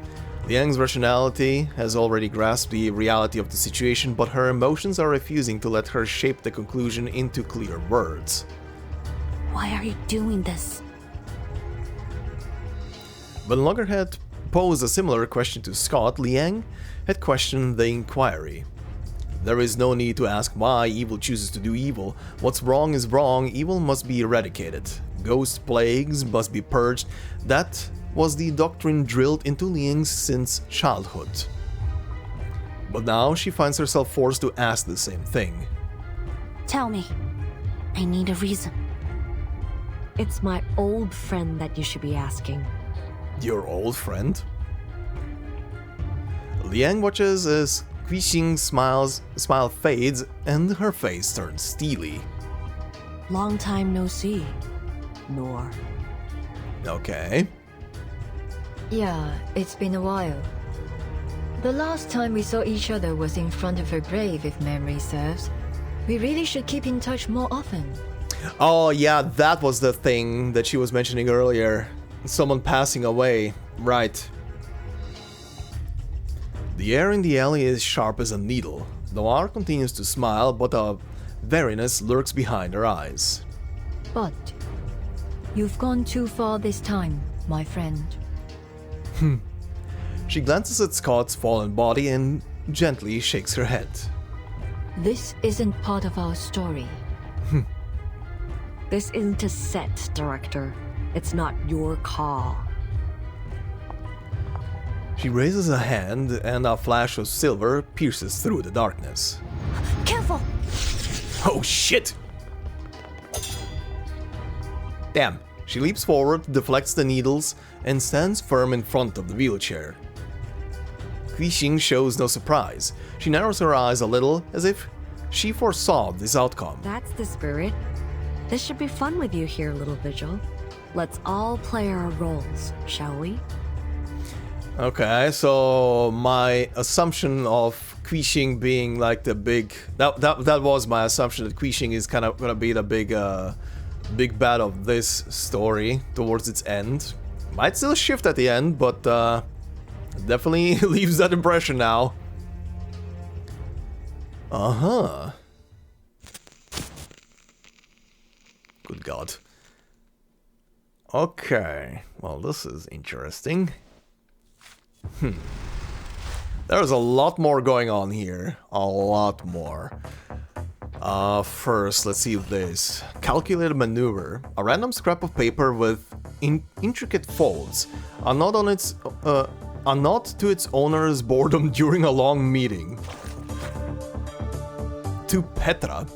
Speaker 1: Liang's rationality has already grasped the reality of the situation, but her emotions are refusing to let her shape the conclusion into clear words.
Speaker 5: Why are you doing this?
Speaker 1: When Loggerhead posed a similar question to Scott, Liang had questioned the inquiry. There is no need to ask why evil chooses to do evil. What's wrong is wrong, evil must be eradicated. Ghost plagues must be purged. That was the doctrine drilled into Liang since childhood. But now she finds herself forced to ask the same thing.
Speaker 5: Tell me. I need a reason.
Speaker 16: It's my old friend that you should be asking.
Speaker 1: Your old friend? Liang watches as Quixing's smile fades and her face turns steely.
Speaker 16: Long time no see, Nor.
Speaker 1: Okay.
Speaker 4: Yeah, it's been a while. The last time we saw each other was in front of her grave, if memory serves. We really should keep in touch more often.
Speaker 1: Oh yeah, that was the thing that she was mentioning earlier. Someone passing away. Right. The air in the alley is sharp as a needle. Noir continues to smile, but a wariness lurks behind her eyes.
Speaker 4: But you've gone too far this time, my friend.
Speaker 1: She glances at Scott's fallen body and gently shakes her head.
Speaker 4: This isn't part of our story.
Speaker 16: This isn't a set, Director. It's not your call.
Speaker 1: She raises a hand and a flash of silver pierces through the darkness.
Speaker 5: Careful!
Speaker 1: Oh shit! Damn. She leaps forward, deflects the needles, and stands firm in front of the wheelchair. Quixing shows no surprise. She narrows her eyes a little, as if she foresaw this outcome.
Speaker 16: That's the spirit. This should be fun with you here, little Vigil. Let's all play our roles, shall we?
Speaker 1: Okay, so my assumption of Quixing being like the big... That was my assumption, that Quixing is kind of gonna be the big bad of this story towards its end. Might still shift at the end, but definitely leaves that impression now. Uh-huh. Good God. Okay, well this is interesting. There's a lot more going on here. A lot more. First, let's see this. Calculated maneuver. A random scrap of paper with intricate folds. A nod to its owner's boredom during a long meeting. To Petra.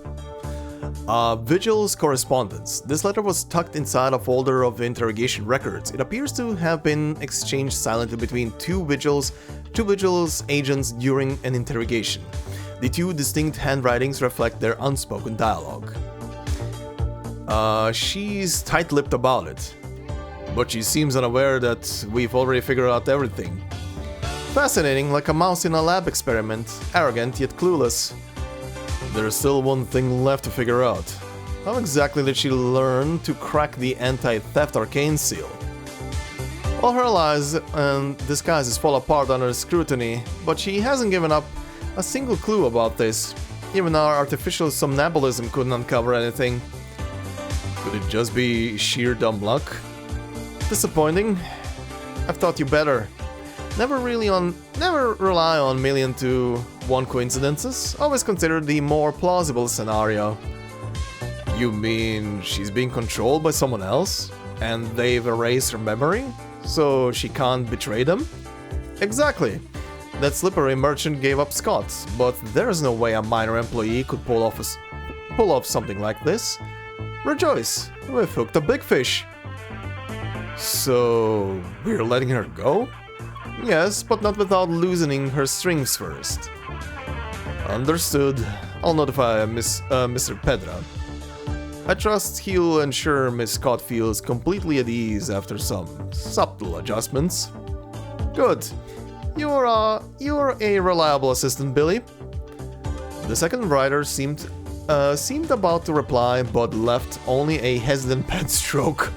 Speaker 1: Vigil's correspondence. This letter was tucked inside a folder of interrogation records. It appears to have been exchanged silently between two Vigil's agents during an interrogation. The two distinct handwritings reflect their unspoken dialogue. She's tight-lipped about it, but she seems unaware that we've already figured out everything. Fascinating, like a mouse in a lab experiment, arrogant yet clueless. There's still one thing left to figure out. How exactly did she learn to crack the anti-theft arcane seal? All her lies and disguises fall apart under scrutiny, but she hasn't given up a single clue about this. Even our artificial somnambulism couldn't uncover anything. Could it just be sheer dumb luck? Disappointing. I've taught you better. Never rely on 1,000,000-to-1 coincidences. Always consider the more plausible scenario. You mean she's being controlled by someone else? And they've erased her memory? So she can't betray them? Exactly. That slippery merchant gave up Scott, but there's no way a minor employee could pull off something like this. Rejoice, we've hooked a big fish. So we're letting her go? Yes, but not without loosening her strings first. Understood. I'll notify Mr. Pedra. I trust he'll ensure Miss Scott feels completely at ease after some subtle adjustments. Good. You're a reliable assistant, Billy. The second writer seemed about to reply, but left only a hesitant pen stroke.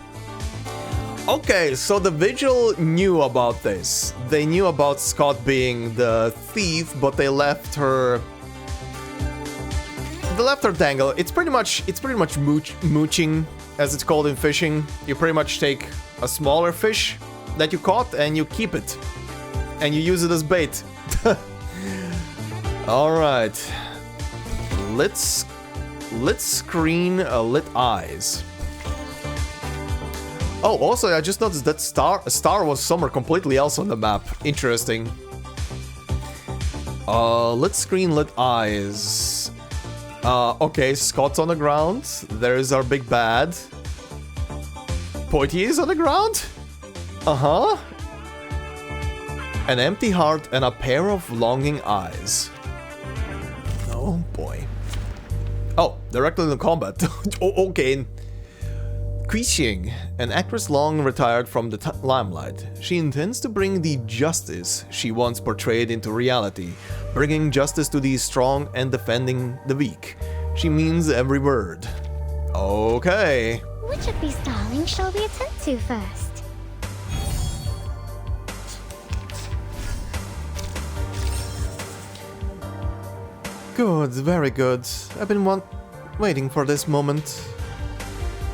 Speaker 1: Okay, so the Vigil knew about this. They knew about Scott being the thief, but they left her dangle. It's pretty much mooching, as it's called in fishing. You pretty much take a smaller fish that you caught and you keep it. And you use it as bait. Alright. lit screen, lit eyes. Oh, also I just noticed that star was somewhere completely else on the map. Interesting. Lit screen, lit eyes. Okay, Scott's on the ground. There's our big bad. Poitier's on the ground? Uh-huh. An empty heart and a pair of longing eyes. Oh boy. Oh, directly in the combat. Oh, okay. Qixing, an actress long retired from the limelight. She intends to bring the justice she once portrayed into reality, bringing justice to the strong and defending the weak. She means every word. Okay.
Speaker 17: Which of these darlings shall we attend to first?
Speaker 1: Good, very good. I've been waiting for this moment.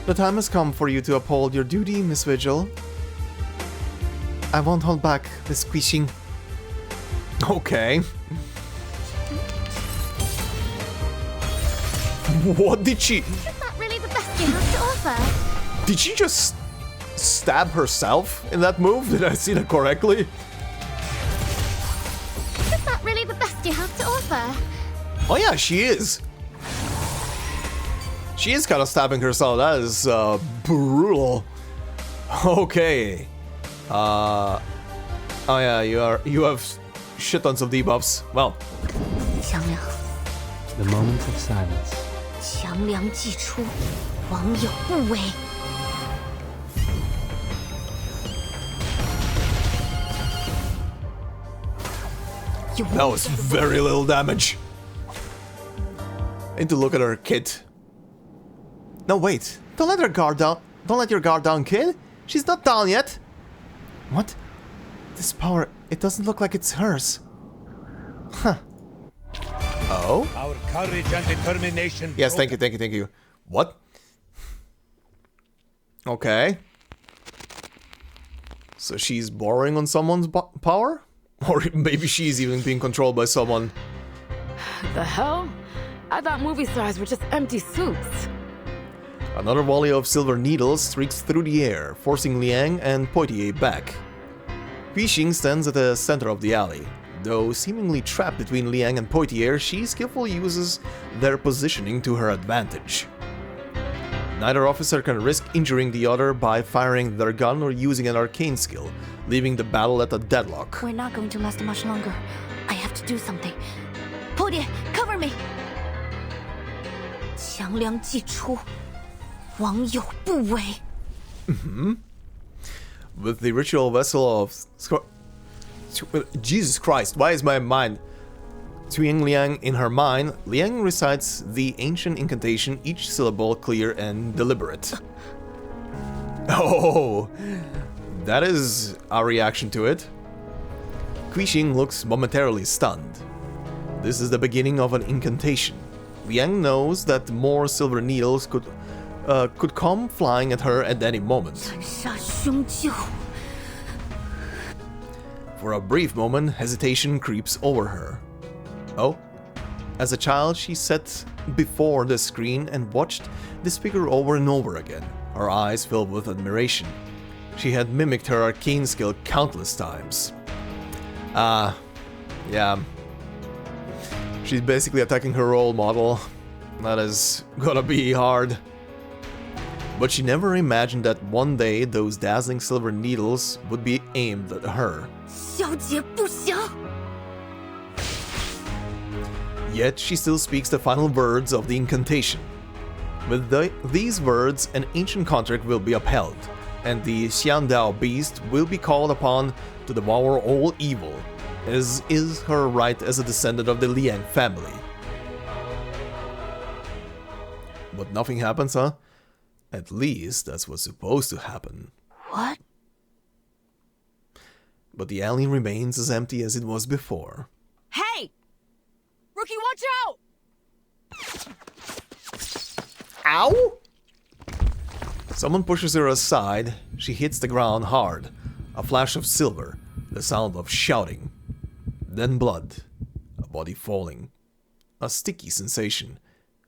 Speaker 1: The time has come for you to uphold your duty, Miss Vigil. I won't hold back this Qixing. Okay. What did she...
Speaker 17: Is that really the best you have to offer?
Speaker 1: Did she just stab herself in that move? Did I see that correctly?
Speaker 17: Is that really the best you have to offer?
Speaker 1: Oh yeah, she is. She is kind of stabbing herself. That is brutal. Okay. Oh yeah, you have shit tons of debuffs. Well.
Speaker 12: The moment of silence.
Speaker 17: 强梁既出，王有不为。
Speaker 1: That was very little damage. I need to look at her, kid. No, wait. Don't let her guard down. Don't let your guard down, kid. She's not down yet. What? This power, it doesn't look like it's hers. Huh. Oh?
Speaker 15: Our courage and determination.
Speaker 1: Yes, thank you. What? Okay. So she's borrowing on someone's power? Or maybe she's even being controlled by someone.
Speaker 6: The hell? I thought movie stars were just empty suits.
Speaker 1: Another volley of silver needles streaks through the air, forcing Liang and Poitier back. Qixing stands at the center of the alley. Though seemingly trapped between Liang and Poitier, she skillfully uses their positioning to her advantage. Neither officer can risk injuring the other by firing their gun or using an arcane skill, leaving the battle at a deadlock.
Speaker 5: We're not going to last much longer. I have to do something. Poitier, cover me! 强梁既出，王有不为。
Speaker 1: With the ritual vessel of... Jesus Christ, why is my mind... Tuing Liang in her mind, Liang recites the ancient incantation, each syllable clear and deliberate. Oh, that is our reaction to it. Qixing looks momentarily stunned. This is the beginning of an incantation. Liang knows that more silver needles could come flying at her at any moment. For a brief moment, hesitation creeps over her. Oh, as a child, she sat before the screen and watched this figure over and over again, her eyes filled with admiration. She had mimicked her arcane skill countless times. Yeah. She's basically attacking her role model. That is gonna be hard. But she never imagined that one day those dazzling silver needles would be aimed at her. Yet she still speaks the final words of the incantation. With these words, an ancient contract will be upheld, and the Xiandao beast will be called upon to devour all evil, as is her right as a descendant of the Liang family. But nothing happens, huh? At least that's what's supposed to happen.
Speaker 5: What?
Speaker 1: But the alley remains as empty as it was before.
Speaker 5: Hey! Rookie, watch out!
Speaker 1: Ow! Someone pushes her aside. She hits the ground hard. A flash of silver, the sound of shouting. Then blood. A body falling. A sticky sensation.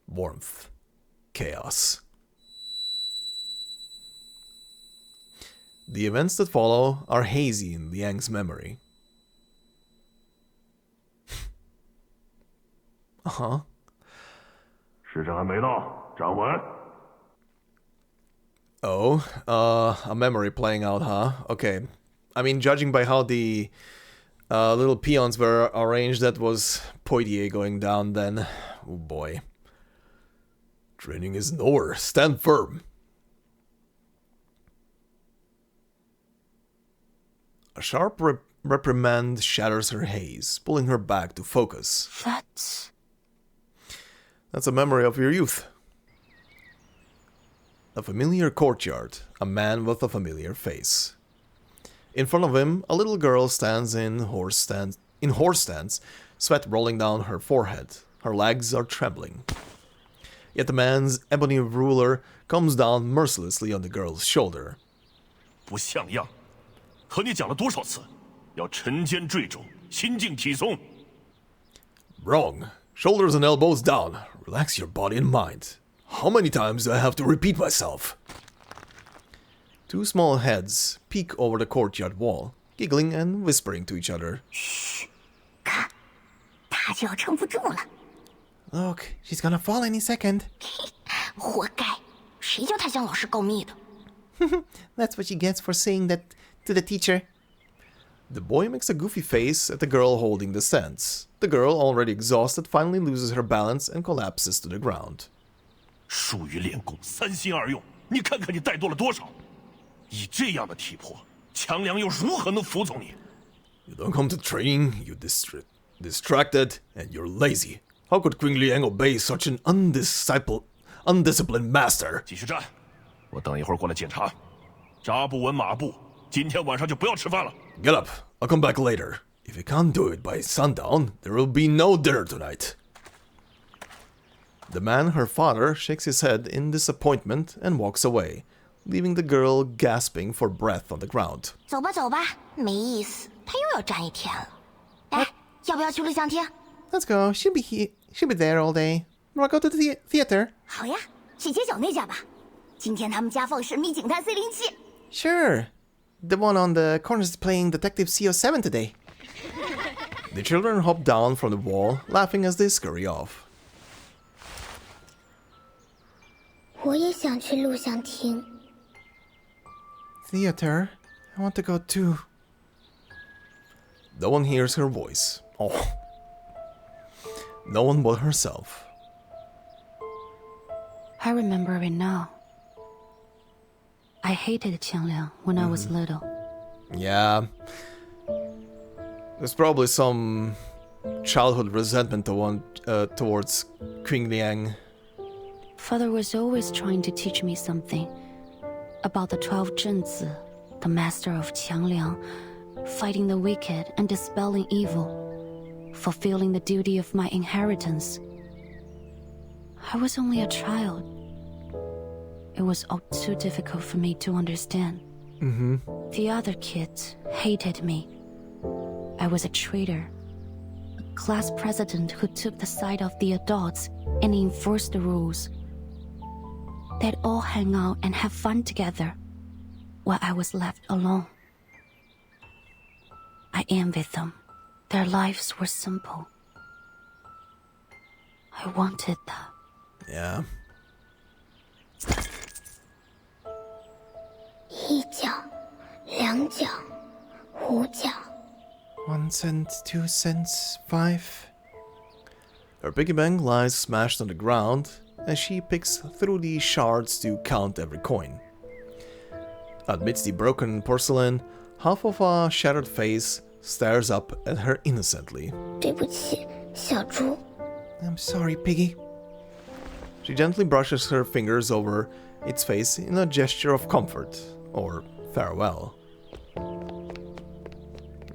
Speaker 1: warmth, chaos. The events that follow are hazy in Liang's memory. Uh-huh.
Speaker 18: 时辰还没到，站稳。
Speaker 1: Oh, a memory playing out, huh? Okay. I mean, judging by how the little peons were arranged, that was Poitier going down then. Oh boy. Training isn't over. Stand firm. A sharp reprimand shatters her haze, pulling her back to focus.
Speaker 3: That's
Speaker 1: a memory of your youth. A familiar courtyard, a man with a familiar face. In front of him, a little girl stands in horse stance, sweat rolling down her forehead. Her legs are trembling. Yet the man's ebony ruler comes down mercilessly on the girl's shoulder.
Speaker 18: 不像样，和你讲了多少次，要沉肩坠肘，心静体松。
Speaker 1: Wrong. Shoulders and elbows down. Relax your body and mind. How many times do I have to repeat myself? Two small heads peek over the courtyard wall, giggling and whispering to each other.
Speaker 17: 看，他就要撑不住了。
Speaker 1: Look, she's gonna fall any second.
Speaker 17: 活该，谁叫他向老师告密的？
Speaker 1: That's what she gets for saying that to the teacher. The boy makes a goofy face at the girl holding the stance. The girl, already exhausted, finally loses her balance and collapses to the ground.
Speaker 18: 疏于练功，三心二用，你看看你怠惰了多少！以这样的体魄，强梁又如何能服从你？
Speaker 1: You don't come to training, you're distracted, and you're lazy. How could Queen Liang obey such an undisciplined master?
Speaker 18: 继续站，我等一会儿过来检查。扎不稳马步，今天晚上就不要吃饭了。
Speaker 1: Get up, I'll come back later. If you can't do it by sundown, there will be no dinner tonight. The man, her father, shakes his head in disappointment and walks away, leaving the girl gasping for breath on the ground.
Speaker 17: 走吧走吧，没意思，他又要站一天了。哎，要不要去录像厅？
Speaker 1: Let's go. She'll be there all day. Wanna go to the theater?
Speaker 17: 好呀，去街角那家吧。今天他们家放神秘警探C07。
Speaker 1: Sure. The one on the corner is playing Detective C07 today. The children hop down from the wall, laughing as they scurry off.
Speaker 11: 我也想去录像厅。
Speaker 1: Theater? I want to go too. No one hears her voice. Oh. No one but herself.
Speaker 5: I remember it now. I hated Qiangliang when I was little.
Speaker 1: Yeah. There's probably some childhood resentment towards Queen Liang.
Speaker 5: Father was always trying to teach me something about the 12 Zhenzi, the master of Qiangliang, fighting the wicked and dispelling evil, fulfilling the duty of my inheritance. I was only a child. It was all too difficult for me to understand. The other kids hated me. I was a traitor, a class president who took the side of the adults and enforced the rules. They'd all hang out and have fun together, while I was left alone. I envied them. Their lives were simple. I wanted that.
Speaker 1: Yeah.
Speaker 11: 一角，两角，五角。
Speaker 1: 1 cent, 2 cents, 5. Her piggy bank lies smashed on the ground as she picks through the shards to count every coin. Amidst the broken porcelain, half of a shattered face stares up at her innocently.
Speaker 11: 对不起，小猪。
Speaker 1: I'm sorry, Piggy. She gently brushes her fingers over its face in a gesture of comfort, or farewell.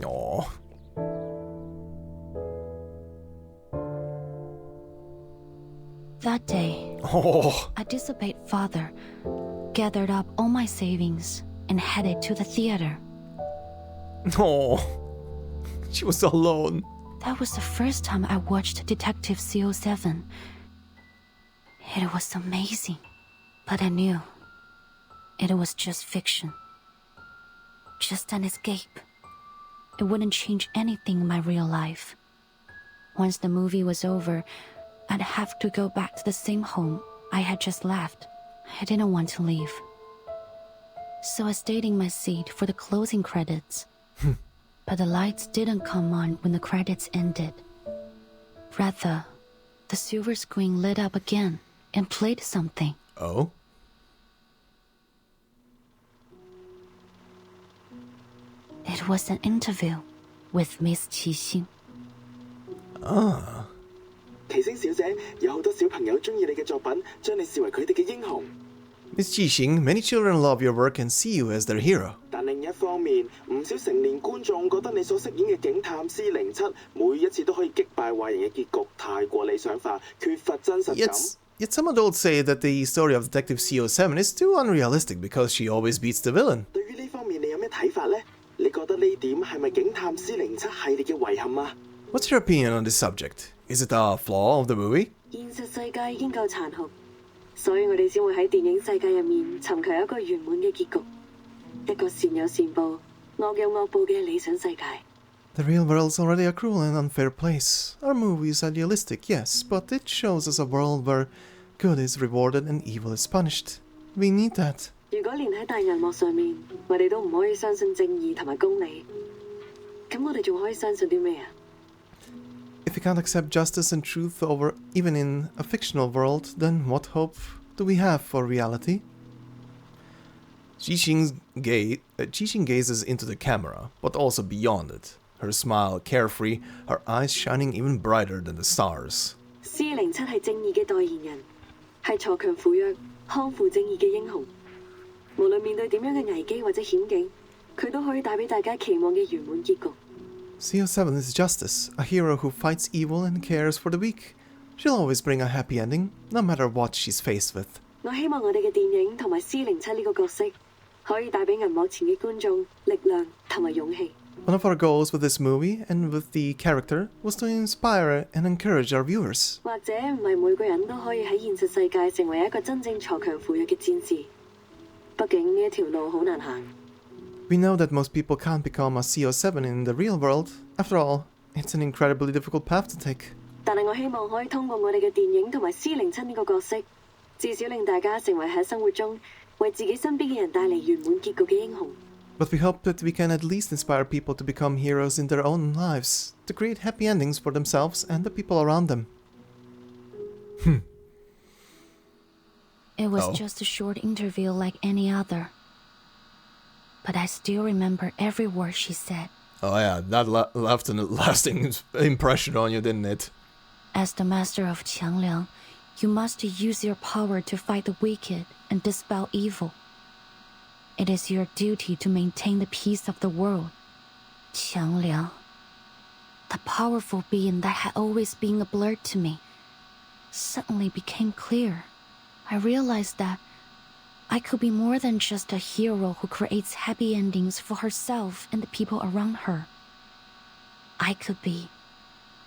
Speaker 1: Aww.
Speaker 5: That day, a dissipate father gathered up all my savings and headed to the theater.
Speaker 1: Oh, she was alone.
Speaker 5: That was the first time I watched Detective C07. It was amazing, but I knew it was just fiction. Just an escape. It wouldn't change anything in my real life. Once the movie was over, I'd have to go back to the same home I had just left. I didn't want to leave. So I stayed in my seat for the closing credits. But the lights didn't come on when the credits ended. Rather, the silver screen lit up again and played something.
Speaker 1: Oh?
Speaker 5: It was an interview with Miss Qixing.
Speaker 1: Ah.
Speaker 19: 奇星小姐，有好多小朋友中意你嘅作品，將你視為佢哋嘅英雄。
Speaker 1: Miss Qixing, many children love your work and see you as their hero.
Speaker 19: 但另一方面，唔少成年觀眾覺得你所飾演嘅警探 C07每一次都可以擊敗壞人嘅結局太過理想化，缺乏真實感。
Speaker 1: Yet some adults say that the story of Detective CO7 is too unrealistic because she always beats the villain.
Speaker 19: 對於呢方面，你有咩睇法呢？你覺得呢點係咪警探 C07系列嘅遺憾啊？
Speaker 1: What's your opinion on this subject? Is it a flaw of the movie?
Speaker 20: 現實世界已經夠殘酷，所以我哋先會喺電影世界入面尋求一個圓滿嘅結局，一個善有善報、惡有惡報嘅理想世界。
Speaker 1: The real world's already a cruel and unfair place. Our movie is idealistic, yes, but it shows us a world where good is rewarded and evil is punished. We need that.
Speaker 20: 如果連喺大銀幕上面，我哋都唔可以相信正義同埋公理，咁我哋仲可以相信啲咩啊？
Speaker 1: If we can't accept justice and truth over even in a fictional world, then what hope do we have for reality? Qixing gazes into the camera, but also beyond it. Her smile carefree, her eyes shining even brighter than the stars.
Speaker 20: C07係正義嘅代言人，係鋤強扶弱、匡扶正義嘅英雄。無論面對點樣嘅危機或者險境，佢都可以帶俾大家期望嘅圓滿結局。
Speaker 1: CO7 is justice, a hero who fights evil and cares for the weak. She'll always bring a happy ending, no matter what she's faced with.
Speaker 20: 我希望我哋嘅電影同埋 C07呢個角色，可以帶俾銀幕前嘅觀眾力量同埋勇氣。
Speaker 1: One of our goals with this movie and with the character was to inspire and encourage our viewers.
Speaker 20: 或者唔係每個人都可以喺現實世界成為一個真正鋤強扶弱嘅戰士，畢竟呢一條路好難行。
Speaker 1: We know that most people can't become a CO7 in the real world. After all, it's an incredibly difficult path to take.
Speaker 20: 但係我希望可以通過我哋嘅電影同埋 C07呢個角色，至少令大家成為喺生活中為自己身邊嘅人帶嚟圓滿結局嘅英雄。
Speaker 1: But we hope that we can at least inspire people to become heroes in their own lives, to create happy endings for themselves and the people around them.
Speaker 5: It was just a short interview like any other. But I still remember every word she said.
Speaker 1: Oh yeah, that left a lasting impression on you, didn't it?
Speaker 5: As the master of Qiangliang, you must use your power to fight the wicked and dispel evil. It is your duty to maintain the peace of the world. Qiangliang, the powerful being that had always been a blur to me, suddenly became clear. I realized that I could be more than just a hero who creates happy endings for herself and the people around her. I could be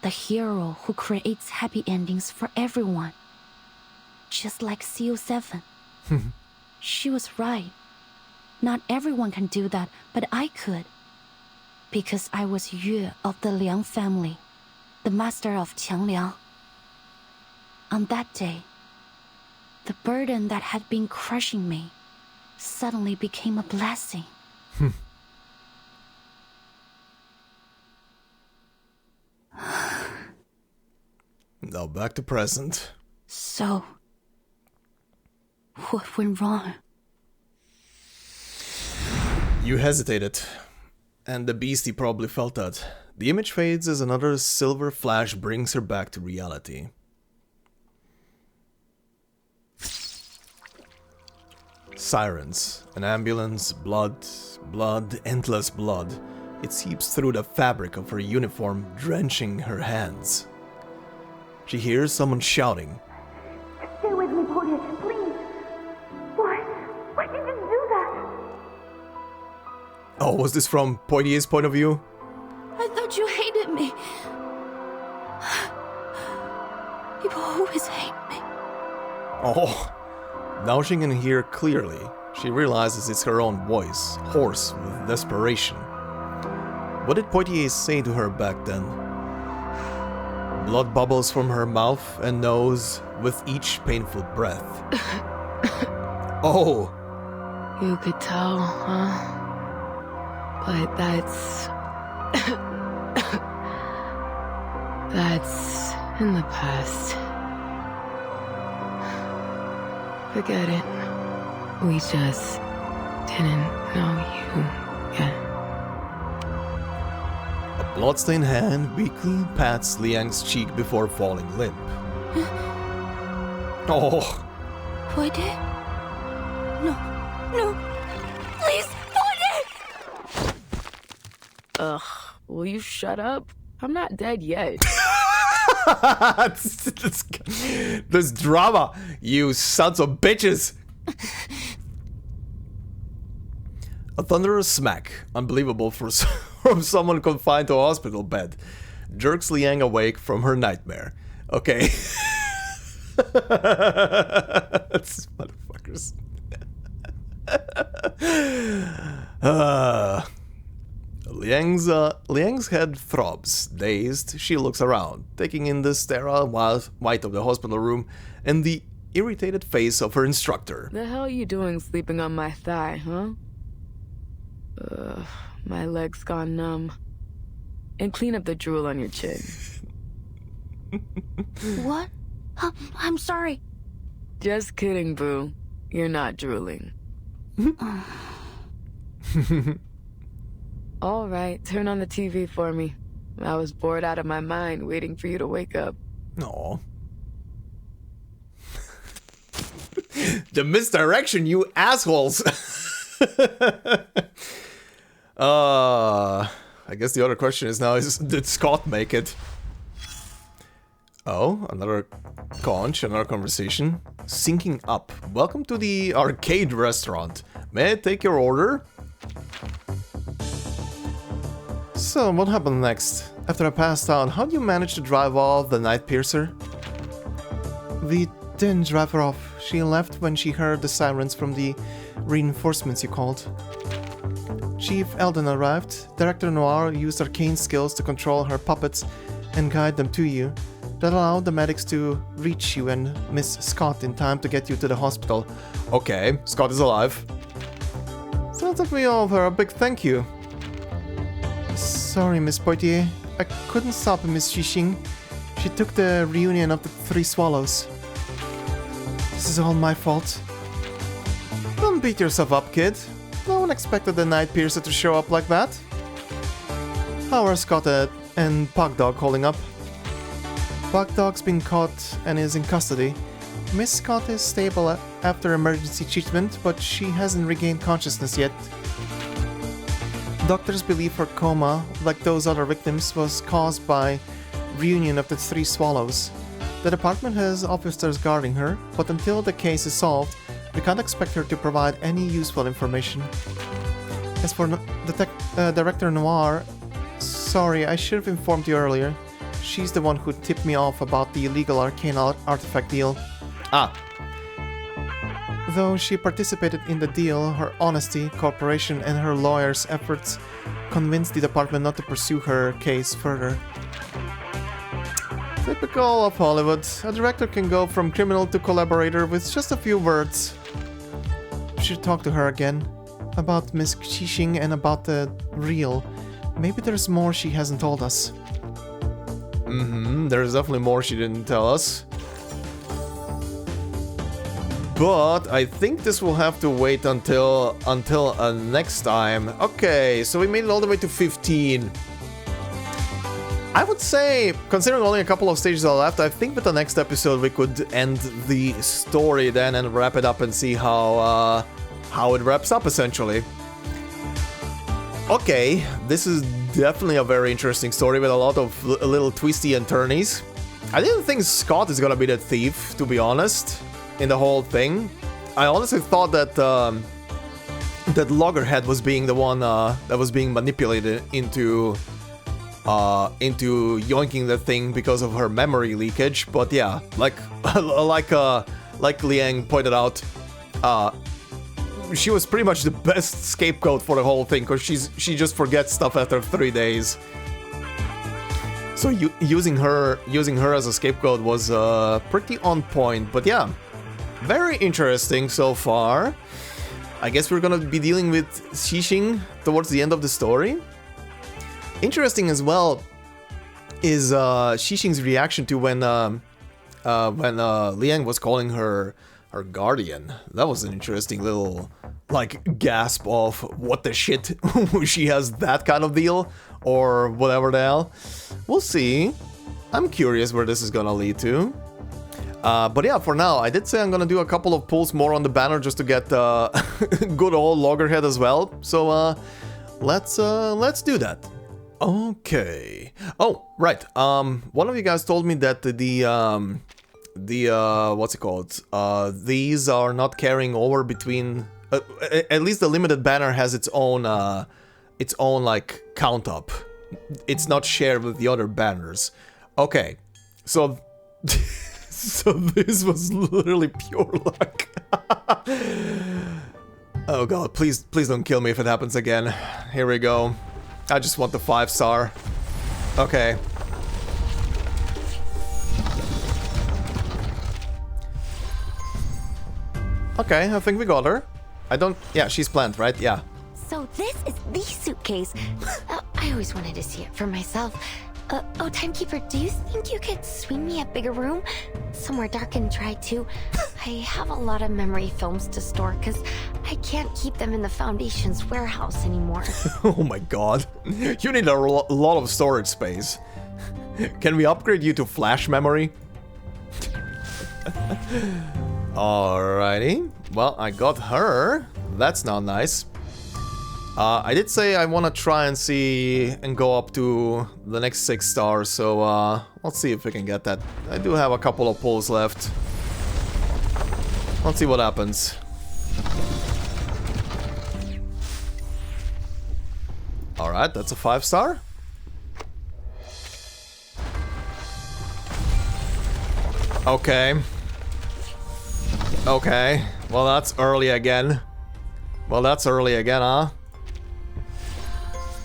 Speaker 5: the hero who creates happy endings for everyone. Just like CO7. She was right. Not everyone can do that, but I could. Because I was Yue of the Liang family, the master of Qiangliang. On that day, the burden that had been crushing me suddenly became a blessing.
Speaker 1: Now back to present.
Speaker 5: So, what went wrong?
Speaker 1: You hesitated, and the beastie probably felt that. The image fades as another silver flash brings her back to reality. Sirens, an ambulance, blood, endless blood. It seeps through the fabric of her uniform, drenching her hands. She hears someone shouting.
Speaker 21: Stay with me, Portia, please. Why did you do that?
Speaker 1: Oh, was this from Poitier's point of view?
Speaker 5: I thought you hated me. People always hate me.
Speaker 1: Oh, now she can hear clearly. She realizes it's her own voice, hoarse with desperation. What did Poitier say to her back then? Blood bubbles from her mouth and nose with each painful breath. Oh!
Speaker 6: You could tell, huh? But that's... that's in the past. Forget it. We just didn't know you yet.
Speaker 1: A bloodstained hand weakly pats Liang's cheek before falling limp. Oh!
Speaker 5: Poitier? No, no, please, Poitier!
Speaker 6: Ugh, will you shut up? I'm not dead yet.
Speaker 1: This drama, you sons of bitches! A thunderous smack, unbelievable from someone confined to a hospital bed, jerks Liang awake from her nightmare. Okay. These motherfuckers. Liang's head throbs. Dazed, she looks around, taking in the sterile white of the hospital room and the irritated face of her instructor.
Speaker 6: The hell are you doing sleeping on my thigh, huh? My leg's gone numb. And clean up the drool on your chin.
Speaker 5: What? I'm sorry.
Speaker 6: Just kidding, boo. You're not drooling. All right, turn on the TV for me. I was bored out of my mind waiting for you to wake up.
Speaker 1: No. The misdirection, you assholes! I guess the other question is now, did Scott make it? Oh, another conch, another conversation. Syncing up. Welcome to the arcade restaurant. May I take your order? So, what happened next? After I passed out, how do you manage to drive off the NIGHTPIERCER? We didn't drive her off. She left when she heard the sirens from the reinforcements you called. Chief Eldon arrived. Director Noir used arcane skills to control her puppets and guide them to you. That allowed the medics to reach you and Miss Scott in time to get you to the hospital. Okay, Scott is alive. So that we owe her a big thank you. Sorry, Miss Poitier. I couldn't stop Miss Xixing. She took the reunion of the Three Swallows. This is all my fault. Don't beat yourself up, kid. No one expected the NIGHTPIERCER to show up like that. How are Scott and Pugdog holding up? Pugdog's been caught and is in custody. Miss Scott is stable after emergency treatment, but she hasn't regained consciousness yet. Doctors believe her coma, like those other victims, was caused by reunion of the Three Swallows. The department has officers guarding her, but until the case is solved, we can't expect her to provide any useful information. As for Director Noir, sorry, I should have informed you earlier. She's the one who tipped me off about the illegal arcane artifact deal. Ah. Though she participated in the deal, her honesty, cooperation, and her lawyer's efforts convinced the department not to pursue her case further. Typical of Hollywood. A director can go from criminal to collaborator with just a few words. We should talk to her again. About Miss Xixing and about the real. Maybe there's more she hasn't told us. There's definitely more she didn't tell us. But I think this will have to wait until next time. Okay, so we made it all the way to 15. I would say, considering only a couple of stages are left, I think with the next episode we could end the story then and wrap it up and see how it wraps up essentially. Okay, this is definitely a very interesting story with a lot of little twisty and turnies. I didn't think Scott is gonna be the thief, to be honest, in the whole thing. I honestly thought that that Loggerhead was being the one that was being manipulated into yoinking the thing because of her memory leakage. But yeah, like like Liang pointed out, she was pretty much the best scapegoat for the whole thing, because she just forgets stuff after 3 days. So using her as a scapegoat was pretty on point. But yeah, very interesting so far. I guess we're gonna be dealing with Xixing towards the end of the story. Interesting as well is Xixing's reaction to when Liang was calling her guardian. That was an interesting little, like, gasp of what the shit. She has that kind of deal, or whatever the hell. We'll see. I'm curious where this is gonna lead to. But yeah, for now, I did say I'm gonna do a couple of pulls more on the banner just to get good old loggerhead as well. So let's do that. Okay. Oh, right. One of you guys told me that the what's it called? These are not carrying over between. At least the limited banner has its own like count up. It's not shared with the other banners. Okay, so so this was literally pure luck. Oh god, please don't kill me if it happens again. Here we go. I just want the 5-star. Okay. Okay, I think we got her. I don't... Yeah, she's planned, right? Yeah.
Speaker 17: So this is the suitcase. I always wanted to see it for myself. Oh, Timekeeper, do you think you could swing me a bigger room? Somewhere dark and dry, too. I have a lot of memory films to store, because I can't keep them in the Foundation's warehouse anymore.
Speaker 1: Oh my god. You need a lot of storage space. Can we upgrade you to flash memory? Alrighty. Well, I got her. That's now nice. I did say I want to try and see and go up to the next 6 stars, so let's see if we can get that. I do have a couple of pulls left. Let's see what happens. Alright, that's a 5-star. Okay. Okay. Well, that's early again. Well, that's early again, huh?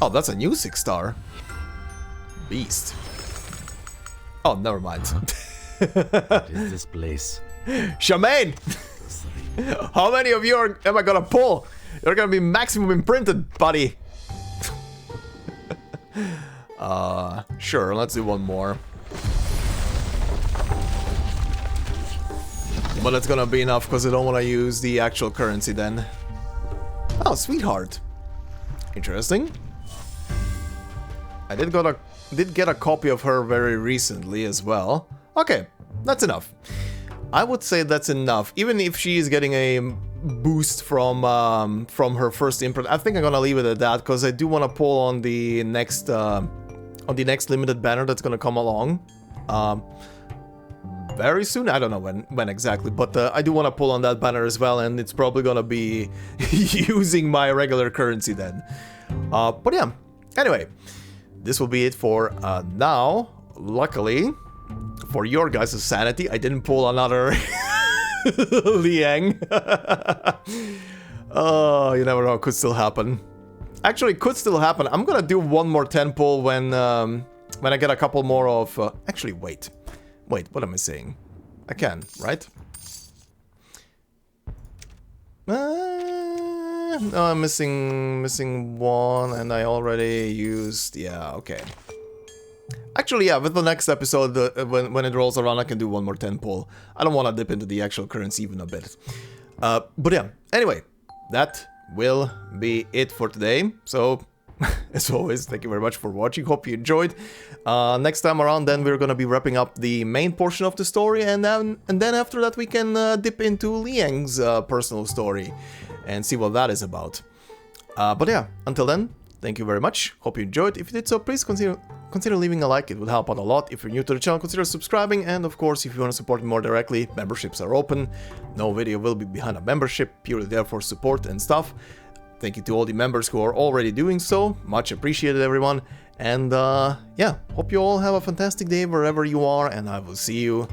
Speaker 1: Oh, that's a new 6-star. Beast. Oh, never mind.
Speaker 12: What is this place?
Speaker 1: Charmaine! How many of you am I gonna pull? You're gonna be maximum imprinted, buddy. Sure, let's do one more. But it's gonna be enough because I don't want to use the actual currency then. Oh, sweetheart. Interesting. I did get a copy of her very recently as well. Okay, that's enough. I would say that's enough. Even if she is getting a boost from her first imprint, I think I'm gonna leave it at that because I do want to pull on the next limited banner that's gonna come along. Very soon. I don't know when exactly, but I do want to pull on that banner as well, and it's probably gonna be using my regular currency then. But yeah. Anyway. This will be it for now. Luckily, for your guys' sanity, I didn't pull another Liang. Oh, you never know, it could still happen. Actually, it could still happen. I'm gonna do one more 10 pull when I get a couple more of... Actually, wait. Wait, what am I saying? I can, right? No, I'm missing one, and I already used... Yeah, okay. Actually, yeah, with the next episode, when it rolls around, I can do one more 10 pull. I don't want to dip into the actual currency even a bit. But yeah, anyway, that will be it for today. So, as always, thank you very much for watching. Hope you enjoyed. Next time around, then we're gonna be wrapping up the main portion of the story, and then after that we can dip into Liang's personal story and see what that is about. But yeah, until then, thank you very much. Hope you enjoyed. If you did so, please consider leaving a like. It would help out a lot. If you're new to the channel, consider subscribing. And of course, if you want to support me more directly, memberships are open. No video will be behind a membership, purely there for support and stuff. Thank you to all the members who are already doing so. Much appreciated, everyone. And yeah, hope you all have a fantastic day wherever you are, and I will see you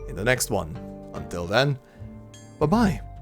Speaker 1: in the next one. Until then, Bye-bye.